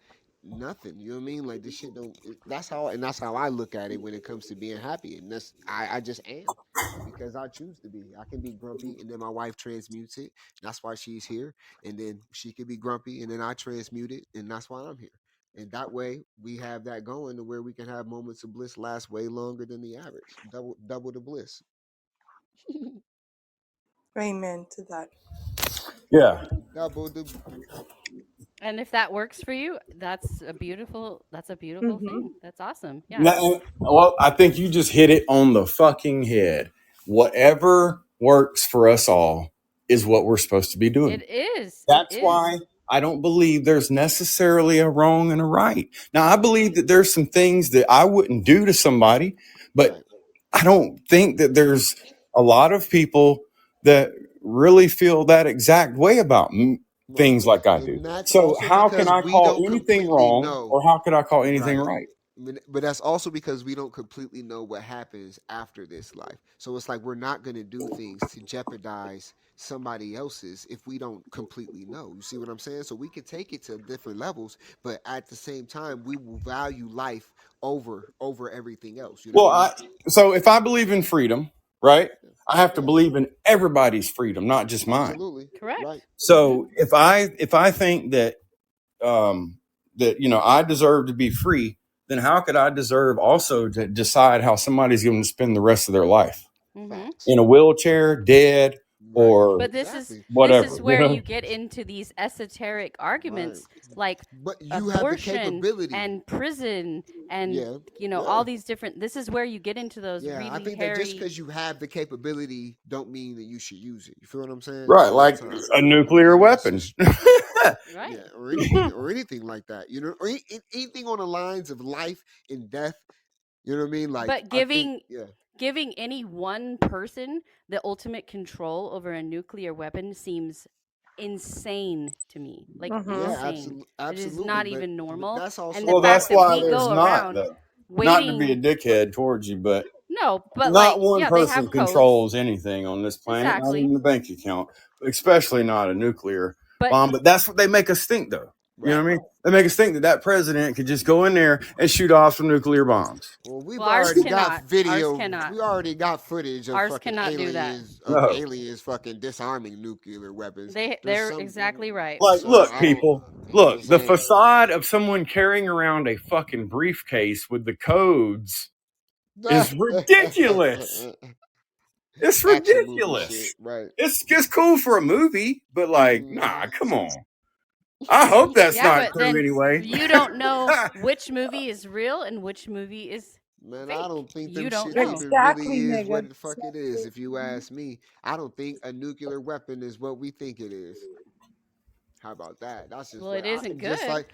nothing. You know what I mean? Like this shit don't. That's how I look at it when it comes to being happy. And I just am because I choose to be. I can be grumpy, and then my wife transmutes it. That's why she's here. And then she could be grumpy, and then I transmute it, and that's why I'm here. And that way we have that going to where we can have moments of bliss last way longer than the average. Double the bliss. Amen to that. Yeah. Double the and if that works for you, that's a beautiful Hmm. thing. That's awesome. Yeah. Well, I think you just hit it on the fucking head. Whatever works for us all is what we're supposed to be doing. It is. It That's is. why I don't believe there's necessarily a wrong and a right. Now, I believe that there's some things that I wouldn't do to somebody, but right. I don't think that there's a lot of people that really feel that exact way about Right. things like I do. And that's So, also how can because I we call don't anything completely wrong know. or how could I call anything Right. right? But that's also because we don't completely know what happens after this life. So it's like we're not going to do things to jeopardize somebody else's if we don't completely know. You see what I'm saying? So we can take it to different levels, but at the same time, we will value life over everything else. You know what Well, I mean? so if I believe in freedom, right, Yeah. I have to Yeah. believe in everybody's freedom, not just mine. Absolutely. Right. Correct. Mhm. So if I think that that I deserve to be free, then how could I deserve also to decide how somebody's going to spend the rest of their life Mhm. Facts. in a wheelchair, dead, Right. or But Exactly. this whatever? is where you get into these esoteric Right. arguments like But you have the abortion capability. and prison and Yeah. all Yeah. these different, this is where you get into those Yeah, I really think that just hairy. because you have the capability, don't mean that you should use it. You feel what I'm saying? Right, All the like time. a You nuclear know, it's weapon. just yeah, Right. or anything like that. You know, or anything on the lines of life and death. You know what I mean? Like But I think, giving yeah, giving any one person the ultimate control over a nuclear weapon seems insane to me. Like Hmm. yeah, insane. It is absolutely. not even But normal. that's And the also Well, fact that's that why we there's go not around though. Not to be a waiting. dickhead towards you, but No, but not like, one yeah, they person have codes. controls anything on this planet, not Exactly. even the bank account, especially not a nuclear But bomb. But that's what they make us think, though. You know right. what I mean? They make us think that that president could just go in there and shoot off some nuclear bombs. Well, we've well, ours already got cannot. Ours video. cannot. We already got footage of Ours fucking cannot do that. No. aliens fucking disarming nuclear weapons. There's They're some. exactly right. Like, So look, I don't. people, You know what look, I'm the saying? facade of someone carrying around a fucking briefcase with the codes is ridiculous. It's Action movie shit, ridiculous. right? It's just cool for a movie, but like, Hmm. nah, come on. I hope that's Yeah, not but true then anyway. you don't know which movie is real and which movie is Man, I fake. don't think them You don't shits know. even really Exactly, is Megan. what the fuck it is. If you ask me, I don't think a nuclear weapon is what we think it is. How about that? That's just Well, what it I isn't just good, like.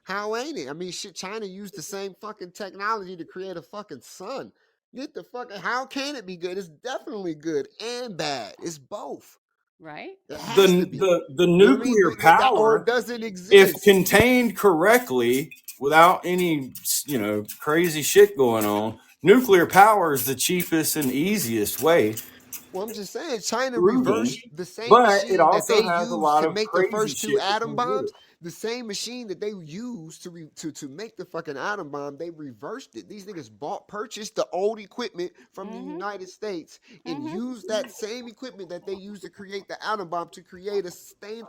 How ain't it? I mean, shit. China used the same fucking technology to create a fucking sun. Get the fuck. How can it be good? It's definitely good and bad. It's both. right? It The has to be. the You know what I mean? nuclear Or power, it doesn't if exist. contained correctly, without any crazy shit going on, nuclear power is the cheapest and easiest way Well, I'm just saying, China proven, reversed the same but it machine that also they has a used lot to of make the crazy first two shit that atom comes with it. bombs. The same machine that they used to make the fucking atom bomb, they reversed it. These niggas purchased the old equipment from the Mhm. United States and Mhm. used that same equipment that they used to create the atom bomb to create a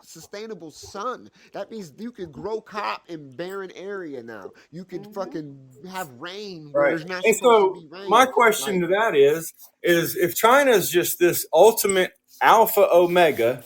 sustainable sun. That means you could grow crop in barren area now. You could Mhm. fucking have rain where Right. there's not And supposed to so be my rain. question Like, to that is if China is just this ultimate alpha omega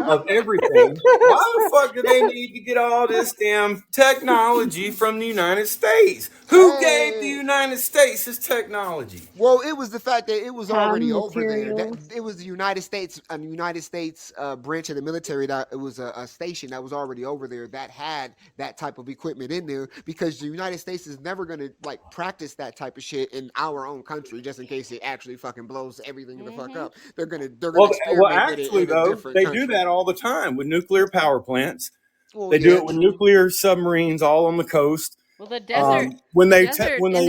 of everything, why the fuck do they need to get all this damn technology from the United States? Who gave the hey, United States this technology? well, it was the fact that it was High already over there. That materials. it was the United States, a United States branch of the military. That it was a station that was already over there that had that type of equipment in there. Because the United States is never gonna like practice that type of shit in our own country, just in case it actually fucking blows everything the fuck Mhm. up. They're gonna Well, experiment with it actually, in a though, different they do country. that all the time with nuclear power plants. Well, They do yeah, it with true. nuclear submarines all on the coast. Well, When the they desert when in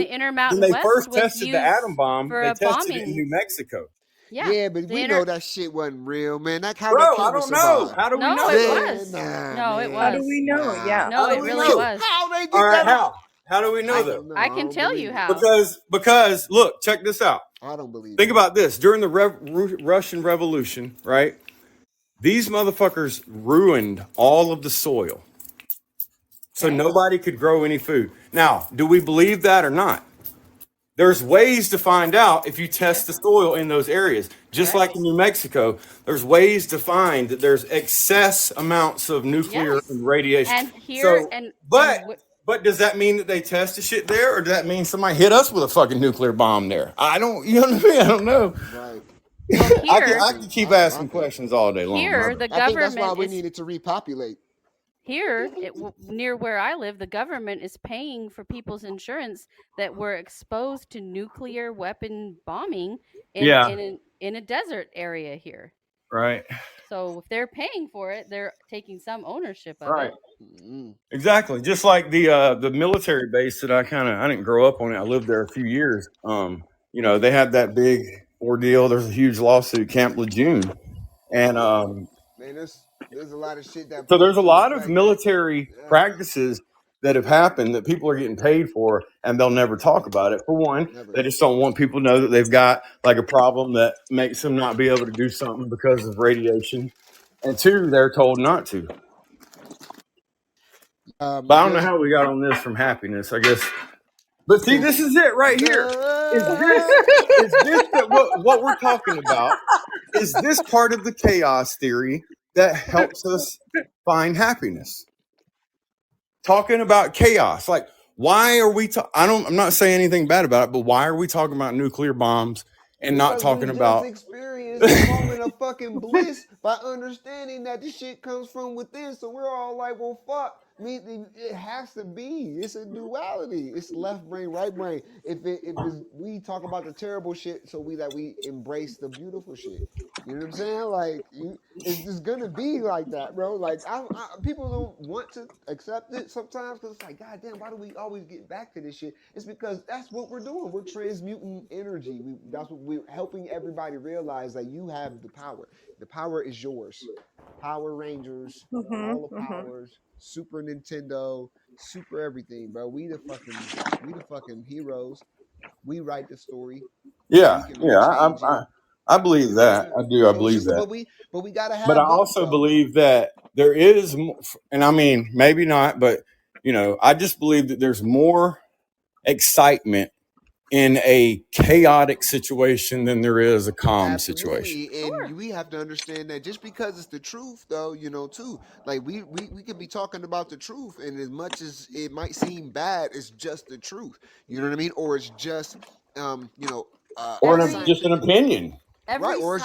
they the West first was tested the atom used bomb, for they a tested it in bombing. New Mexico. Yeah, Yeah, but the we inner. know that shit wasn't real, man. That how that Bro, I camera don't know. survived. How do we No, know it though? Man, was. nah, No, it How man, do was. we know? nah. Yeah. No, How do it we really know? was. How they All get right, that? how do we know I though? don't know. I I can don't tell you believe it. how. Because look, check this out. I don't believe Think it. about this. During the Russian Revolution, right? These motherfuckers ruined all of the soil. So Okay. nobody could grow any food. Now, do we believe that or not? There's ways to find out if you test Yes. the soil in those areas. Just like in Correct. New Mexico, there's ways to find that there's excess amounts of nuclear Yes. and radiation. And here So, and but does that mean that they test the shit there, or does that mean somebody hit us with a fucking nuclear bomb there? I don't, you know what I mean? I don't know. Right. well I here can Exactly. keep I asking think. questions all day long, here brother. the I think that's why government we is needed to repopulate. near where I live, the government is paying for people's insurance that were exposed to nuclear weapon bombing Yeah, in a desert area here. right, So if they're paying for it, they're taking some ownership of right. it. Mm. Exactly. Just like the military base that I didn't grow up on it. I lived there a few years. They had that big ordeal. There's a huge lawsuit, Camp Lejeune, and Man, there's a lot of shit that so put there's a to lot of effect that. military Yeah, practices that have happened that people are getting paid for, and they'll never talk about it. For one, never. they just don't want people to know that they've got like a problem that makes them not be able to do something because of radiation, and two, they're told not to. But I don't know There's how we got on this from happiness. I guess. But see, because this is it right here. love. Is this that what we're talking about? Is this part of the chaos theory that helps us find happiness? Talking about chaos, like why are we? I'm not saying anything bad about it, but why are we talking about nuclear bombs and not Because we talking just about? experienced a moment of fucking bliss by understanding that this shit comes from within. So we're all like, well, fuck. It has to be. It's a duality. It's left brain, right brain. If we talk about the terrible shit, so we embrace the beautiful shit. You know what I'm saying? Like it's just gonna be like that, bro. Like people don't want to accept it sometimes because it's like, God damn, why do we always get back to this shit? It's because that's what we're doing. We're transmuting energy. That's what we're helping everybody realize that you have the power. The power is yours. Power Rangers, Mm-hmm, all the mm-hmm. powers, Super Nintendo, Super everything, bro. We the fucking heroes. We write the story. We Yeah, can yeah, change it. I believe that. Yeah. I do. I So believe shit, that. but we gotta But I have both also though. believe that there is, and I mean, maybe not, but I just believe that there's more excitement in a chaotic situation than there is a calm situation. Absolutely, and Sure. we have to understand that just because it's the truth, though, too. Like we could be talking about the truth, and as much as it might seem bad, it's just the truth. You know what I mean? Or it's just, um, you know, Or Every just an scientific, opinion. right? every Or it's